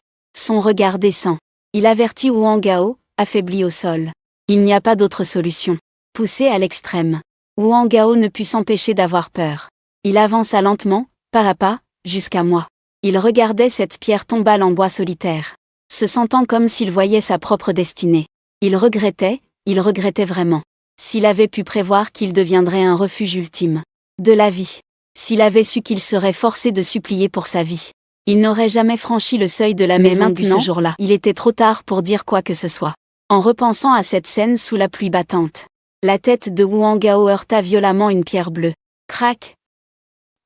Son regard descend. Il avertit Wang Gao, affaibli au sol. Il n'y a pas d'autre solution. Poussé à l'extrême, Wang Gao ne put s'empêcher d'avoir peur. Il avança lentement, pas à pas, jusqu'à moi. Il regardait cette pierre tombale en bois solitaire, se sentant comme s'il voyait sa propre destinée. Il regrettait vraiment. S'il avait pu prévoir qu'il deviendrait un refuge ultime de la vie. S'il avait su qu'il serait forcé de supplier pour sa vie. Il n'aurait jamais franchi le seuil de la maison ce jour-là. Il était trop tard pour dire quoi que ce soit. En repensant à cette scène sous la pluie battante, la tête de Wang Gao heurta violemment une pierre bleue. Crac!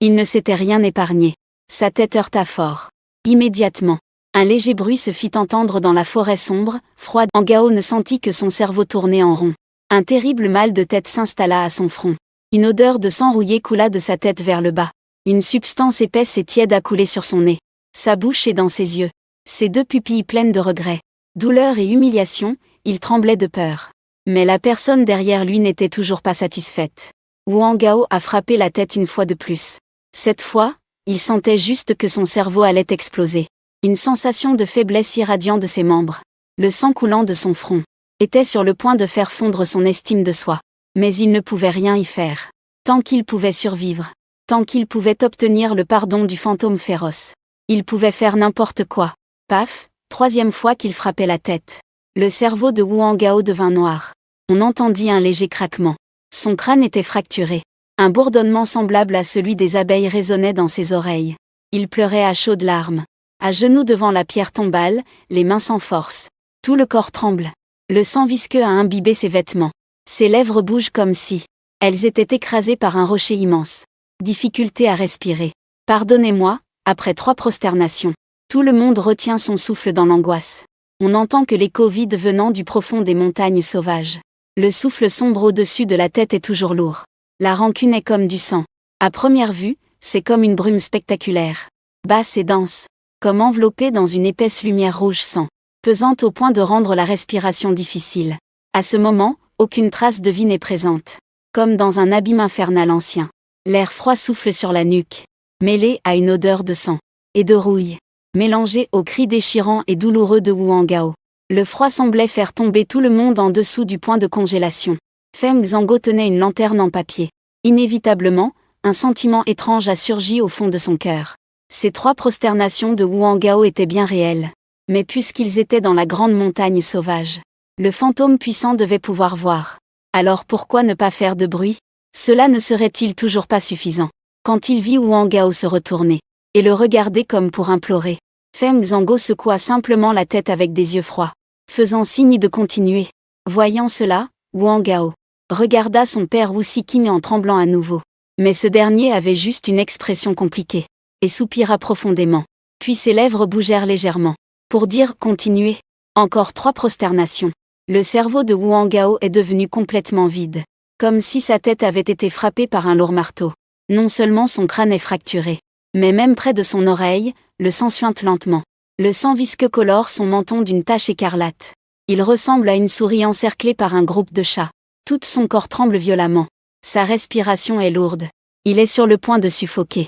Il ne s'était rien épargné. Sa tête heurta fort. Immédiatement, un léger bruit se fit entendre dans la forêt sombre, froide. Wang Gao ne sentit que son cerveau tournait en rond. Un terrible mal de tête s'installa à son front. Une odeur de sang rouillé coula de sa tête vers le bas. Une substance épaisse et tiède a coulé sur son nez. Sa bouche et dans ses yeux. Ses deux pupilles pleines de regret, douleur et humiliation, il tremblait de peur. Mais la personne derrière lui n'était toujours pas satisfaite. Wang Gao a frappé la tête une fois de plus. Cette fois, il sentait juste que son cerveau allait exploser. Une sensation de faiblesse irradiant de ses membres. Le sang coulant de son front était sur le point de faire fondre son estime de soi. Mais il ne pouvait rien y faire. Tant qu'il pouvait survivre. Tant qu'il pouvait obtenir le pardon du fantôme féroce. Il pouvait faire n'importe quoi. Paf, troisième fois qu'il frappait la tête. Le cerveau de Wang Gao devint noir. On entendit un léger craquement. Son crâne était fracturé. Un bourdonnement semblable à celui des abeilles résonnait dans ses oreilles. Il pleurait à chaudes larmes. À genoux devant la pierre tombale, les mains sans force. Tout le corps tremble. Le sang visqueux a imbibé ses vêtements. Ses lèvres bougent comme si elles étaient écrasées par un rocher immense. Difficulté à respirer. Pardonnez-moi, après 3 prosternations. Tout le monde retient son souffle dans l'angoisse. On n'entend que l'écho vide venant du profond des montagnes sauvages. Le souffle sombre au-dessus de la tête est toujours lourd. La rancune est comme du sang. À première vue, c'est comme une brume spectaculaire. Basse et dense. Comme enveloppée dans une épaisse lumière rouge sang. Pesante au point de rendre la respiration difficile. À ce moment, aucune trace de vie n'est présente. Comme dans un abîme infernal ancien. L'air froid souffle sur la nuque. Mêlé à une odeur de sang et de rouille, mélangé aux cris déchirants et douloureux de Wang Gao. Le froid semblait faire tomber tout le monde en dessous du point de congélation. Feng Zhangguo tenait une lanterne en papier. Inévitablement, un sentiment étrange a surgi au fond de son cœur. Ces 3 prosternations de Wang Gao étaient bien réelles. Mais puisqu'ils étaient dans la grande montagne sauvage, le fantôme puissant devait pouvoir voir. Alors pourquoi ne pas faire de bruit? Cela ne serait-il toujours pas suffisant? Quand il vit Wang Gao se retourner et le regarder comme pour implorer, Feng Zhangguo secoua simplement la tête avec des yeux froids, faisant signe de continuer. Voyant cela, Wang Gao regarda son père Wu Siqing en tremblant à nouveau. Mais ce dernier avait juste une expression compliquée, et soupira profondément. Puis ses lèvres bougèrent légèrement, pour dire « continuez ». Encore 3 prosternations. Le cerveau de Wang Gao est devenu complètement vide, comme si sa tête avait été frappée par un lourd marteau. Non seulement son crâne est fracturé, mais même près de son oreille, le sang suinte lentement. Le sang visqueux colore son menton d'une tache écarlate. Il ressemble à une souris encerclée par un groupe de chats. Tout son corps tremble violemment. Sa respiration est lourde. Il est sur le point de suffoquer.